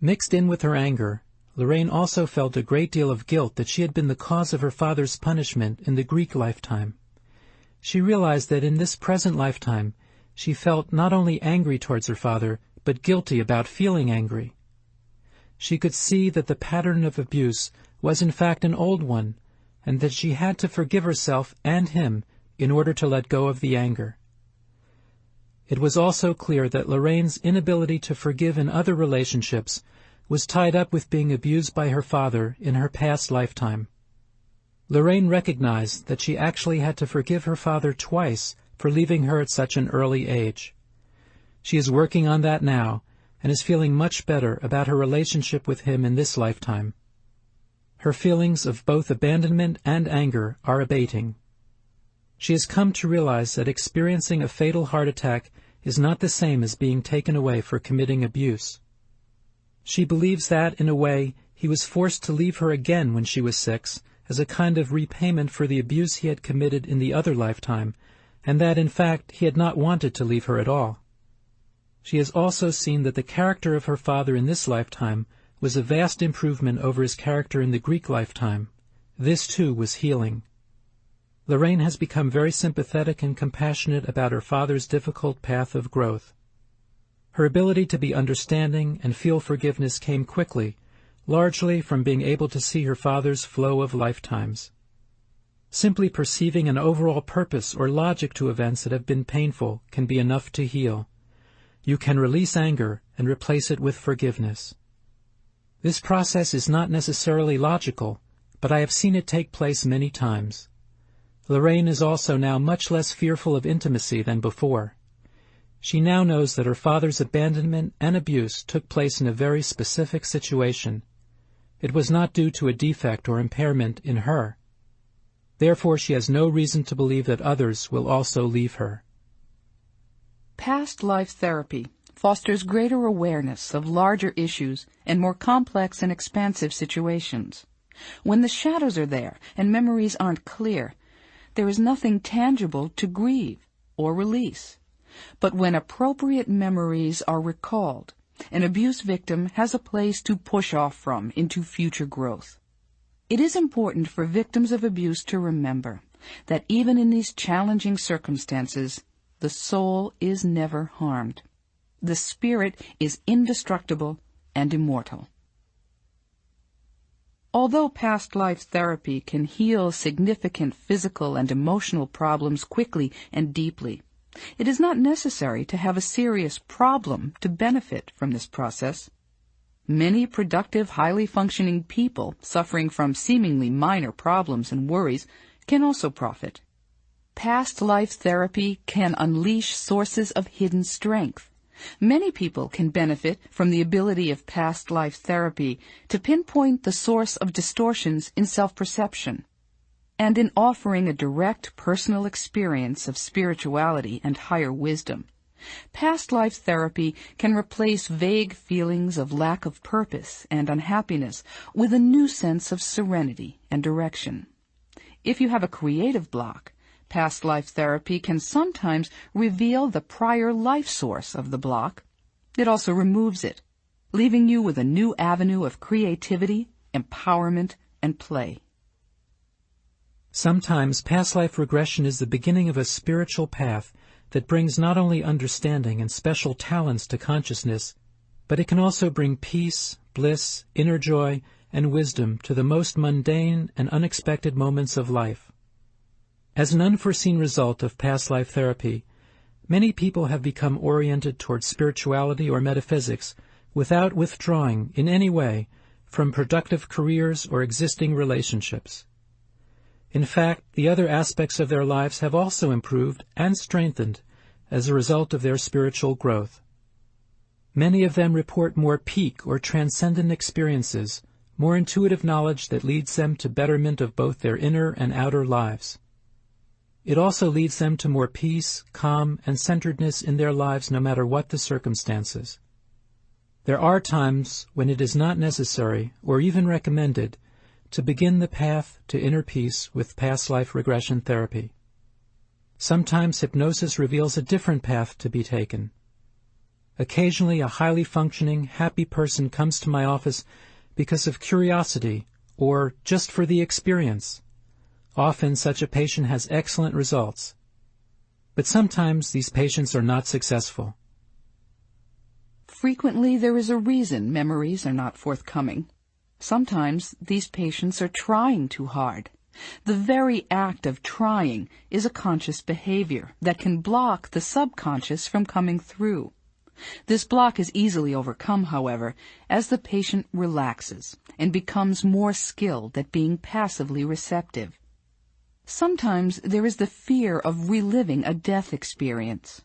Mixed in with her anger, Lorraine also felt a great deal of guilt that she had been the cause of her father's punishment in the Greek lifetime. She realized that in this present lifetime, she felt not only angry towards her father, but guilty about feeling angry. She could see that the pattern of abuse was in fact an old one, and that she had to forgive herself and him in order to let go of the anger. It was also clear that Lorraine's inability to forgive in other relationships was tied up with being abused by her father in her past lifetime. Lorraine recognized that she actually had to forgive her father twice for leaving her at such an early age. She is working on that now and is feeling much better about her relationship with him in this lifetime. Her feelings of both abandonment and anger are abating. She has come to realize that experiencing a fatal heart attack is not the same as being taken away for committing abuse. She believes that, in a way, he was forced to leave her again when she was 6, as a kind of repayment for the abuse he had committed in the other lifetime, and that, in fact, he had not wanted to leave her at all. She has also seen that the character of her father in this lifetime was a vast improvement over his character in the Greek lifetime. This, too, was healing. Lorraine has become very sympathetic and compassionate about her father's difficult path of growth. Her ability to be understanding and feel forgiveness came quickly, largely from being able to see her father's flow of lifetimes. Simply perceiving an overall purpose or logic to events that have been painful can be enough to heal. You can release anger and replace it with forgiveness. This process is not necessarily logical, but I have seen it take place many times. Lorraine is also now much less fearful of intimacy than before. She now knows that her father's abandonment and abuse took place in a very specific situation. It was not due to a defect or impairment in her. Therefore, she has no reason to believe that others will also leave her. Past life therapy fosters greater awareness of larger issues and more complex and expansive situations. When the shadows are there and memories aren't clear, there is nothing tangible to grieve or release. But when appropriate memories are recalled, an abuse victim has a place to push off from into future growth. It is important for victims of abuse to remember that even in these challenging circumstances, the soul is never harmed. The spirit is indestructible and immortal. Although past life therapy can heal significant physical and emotional problems quickly and deeply, it is not necessary to have a serious problem to benefit from this process. Many productive, highly functioning people suffering from seemingly minor problems and worries can also profit. Past life therapy can unleash sources of hidden strength. Many people can benefit from the ability of past life therapy to pinpoint the source of distortions in self-perception, and in offering a direct personal experience of spirituality and higher wisdom. Past life therapy can replace vague feelings of lack of purpose and unhappiness with a new sense of serenity and direction. If you have a creative block, past life therapy can sometimes reveal the prior life source of the block. It also removes it, leaving you with a new avenue of creativity, empowerment, and play. Sometimes past life regression is the beginning of a spiritual path that brings not only understanding and special talents to consciousness, but it can also bring peace, bliss, inner joy, and wisdom to the most mundane and unexpected moments of life. As an unforeseen result of past life therapy, many people have become oriented towards spirituality or metaphysics without withdrawing in any way from productive careers or existing relationships. In fact, the other aspects of their lives have also improved and strengthened as a result of their spiritual growth. Many of them report more peak or transcendent experiences, more intuitive knowledge that leads them to betterment of both their inner and outer lives. It also leads them to more peace, calm, and centeredness in their lives no matter what the circumstances. There are times when it is not necessary or even recommended to begin the path to inner peace with past life regression therapy. Sometimes hypnosis reveals a different path to be taken. Occasionally a highly functioning, happy person comes to my office because of curiosity or just for the experience. Often such a patient has excellent results, but sometimes these patients are not successful. Frequently there is a reason memories are not forthcoming. Sometimes these patients are trying too hard. The very act of trying is a conscious behavior that can block the subconscious from coming through. This block is easily overcome, however, as the patient relaxes and becomes more skilled at being passively receptive. Sometimes there is the fear of reliving a death experience.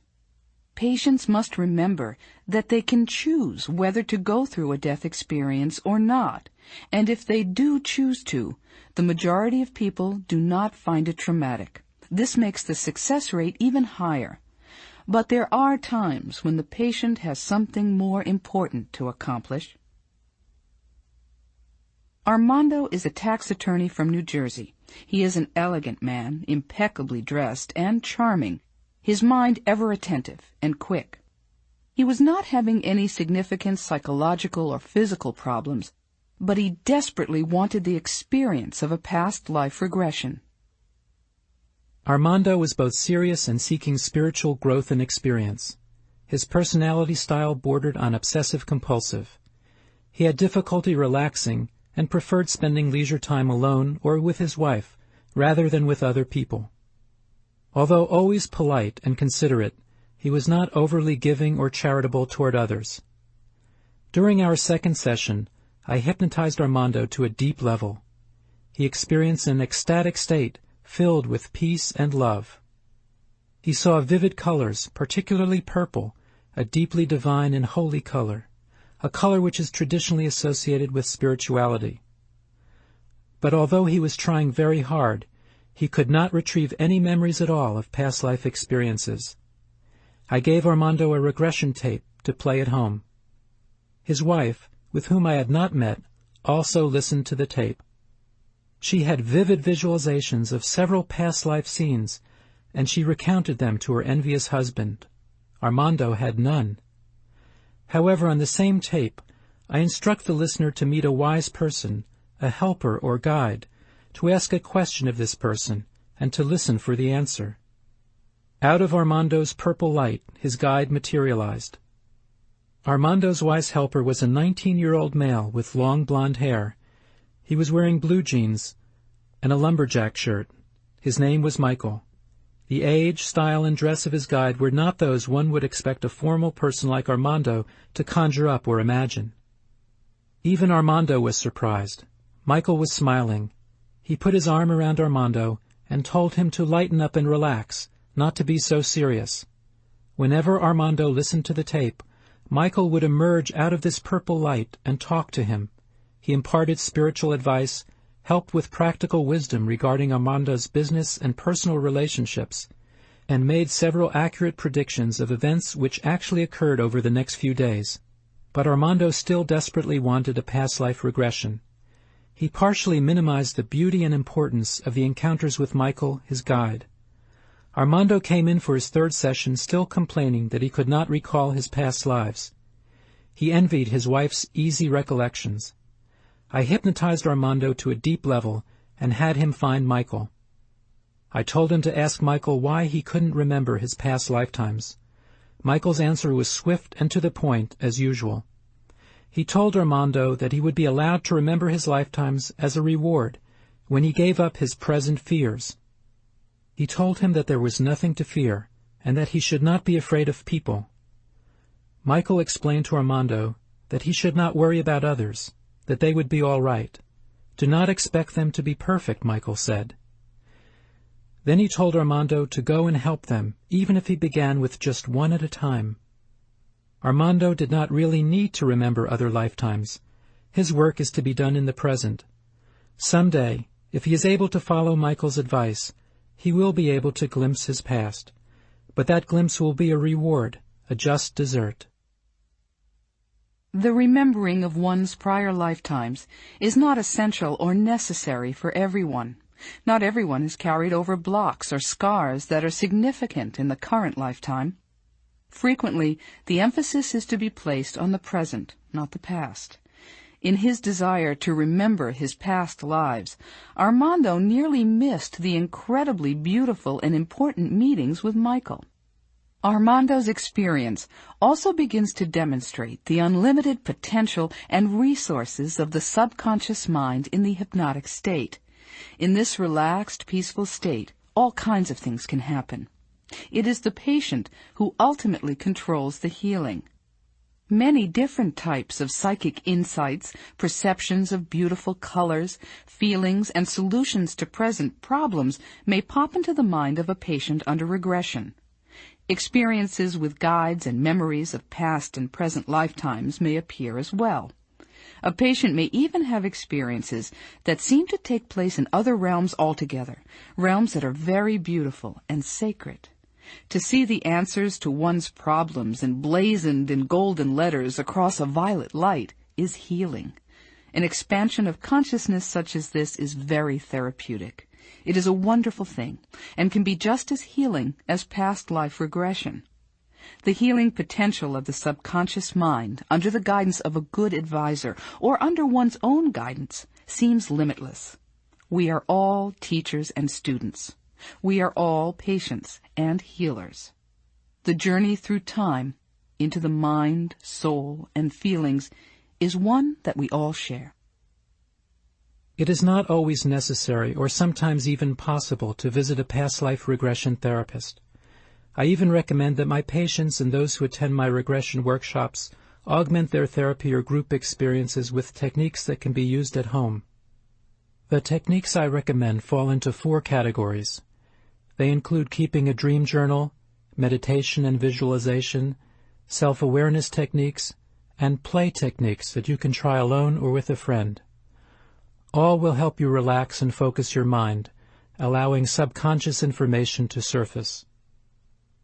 Patients must remember that they can choose whether to go through a death experience or not, and if they do choose to, the majority of people do not find it traumatic. This makes the success rate even higher. But there are times when the patient has something more important to accomplish. Armando is a tax attorney from New Jersey. He is an elegant man, impeccably dressed and charming, his mind ever attentive and quick. He was not having any significant psychological or physical problems, but he desperately wanted the experience of a past life regression. Armando was both serious and seeking spiritual growth and experience. His personality style bordered on obsessive-compulsive. He had difficulty relaxing and preferred spending leisure time alone or with his wife, rather than with other people. Although always polite and considerate, he was not overly giving or charitable toward others. During our second session, I hypnotized Armando to a deep level. He experienced an ecstatic state filled with peace and love. He saw vivid colors, particularly purple, a deeply divine and holy color, a color which is traditionally associated with spirituality. But although he was trying very hard, he could not retrieve any memories at all of past life experiences. I gave Armando a regression tape to play at home. His wife, with whom I had not met, also listened to the tape. She had vivid visualizations of several past life scenes, and she recounted them to her envious husband. Armando had none. However, on the same tape, I instruct the listener to meet a wise person, a helper or guide, to ask a question of this person, and to listen for the answer. Out of Armando's purple light, his guide materialized. Armando's wise helper was a 19-year-old male with long blonde hair. He was wearing blue jeans and a lumberjack shirt. His name was Michael. The age, style, and dress of his guide were not those one would expect a formal person like Armando to conjure up or imagine. Even Armando was surprised. Michael was smiling. He put his arm around Armando and told him to lighten up and relax, not to be so serious. Whenever Armando listened to the tape, Michael would emerge out of this purple light and talk to him. He imparted spiritual advice, helped with practical wisdom regarding Armando's business and personal relationships, and made several accurate predictions of events which actually occurred over the next few days. But Armando still desperately wanted a past life regression. He partially minimized the beauty and importance of the encounters with Michael, his guide. Armando came in for his third session still complaining that he could not recall his past lives. He envied his wife's easy recollections. I hypnotized Armando to a deep level and had him find Michael. I told him to ask Michael why he couldn't remember his past lifetimes. Michael's answer was swift and to the point, as usual. He told Armando that he would be allowed to remember his lifetimes as a reward when he gave up his present fears. He told him that there was nothing to fear and that he should not be afraid of people. Michael explained to Armando that he should not worry about others, that they would be all right. Do not expect them to be perfect, Michael said. Then he told Armando to go and help them, even if he began with just one at a time. Armando did not really need to remember other lifetimes. His work is to be done in the present. Someday, if he is able to follow Michael's advice, he will be able to glimpse his past. But that glimpse will be a reward, a just desert. The remembering of one's prior lifetimes is not essential or necessary for everyone. Not everyone has carried over blocks or scars that are significant in the current lifetime. Frequently, the emphasis is to be placed on the present, not the past. In his desire to remember his past lives, Armando nearly missed the incredibly beautiful and important meetings with Michael. Armando's experience also begins to demonstrate the unlimited potential and resources of the subconscious mind in the hypnotic state. In this relaxed, peaceful state, all kinds of things can happen. It is the patient who ultimately controls the healing. Many different types of psychic insights, perceptions of beautiful colors, feelings, and solutions to present problems may pop into the mind of a patient under regression. Experiences with guides and memories of past and present lifetimes may appear as well. A patient may even have experiences that seem to take place in other realms altogether, realms that are very beautiful and sacred. To see the answers to one's problems emblazoned in golden letters across a violet light is healing. An expansion of consciousness such as this is very therapeutic. It is a wonderful thing and can be just as healing as past life regression. The healing potential of the subconscious mind under the guidance of a good advisor or under one's own guidance seems limitless. We are all teachers and students. We are all patients and healers. The journey through time into the mind, soul, and feelings is one that we all share. It is not always necessary or sometimes even possible to visit a past life regression therapist. I even recommend that my patients and those who attend my regression workshops augment their therapy or group experiences with techniques that can be used at home. The techniques I recommend fall into 4 categories. They include keeping a dream journal, meditation and visualization, self-awareness techniques, and play techniques that you can try alone or with a friend. All will help you relax and focus your mind, allowing subconscious information to surface.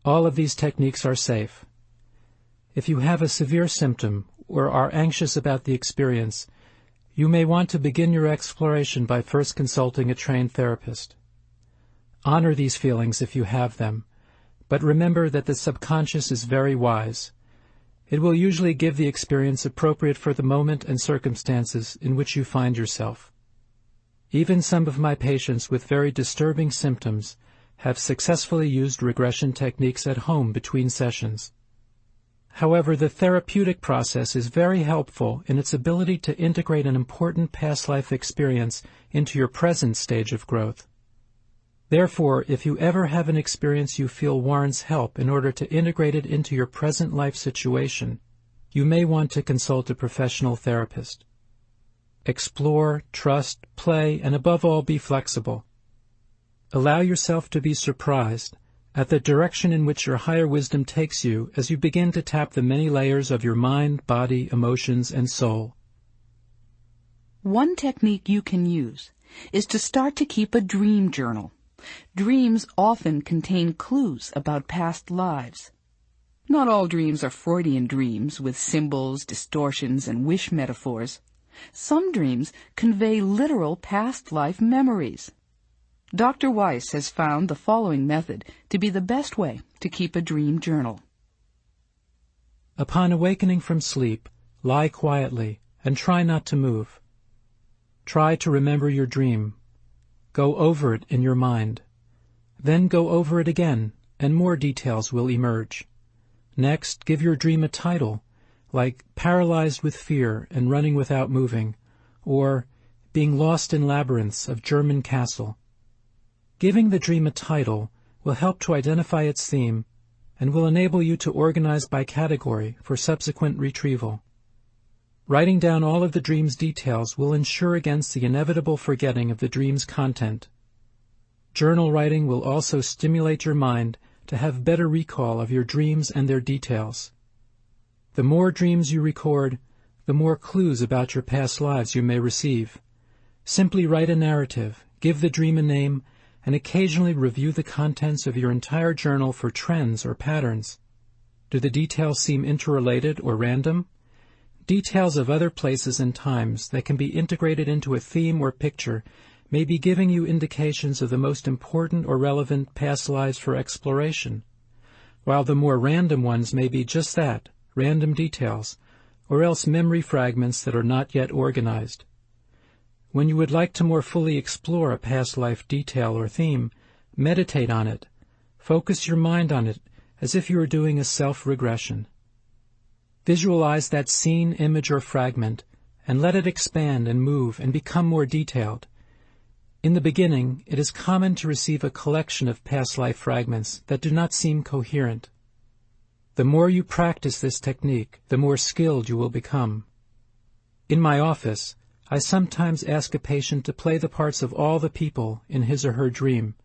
All of these techniques are safe. If you have a severe symptom or are anxious about the experience, you may want to begin your exploration by first consulting a trained therapist. Honor these feelings if you have them, but remember that the subconscious is very wise. It will usually give the experience appropriate for the moment and circumstances in which you find yourself. Even some of my patients with very disturbing symptoms have successfully used regression techniques at home between sessions. However, the therapeutic process is very helpful in its ability to integrate an important past life experience into your present stage of growth. Therefore, if you ever have an experience you feel warrants help in order to integrate it into your present life situation, you may want to consult a professional therapist. Explore, trust, play, and above all, be flexible. Allow yourself to be surprised at the direction in which your higher wisdom takes you as you begin to tap the many layers of your mind, body, emotions, and soul. One technique you can use is to start to keep a dream journal. Dreams often contain clues about past lives. Not all dreams are Freudian dreams with symbols, distortions, and wish metaphors. Some dreams convey literal past life memories. Dr. Weiss has found the following method to be the best way to keep a dream journal. Upon awakening from sleep, lie quietly and try not to move. Try to remember your dream. Go over it in your mind. Then go over it again, and more details will emerge. Next, give your dream a title, like Paralyzed with Fear and Running Without Moving, or Being Lost in Labyrinths of German Castle. Giving the dream a title will help to identify its theme and will enable you to organize by category for subsequent retrieval. Writing down all of the dream's details will ensure against the inevitable forgetting of the dream's content. Journal writing will also stimulate your mind to have better recall of your dreams and their details. The more dreams you record, the more clues about your past lives you may receive. Simply write a narrative, give the dream a name, and occasionally review the contents of your entire journal for trends or patterns. Do the details seem interrelated or random? Details of other places and times that can be integrated into a theme or picture may be giving you indications of the most important or relevant past lives for exploration, while the more random ones may be just that, random details, or else memory fragments that are not yet organized. When you would like to more fully explore a past life detail or theme, meditate on it. Focus your mind on it as if you were doing a self-regression. Visualize that scene, image, or fragment, and let it expand and move and become more detailed. In the beginning, it is common to receive a collection of past life fragments that do not seem coherent. The more you practice this technique, the more skilled you will become. In my office, I sometimes ask a patient to play the parts of all the people in his or her dream.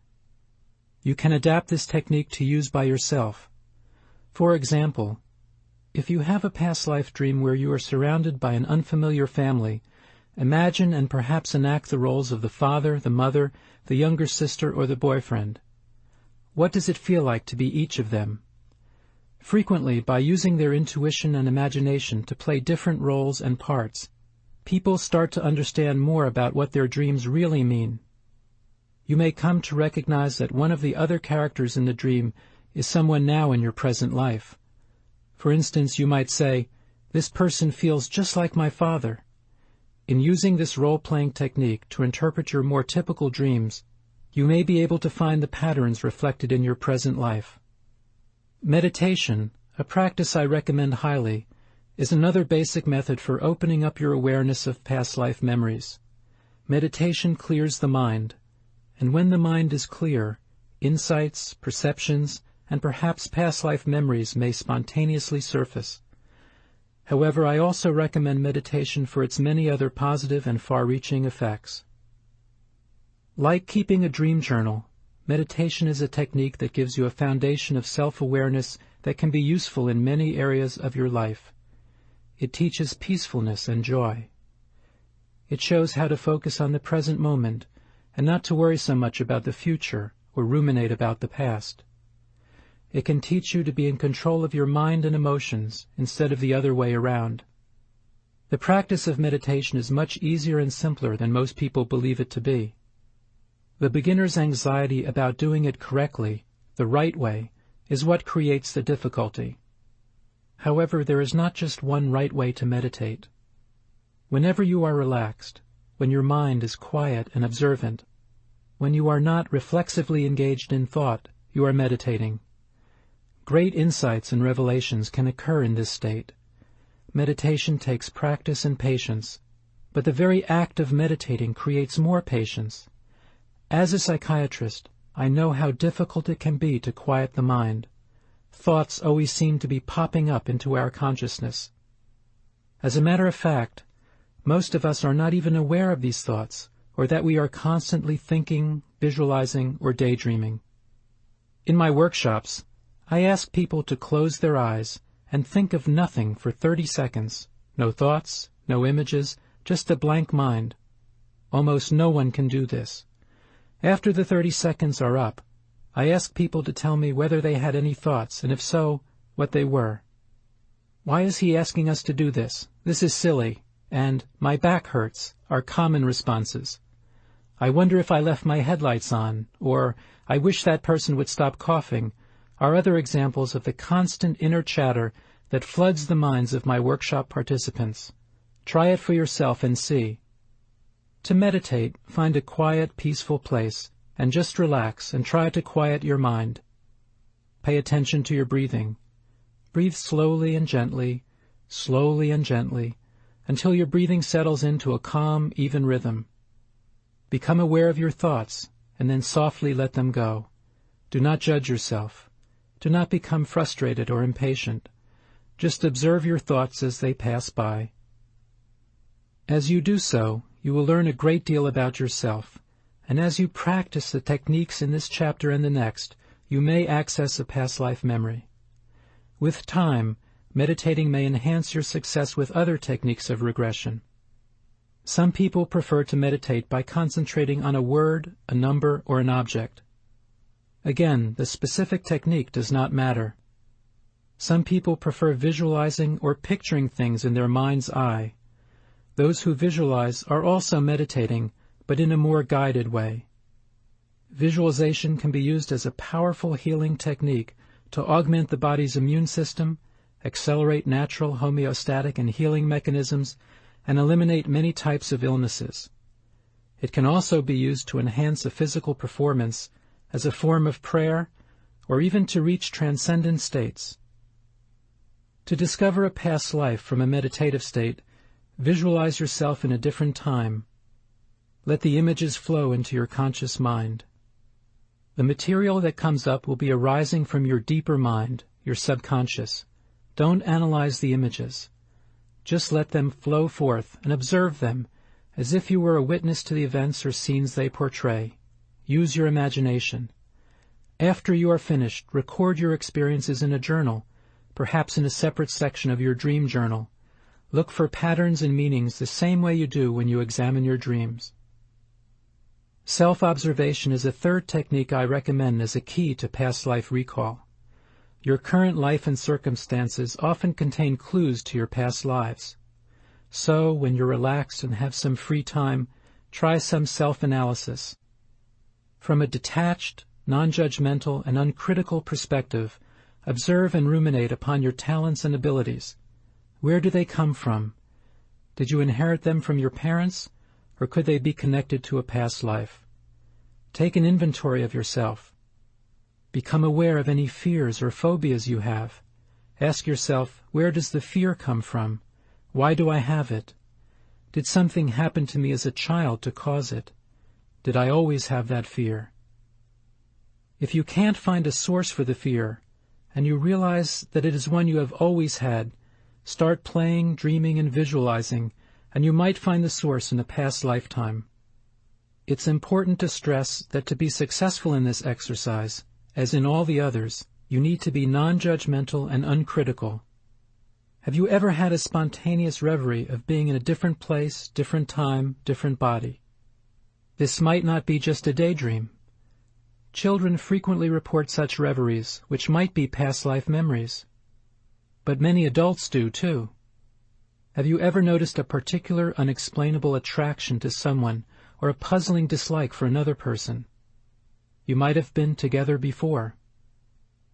You can adapt this technique to use by yourself. For example, if you have a past life dream where you are surrounded by an unfamiliar family, imagine and perhaps enact the roles of the father, the mother, the younger sister, or the boyfriend. What does it feel like to be each of them? Frequently, by using their intuition and imagination to play different roles and parts, people start to understand more about what their dreams really mean. You may come to recognize that one of the other characters in the dream is someone now in your present life. For instance, you might say, "This person feels just like my father." In using this role-playing technique to interpret your more typical dreams, you may be able to find the patterns reflected in your present life. Meditation, a practice I recommend highly, is another basic method for opening up your awareness of past life memories. Meditation clears the mind, and when the mind is clear, insights, perceptions, and perhaps past life memories may spontaneously surface. However, I also recommend meditation for its many other positive and far-reaching effects. Like keeping a dream journal, meditation is a technique that gives you a foundation of self-awareness that can be useful in many areas of your life. It teaches peacefulness and joy. It shows how to focus on the present moment and not to worry so much about the future or ruminate about the past. It can teach you to be in control of your mind and emotions instead of the other way around. The practice of meditation is much easier and simpler than most people believe it to be. The beginner's anxiety about doing it correctly, the right way, is what creates the difficulty. However, there is not just one right way to meditate. Whenever you are relaxed, when your mind is quiet and observant, when you are not reflexively engaged in thought, you are meditating. Great insights and revelations can occur in this state. Meditation takes practice and patience, but the very act of meditating creates more patience. As a psychiatrist, I know how difficult it can be to quiet the mind. Thoughts always seem to be popping up into our consciousness. As a matter of fact, most of us are not even aware of these thoughts, or that we are constantly thinking, visualizing, or daydreaming. In my workshops, I ask people to close their eyes and think of nothing for 30 seconds. No thoughts, no images, just a blank mind. Almost no one can do this. After the 30 seconds are up, I ask people to tell me whether they had any thoughts, and if so, what they were. "Why is he asking us to do this? This is silly," and "my back hurts" are common responses. "I wonder if I left my headlights on," or "I wish that person would stop coughing," are other examples of the constant inner chatter that floods the minds of my workshop participants. Try it for yourself and see. To meditate, find a quiet, peaceful place, and just relax and try to quiet your mind. Pay attention to your breathing. Breathe slowly and gently, until your breathing settles into a calm, even rhythm. Become aware of your thoughts, and then softly let them go. Do not judge yourself. Do not become frustrated or impatient. Just observe your thoughts as they pass by. As you do so, you will learn a great deal about yourself, and as you practice the techniques in this chapter and the next, you may access a past life memory. With time, meditating may enhance your success with other techniques of regression. Some people prefer to meditate by concentrating on a word, a number, or an object. Again, the specific technique does not matter. Some people prefer visualizing or picturing things in their mind's eye. Those who visualize are also meditating, but in a more guided way. Visualization can be used as a powerful healing technique to augment the body's immune system, accelerate natural homeostatic and healing mechanisms, and eliminate many types of illnesses. It can also be used to enhance a physical performance as a form of prayer, or even to reach transcendent states. To discover a past life from a meditative state, visualize yourself in a different time. Let the images flow into your conscious mind. The material that comes up will be arising from your deeper mind, your subconscious. Don't analyze the images. Just let them flow forth and observe them as if you were a witness to the events or scenes they portray. Use your imagination. After you are finished, record your experiences in a journal, perhaps in a separate section of your dream journal. Look for patterns and meanings the same way you do when you examine your dreams. Self-observation is a third technique I recommend as a key to past life recall. Your current life and circumstances often contain clues to your past lives. So, when you're relaxed and have some free time, try some self-analysis. From a detached, non-judgmental, and uncritical perspective, observe and ruminate upon your talents and abilities. Where do they come from? Did you inherit them from your parents, or could they be connected to a past life? Take an inventory of yourself. Become aware of any fears or phobias you have. Ask yourself, where does the fear come from? Why do I have it? Did something happen to me as a child to cause it? Did I always have that fear? If you can't find a source for the fear, and you realize that it is one you have always had, start playing, dreaming, and visualizing, and you might find the source in a past lifetime. It's important to stress that to be successful in this exercise, as in all the others, you need to be non-judgmental and uncritical. Have you ever had a spontaneous reverie of being in a different place, different time, different body? This might not be just a daydream. Children frequently report such reveries, which might be past life memories. But many adults do, too. Have you ever noticed a particular unexplainable attraction to someone or a puzzling dislike for another person? You might have been together before.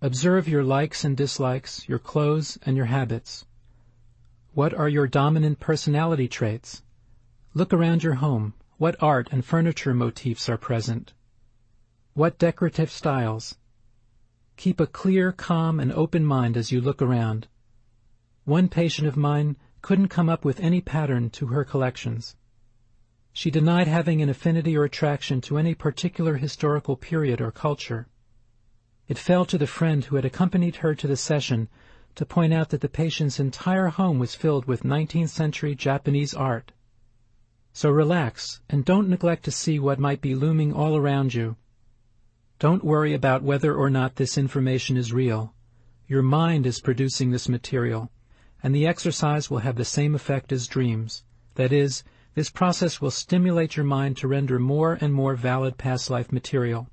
Observe your likes and dislikes, your clothes and your habits. What are your dominant personality traits? Look around your home. What art and furniture motifs are present? What decorative styles? Keep a clear, calm, and open mind as you look around. One patient of mine couldn't come up with any pattern to her collections. She denied having an affinity or attraction to any particular historical period or culture. It fell to the friend who had accompanied her to the session to point out that the patient's entire home was filled with 19th century Japanese art. So relax, and don't neglect to see what might be looming all around you. Don't worry about whether or not this information is real. Your mind is producing this material, and the exercise will have the same effect as dreams. That is, this process will stimulate your mind to render more and more valid past life material.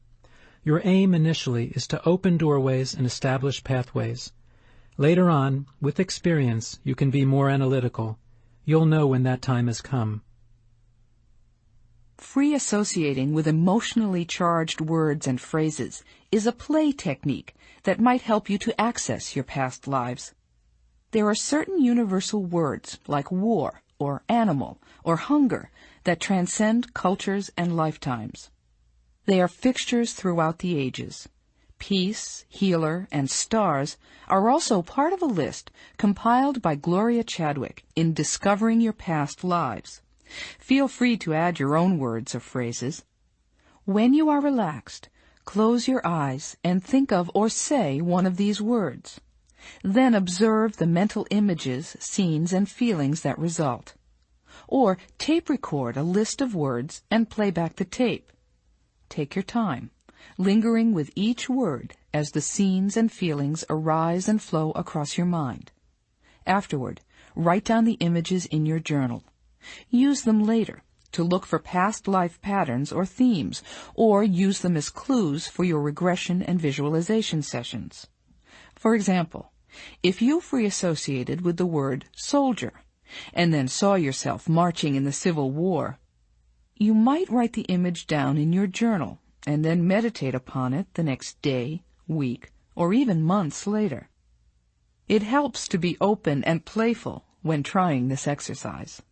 Your aim initially is to open doorways and establish pathways. Later on, with experience, you can be more analytical. You'll know when that time has come. Free associating with emotionally charged words and phrases is a play technique that might help you to access your past lives. There are certain universal words, like war, or animal, or hunger, that transcend cultures and lifetimes. They are fixtures throughout the ages. Peace, healer, and stars are also part of a list compiled by Gloria Chadwick in Discovering Your Past Lives. Feel free to add your own words or phrases. When you are relaxed, close your eyes and think of or say one of these words. Then observe the mental images, scenes, and feelings that result. Or tape record a list of words and play back the tape. Take your time, lingering with each word as the scenes and feelings arise and flow across your mind. Afterward, write down the images in your journal. Use them later to look for past life patterns or themes, or use them as clues for your regression and visualization sessions. For example, if you free associated with the word soldier, and then saw yourself marching in the Civil War, you might write the image down in your journal and then meditate upon it the next day, week, or even months later. It helps to be open and playful when trying this exercise.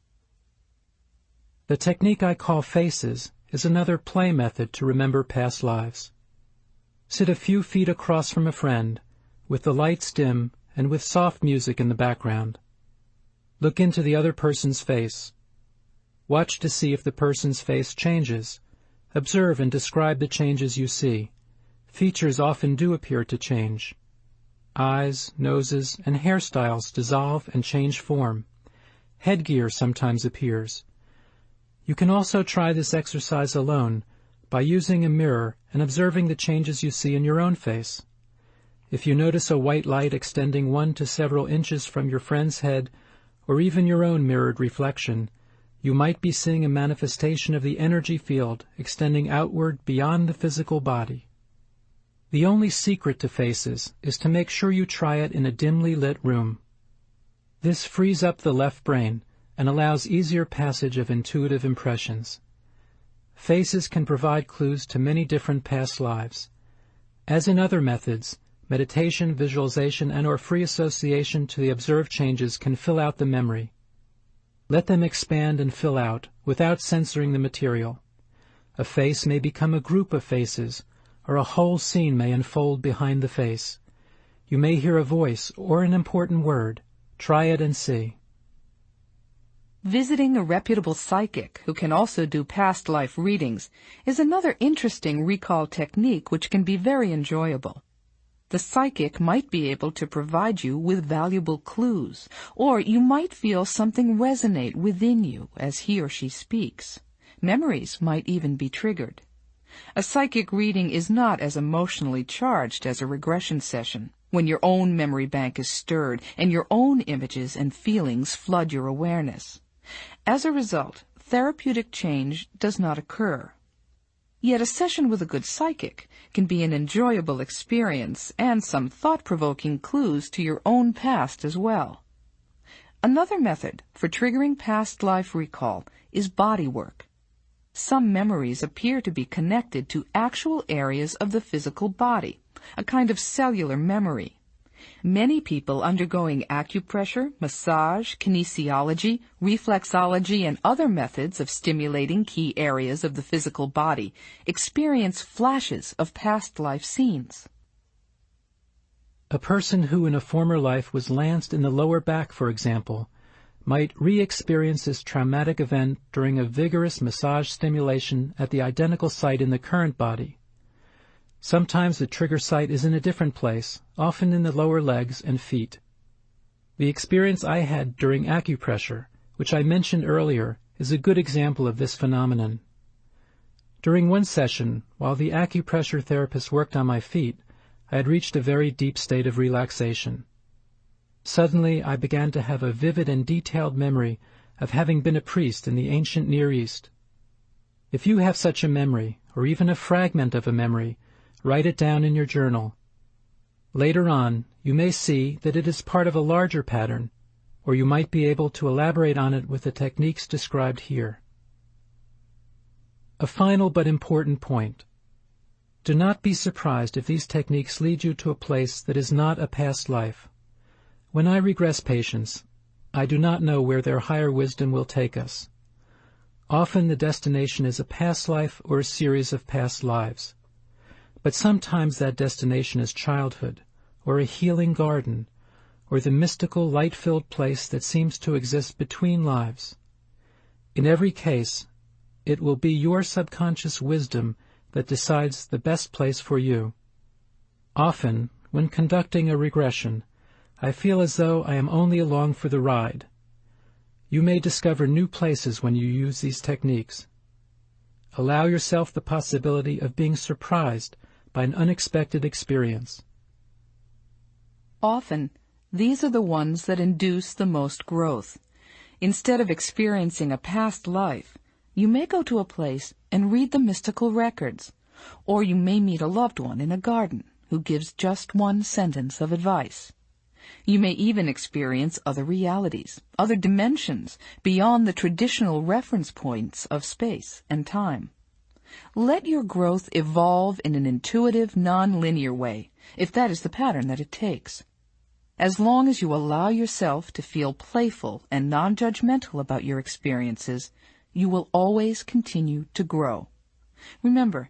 The technique I call faces is another play method to remember past lives. Sit a few feet across from a friend, with the lights dim and with soft music in the background. Look into the other person's face. Watch to see if the person's face changes. Observe and describe the changes you see. Features often do appear to change. Eyes, noses, and hairstyles dissolve and change form. Headgear sometimes appears. You can also try this exercise alone by using a mirror and observing the changes you see in your own face. If you notice a white light extending 1 to several inches from your friend's head, or even your own mirrored reflection, you might be seeing a manifestation of the energy field extending outward beyond the physical body. The only secret to faces is to make sure you try it in a dimly lit room. This frees up the left brain and allows easier passage of intuitive impressions. Faces can provide clues to many different past lives. As in other methods, meditation, visualization, and/or free association to the observed changes can fill out the memory. Let them expand and fill out without censoring the material. A face may become a group of faces, or a whole scene may unfold behind the face. You may hear a voice or an important word. Try it and see. Visiting a reputable psychic who can also do past life readings is another interesting recall technique which can be very enjoyable. The psychic might be able to provide you with valuable clues, or you might feel something resonate within you as he or she speaks. Memories might even be triggered. A psychic reading is not as emotionally charged as a regression session, when your own memory bank is stirred and your own images and feelings flood your awareness. As a result, therapeutic change does not occur. Yet a session with a good psychic can be an enjoyable experience and some thought-provoking clues to your own past as well. Another method for triggering past life recall is body work. Some memories appear to be connected to actual areas of the physical body, a kind of cellular memory. Many people undergoing acupressure, massage, kinesiology, reflexology, and other methods of stimulating key areas of the physical body experience flashes of past life scenes. A person who in a former life was lanced in the lower back, for example, might re-experience this traumatic event during a vigorous massage stimulation at the identical site in the current body. Sometimes the trigger site is in a different place, often in the lower legs and feet. The experience I had during acupressure, which I mentioned earlier, is a good example of this phenomenon. During one session, while the acupressure therapist worked on my feet, I had reached a very deep state of relaxation. Suddenly, I began to have a vivid and detailed memory of having been a priest in the ancient Near East. If you have such a memory, or even a fragment of a memory, write it down in your journal. Later on, you may see that it is part of a larger pattern, or you might be able to elaborate on it with the techniques described here. A final but important point. Do not be surprised if these techniques lead you to a place that is not a past life. When I regress patients, I do not know where their higher wisdom will take us. Often the destination is a past life or a series of past lives. But sometimes that destination is childhood, or a healing garden, or the mystical, light-filled place that seems to exist between lives. In every case, it will be your subconscious wisdom that decides the best place for you. Often, when conducting a regression, I feel as though I am only along for the ride. You may discover new places when you use these techniques. Allow yourself the possibility of being surprised by an unexpected experience. Often, these are the ones that induce the most growth. Instead of experiencing a past life, you may go to a place and read the mystical records, or you may meet a loved one in a garden who gives just one sentence of advice. You may even experience other realities, other dimensions, beyond the traditional reference points of space and time. Let your growth evolve in an intuitive, non-linear way, if that is the pattern that it takes. As long as you allow yourself to feel playful and non-judgmental about your experiences, you will always continue to grow. Remember,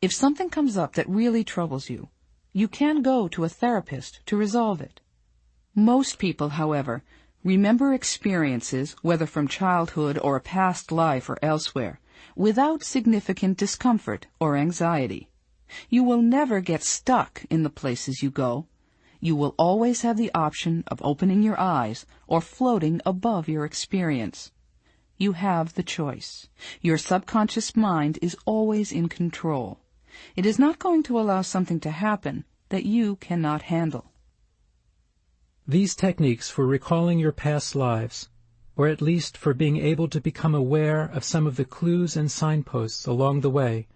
if something comes up that really troubles you, you can go to a therapist to resolve it. Most people, however, Remember experiences, whether from childhood or a past life or elsewhere, without significant discomfort or anxiety. You will never get stuck in the places you go. You will always have the option of opening your eyes or floating above your experience. You have the choice. Your subconscious mind is always in control. It is not going to allow something to happen that you cannot handle. These techniques for recalling your past lives, or at least for being able to become aware of some of the clues and signposts along the way,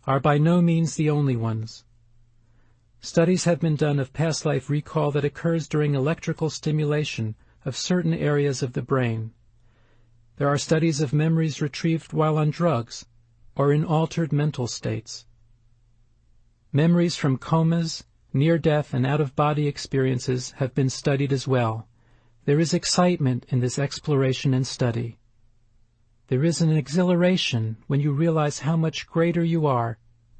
are by no means the only ones. Studies have been done of past life recall that occurs during electrical stimulation of certain areas of the brain. There are studies of memories retrieved while on drugs or in altered mental states. Memories from comas, near-death and out-of-body experiences have been studied as well. There is excitement in this exploration and study. There is an exhilaration when you realize how much greater you are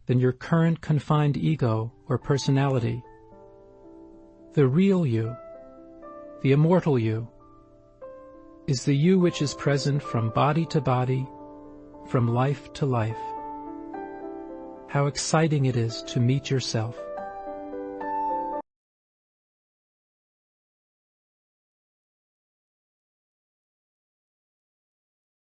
than your current confined ego or personality. The real you, the immortal you, is the you which is present from body to body, from life to life. How exciting it is to meet yourself.